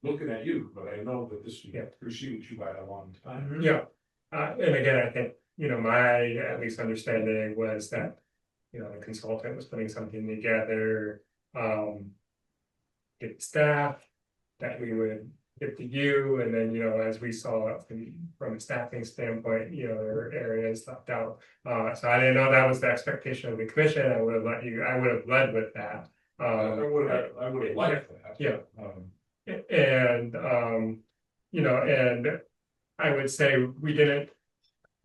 looking at you, but I know that this Yeah. preceded you by a long time. yeah. And again, I think, my at least understanding was that, the consultant was putting something together, get staff, that we would get to you, and then, as we saw it from a staffing standpoint, there were areas left out. So I didn't know that was the expectation of the commission. I would have led with that. I would have liked that. Yeah. Um, And I would say we didn't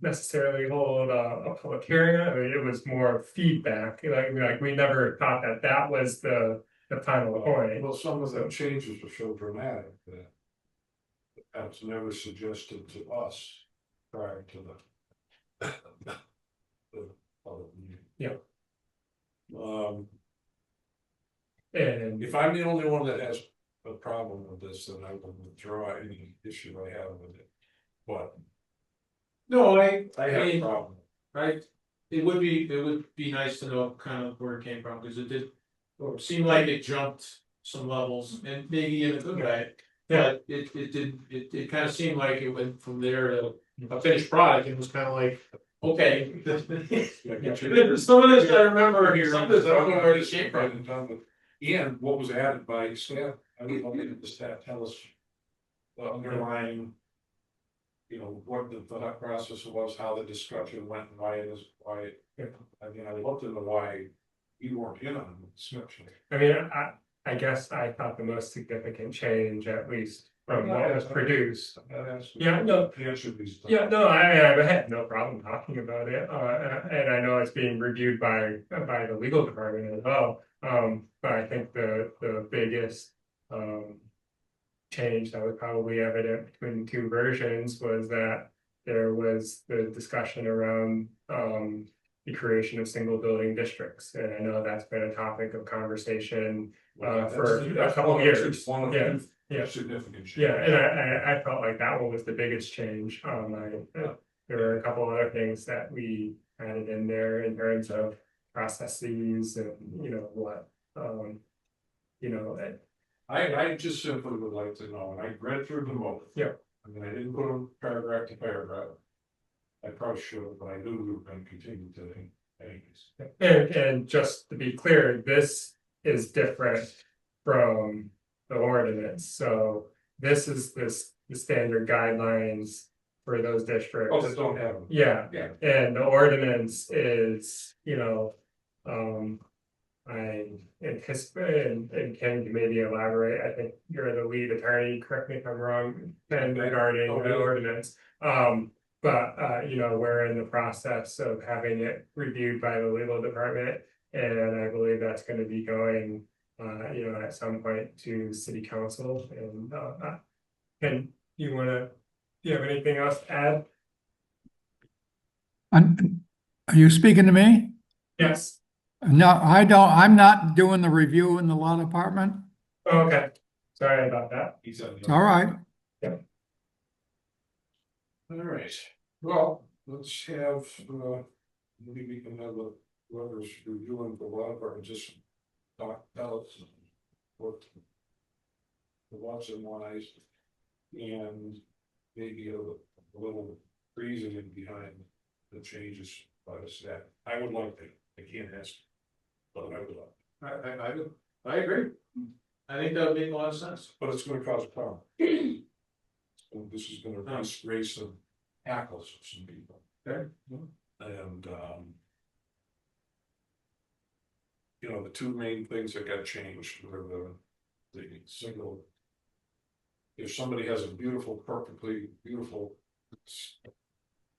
necessarily hold a public hearing. I mean, it was more feedback, like we never thought that was the final point. Well, some of the changes were so dramatic that. That was never suggested to us prior to the. the public meeting. Yeah. And if I'm the only one that has a problem with this, then I will withdraw any issue I have with it. But No, I have a mean, problem. right? It would be nice to know kind of where it came from, because it did seem like it jumped some levels, and maybe in a good way. But it kind of seemed like it went from there to a finished product. It was kind of like, okay. Some of this I remember here, some of this I don't know where this came from. And what was added by staff, I mean, what did the staff tell us? The underlying. What the thought process was, how the discussion went, and why. I mean, I looked into why you weren't in on the discussion. I mean, I guess I thought the most significant change, at least from what was produced. Yeah, no. Yeah, no, I had no problem talking about it, and I know it's being reviewed by the legal department as well. But I think the biggest change that was probably evident between the two versions was that there was the discussion around the creation of single building districts, and I know that's been a topic of conversation for a couple of years. Yeah. Significant change. Yeah, and I felt like that one was the biggest change. There were a couple other things that we added in there in terms of processes and what. I just simply would like to know, and I read through them both. Yeah. I mean, I didn't put them paragraph to paragraph. I probably should have, but I knew we were going to continue today anyways. And just to be clear, this is different from the ordinance. So this is the standard guidelines for those districts. Oh, that don't have them. Yeah, Yeah. and the ordinance is, I anticipate, and Ken, you maybe elaborate, I think you're the lead attorney, correct me if I'm wrong, Ken, regarding the ordinance. But we're in the process of having it reviewed by the legal department, and I believe that's gonna be going, at some point to city council, and, Ken, do you have anything else to add? Are you speaking to me? Yes. No, I don't, I'm not doing the review in the law department. Okay, sorry about that. He's on. All right. Yeah. All right. Well, let's have, maybe we can have whoever's reviewing the law department just tell us what the wants and whys, and maybe a little reasoning behind the changes by the staff. I would like to, I can't ask, but I would like. I agree. I think that would make a lot of sense. But it's gonna cause a problem. So this is gonna raise some hackles of some people. Okay. And, you know, the two main things that got changed were the single. If somebody has a beautiful, perfectly beautiful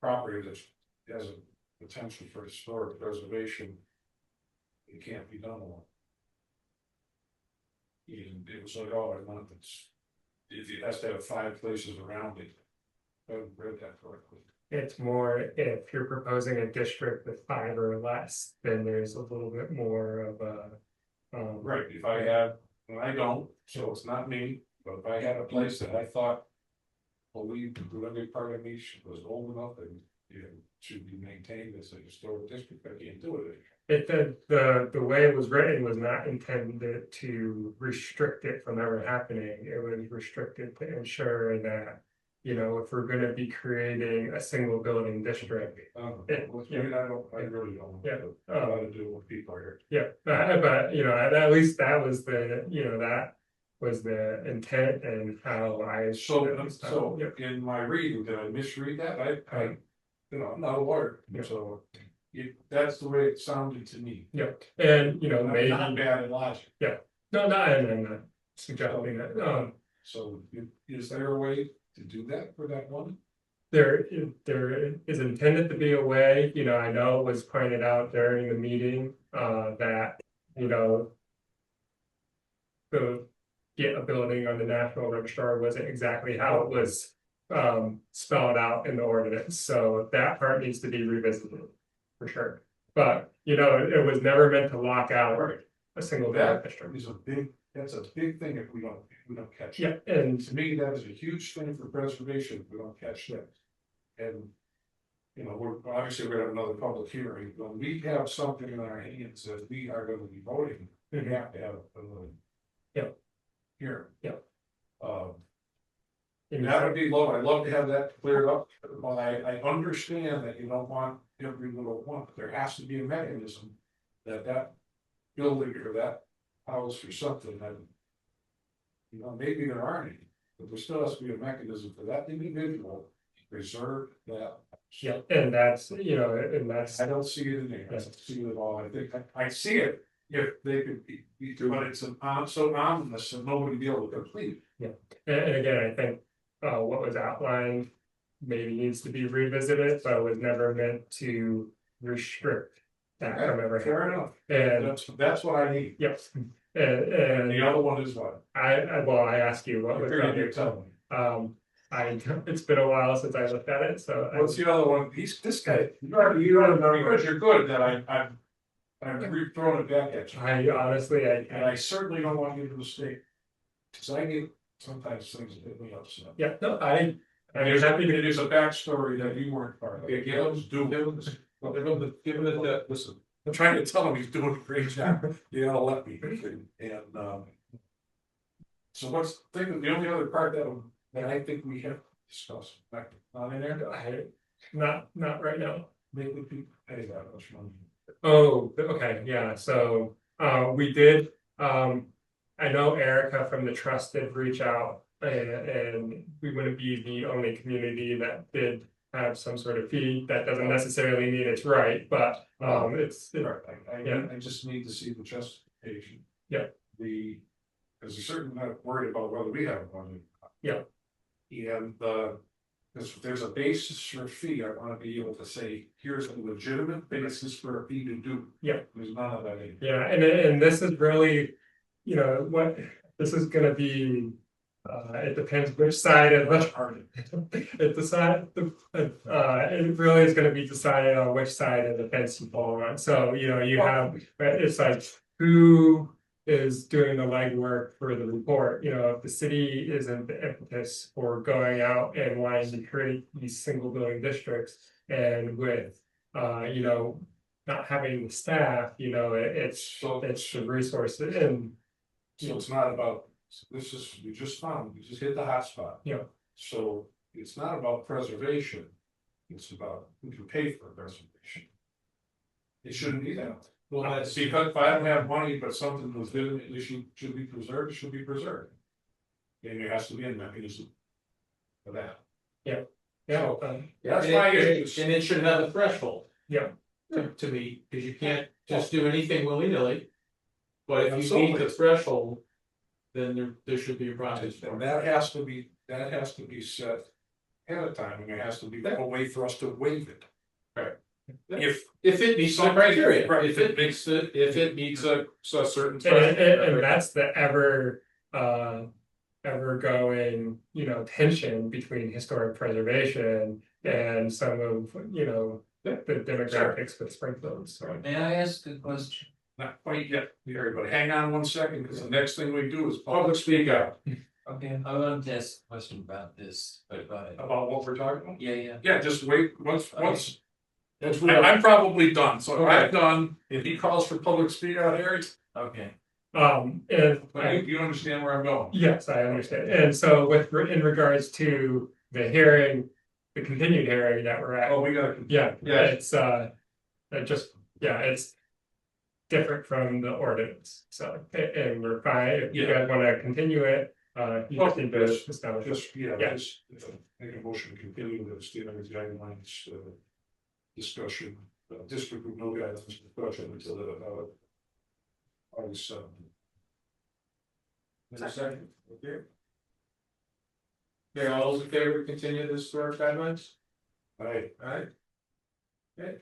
property that has a potential for historic preservation, it can't be done alone. And it was like, oh, I want it has to have 5 places around it. I haven't read that correctly. It's more if you're proposing a district with 5 or less, then there's a little bit more of a. Right, if I had, and I don't, so it's not me, but if I had a place that I thought. Believed every part of me was old enough and it should be maintained as a historic district, I can't do it. The way it was written was not intended to restrict it from ever happening. It was restricted to ensure that, you know, if we're gonna be creating a single building district. I really don't. Yeah. I gotta do what people are. Yeah, but you know, at least that was the, you know, that was the intent and how I. So in my reading, did I misread that? I, you know, I'm not a lawyer, so. That's the way it sounded to me. Yeah, and you know, maybe. Not bad in logic. Yeah, no, I'm not suggesting that, So is there a way to do that for that one? There is intended to be a way, you know, I know it was pointed out during the meeting, that, you know. To get a building on the National Register wasn't exactly how it was, spelled out in the ordinance, so that part needs to be revisited. For sure, but you know, it was never meant to lock out a single district. That's a big thing if we don't catch Yeah, it. and To me, that is a huge thing for preservation if we don't catch that. And, you know, we're obviously we're gonna have another public hearing, when we have something in our hands that we are gonna be voting, we have to have another. Yep. Here. Yep. That would be low, I'd love to have that cleared up, but I understand that you don't want every little one, but there has to be a mechanism. That building or that house or something that. You know, maybe there aren't any, but there still has to be a mechanism for that individual to preserve that. Yeah, and that's, you know, and that's. I don't see it in there, I don't see it at all, I think, I see it if they could be, but it's so ominous and nobody be able to complete it. Yeah, and again, I think, what was outlined maybe needs to be revisited, but it was never meant to restrict that from ever happening. Fair enough, And, that's what I need, yes, and and the other one is what? I asked you what was on your Tell me. it's been a while since I looked at it, so. What's the other one? This guy, you already know, you're good, that I've thrown it back at you. I honestly, And I certainly don't want you to mistake. Cause I get sometimes things that hit me upset. yeah, no, And I'm happy to. there's a backstory that you weren't part of. Okay, give it Listen, I'm trying to tell him he's doing a great job, you gotta let me, and. So what's, the only other part that I think we have discussed, not in there, Not right now. maybe people pay that much money. Oh, okay, yeah, so, we did, I know Erica from the trust did reach out. And we wouldn't be the only community that did have some sort of fee, that doesn't necessarily mean it's right, but, it's. I just need to see the justification. Yeah. Because there's certainly not worried about whether we have money. Yeah. And, if there's a basis for a fee, I wanna be able to say, here's a legitimate basis for a fee to do. Yeah. There's none of that in. Yeah, and this is really, you know, what, this is gonna be. It depends which side of it really is gonna be decided on which side of the fence you fall on, so, you know, you have, it's like, who is doing the legwork for the report, if the city isn't the impetus for going out and wanting to create these single building districts. And with, not having the staff, it's the resources and. So it's not about, this is, you just hit the hot spot. Yeah. So it's not about preservation, it's about who can pay for preservation. It shouldn't be that. Well, that's, Because if I don't have money, but something was given, it should be preserved, it should be preserved. And there has to be a mechanism for that. Yeah. That's my issue. and it should have a threshold. Yeah. To me, because you can't just do anything willy-nilly. But if you meet Absolutely. the threshold, then there should be a process for And it. that has to be set ahead of time, and there has to be a way for us to waive it. Right. If it meets the criteria, if it meets a certain And threshold. that's the ever going, tension between historic preservation and some of, the demographics with Springfield, so. May I ask a question? Not quite yet, everybody, hang on one second, because the next thing we do is public speak out Okay, I wanted to ask a question about this, but go ahead. about what we're talking about. Yeah. Yeah, just wait, once, we have- I'm probably done, so Okay. I'm done, if he calls for public speak out, Eric, Okay. And you understand where I'm going. yes, I understand, and so in regards to the hearing, the continued hearing that we're at. Oh, we gotta. Yeah, Yeah. it's different from the ordinance, so, and we're fine, if you guys wanna continue it, you just need to establish. Just, Yeah. just make a motion to continue the standard guidelines, discussion, district with no guidelines discussion until August 7th. Second, okay. Okay, all those in favor to continue this to our guidelines? Aye. Alright. Okay.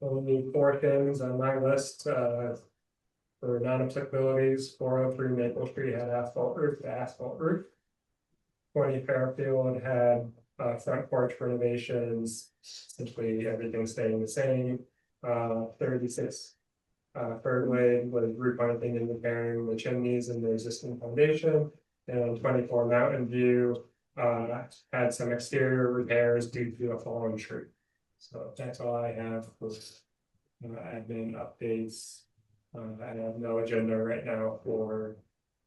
Only 4 things on my list, for non-applicabilities, 403 Maple Street had asphalt roof to asphalt roof. 20 Fairfield had, front porch renovations, essentially everything staying the same. 36 Third Wave was roof painting and repairing the chimneys and the existing foundation. And 24 Mountain View had some exterior repairs due to a fallen tree. So that's all I have for admin updates. I have no agenda right now for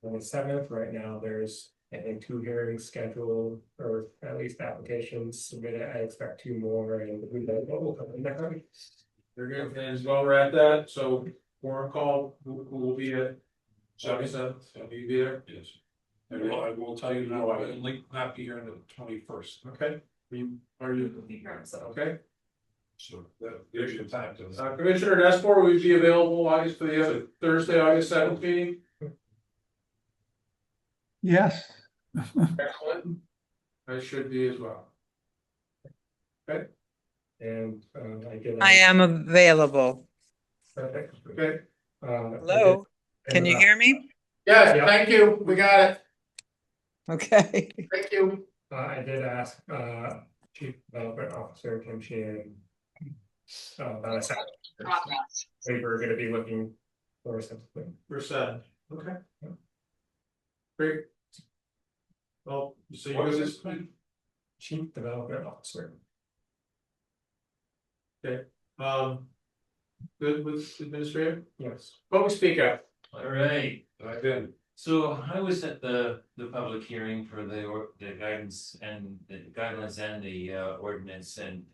the 7th. Right now, there's I think 2 hearings scheduled, or at least applications submitted. I expect 2 more, and we will come in next week. Very good, and as well, we're at that, so forum call, who will be at? 77th, will you be there? Yes. And I will tell you now, I will not be here until the 21st. Okay. Are you? Okay. So that gives you time to. Commissioner Nespor, will you be available for the other Thursday, August 7th meeting? Yes. Excellent. I should be as well. Okay. And I am available. Perfect. Okay. Hello, can you hear me? Yes, thank you, we got it, Okay. thank you. I did ask Chief Development Officer Kim Sheehan about a second. We were gonna be looking for something. Percent. Okay. Great. Well, so you this, Chief Development Officer. okay, good with administrator, Yes. public speak up. All right. I've been. So I was at the public hearing for the guidance and the guidelines and the ordinance and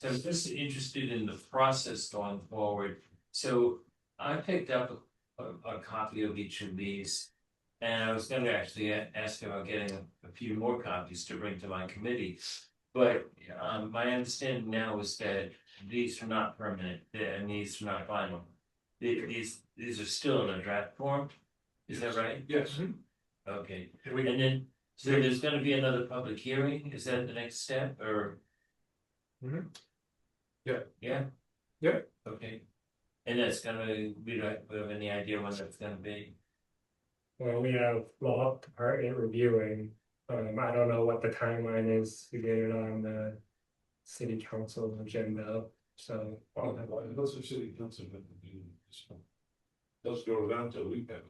so I was just interested in the process going forward. So I picked up a copy of each of these. And I was gonna actually ask about getting a few more copies to bring to my committee. But my understanding now is that these are not permanent, and these are not final. These are still in a draft form, is that right? Yes. Okay, And we- and then, so there's gonna be another public hearing, is that the next step, or? Mhm. Yeah. Yeah? Yeah. Okay, and that's gonna, we don't have any idea when that's gonna be? Well, we have law department reviewing, I don't know what the timeline is to get it on the city council agenda, so. Those are city council. Let's go down to we have.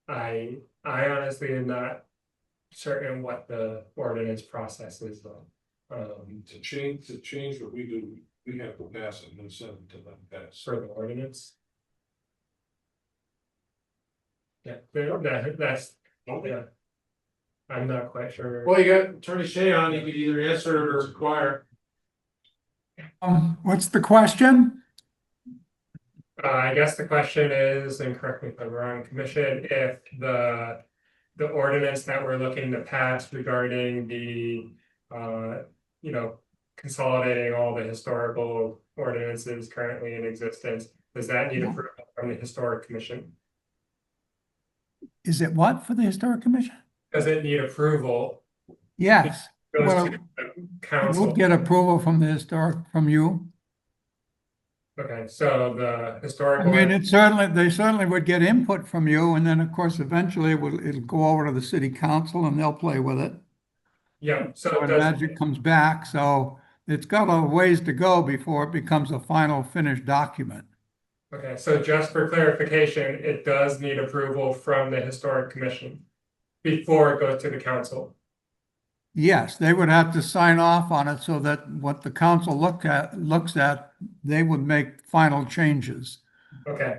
I honestly am not certain what the ordinance process is though. To change what we do, we have to pass it and then send it to them pass. For the ordinance. Yeah, that's, yeah. I'm not quite sure. Well, you got Attorney Shea on, you could either answer it or inquire. What's the question? I guess the question is, and correct me if I'm wrong, Commission, if the ordinance that we're looking to pass regarding the, you know, consolidating all the historical ordinances currently in existence, does that need approval from the Historic Commission? Is it what for the Historic Commission? Does it need approval? Yes. Goes Well, to the it council. would get approval from the historic, from you. Okay, so the I historical. mean, they certainly would get input from you, and then, of course, eventually it'll go over to the city council and they'll play with it. Yeah, so So it when does, magic comes back, so it's got a ways to go before it becomes a final finished document. okay, so just for clarification, it does need approval from the Historic Commission before it goes to the council. Yes, they would have to sign off on it so that what the council looks at, they would make final changes. Okay,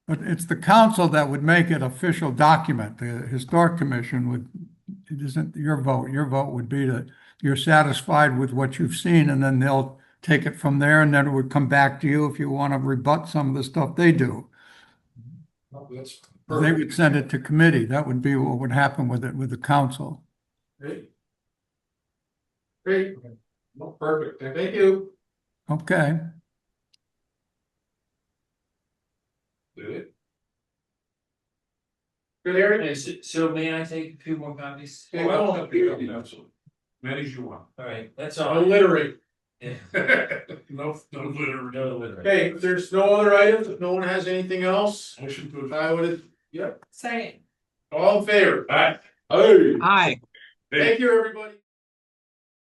But it's the council that would make it official document. The Historic Commission would, it isn't your vote. Your vote would be that you're satisfied with what you've seen, and then they'll take it from there, and then it would come back to you if you want to rebut some of the stuff they do. Oh, that's They perfect. would send it to committee. That would be what would happen with it, with the council. Great. Great. Well, perfect. Thank you. Okay. Did it? Good area. Okay, so may I take a few more copies? Yeah, well, Absolutely. Many as you want. All right, that's all. Alliterate. Yeah. No, literally. No, literally. Okay, if there's no other items, if no one has anything else, Motion to. I would, yep, Second. all in favor? Aye. Hey. Hi. Thank you, everybody.